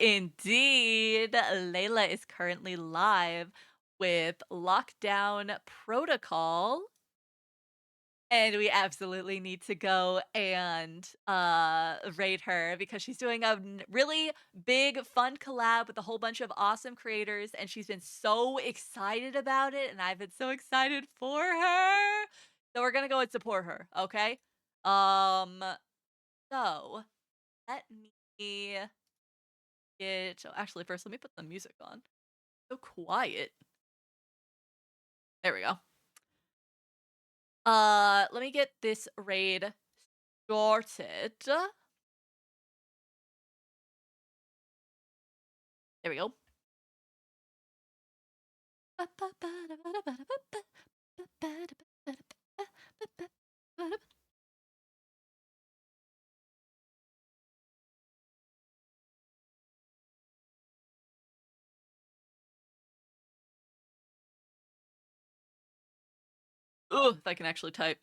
Indeed, Layla is currently live with Lockdown Protocol. And we absolutely need to go and raid her because she's doing a really big, fun collab with a whole bunch of awesome creators, and she's been so excited about it, and I've been so excited for her. So we're gonna go and support her, okay? So let me get. Oh, actually, first let me put the music on. So quiet. There we go. Let me get this raid started. There we go. Ugh, if I can actually type.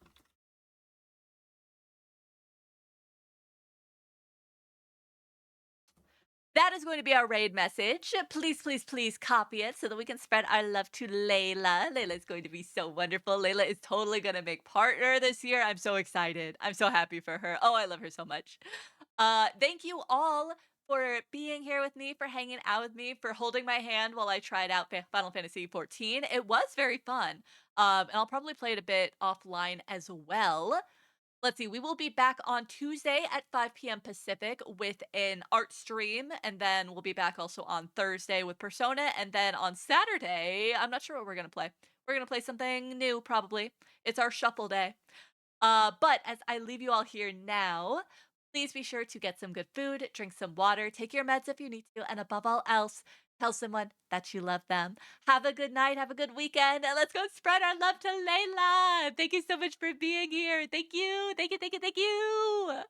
That is going to be our raid message. Please, please, please copy it so that we can spread our love to Layla. Layla is going to be so wonderful. Layla is totally going to make partner this year. I'm so excited. I'm so happy for her. Oh, I love her so much. Thank you all for being here with me, for hanging out with me, for holding my hand while I tried out Final Fantasy XIV. It was very fun. And I'll probably play it a bit offline as well. Let's see, we will be back on Tuesday at 5 p.m. Pacific with an art stream, and then we'll be back also on Thursday with Persona, and then on Saturday, I'm not sure what we're going to play. We're going to play something new, probably. It's our shuffle day. But as I leave you all here now, please be sure to get some good food, drink some water, take your meds if you need to, and above all else, tell someone that you love them. Have a good night, have a good weekend, and let's go spread our love to Layla. Thank you so much for being here. Thank you, thank you, thank you, thank you.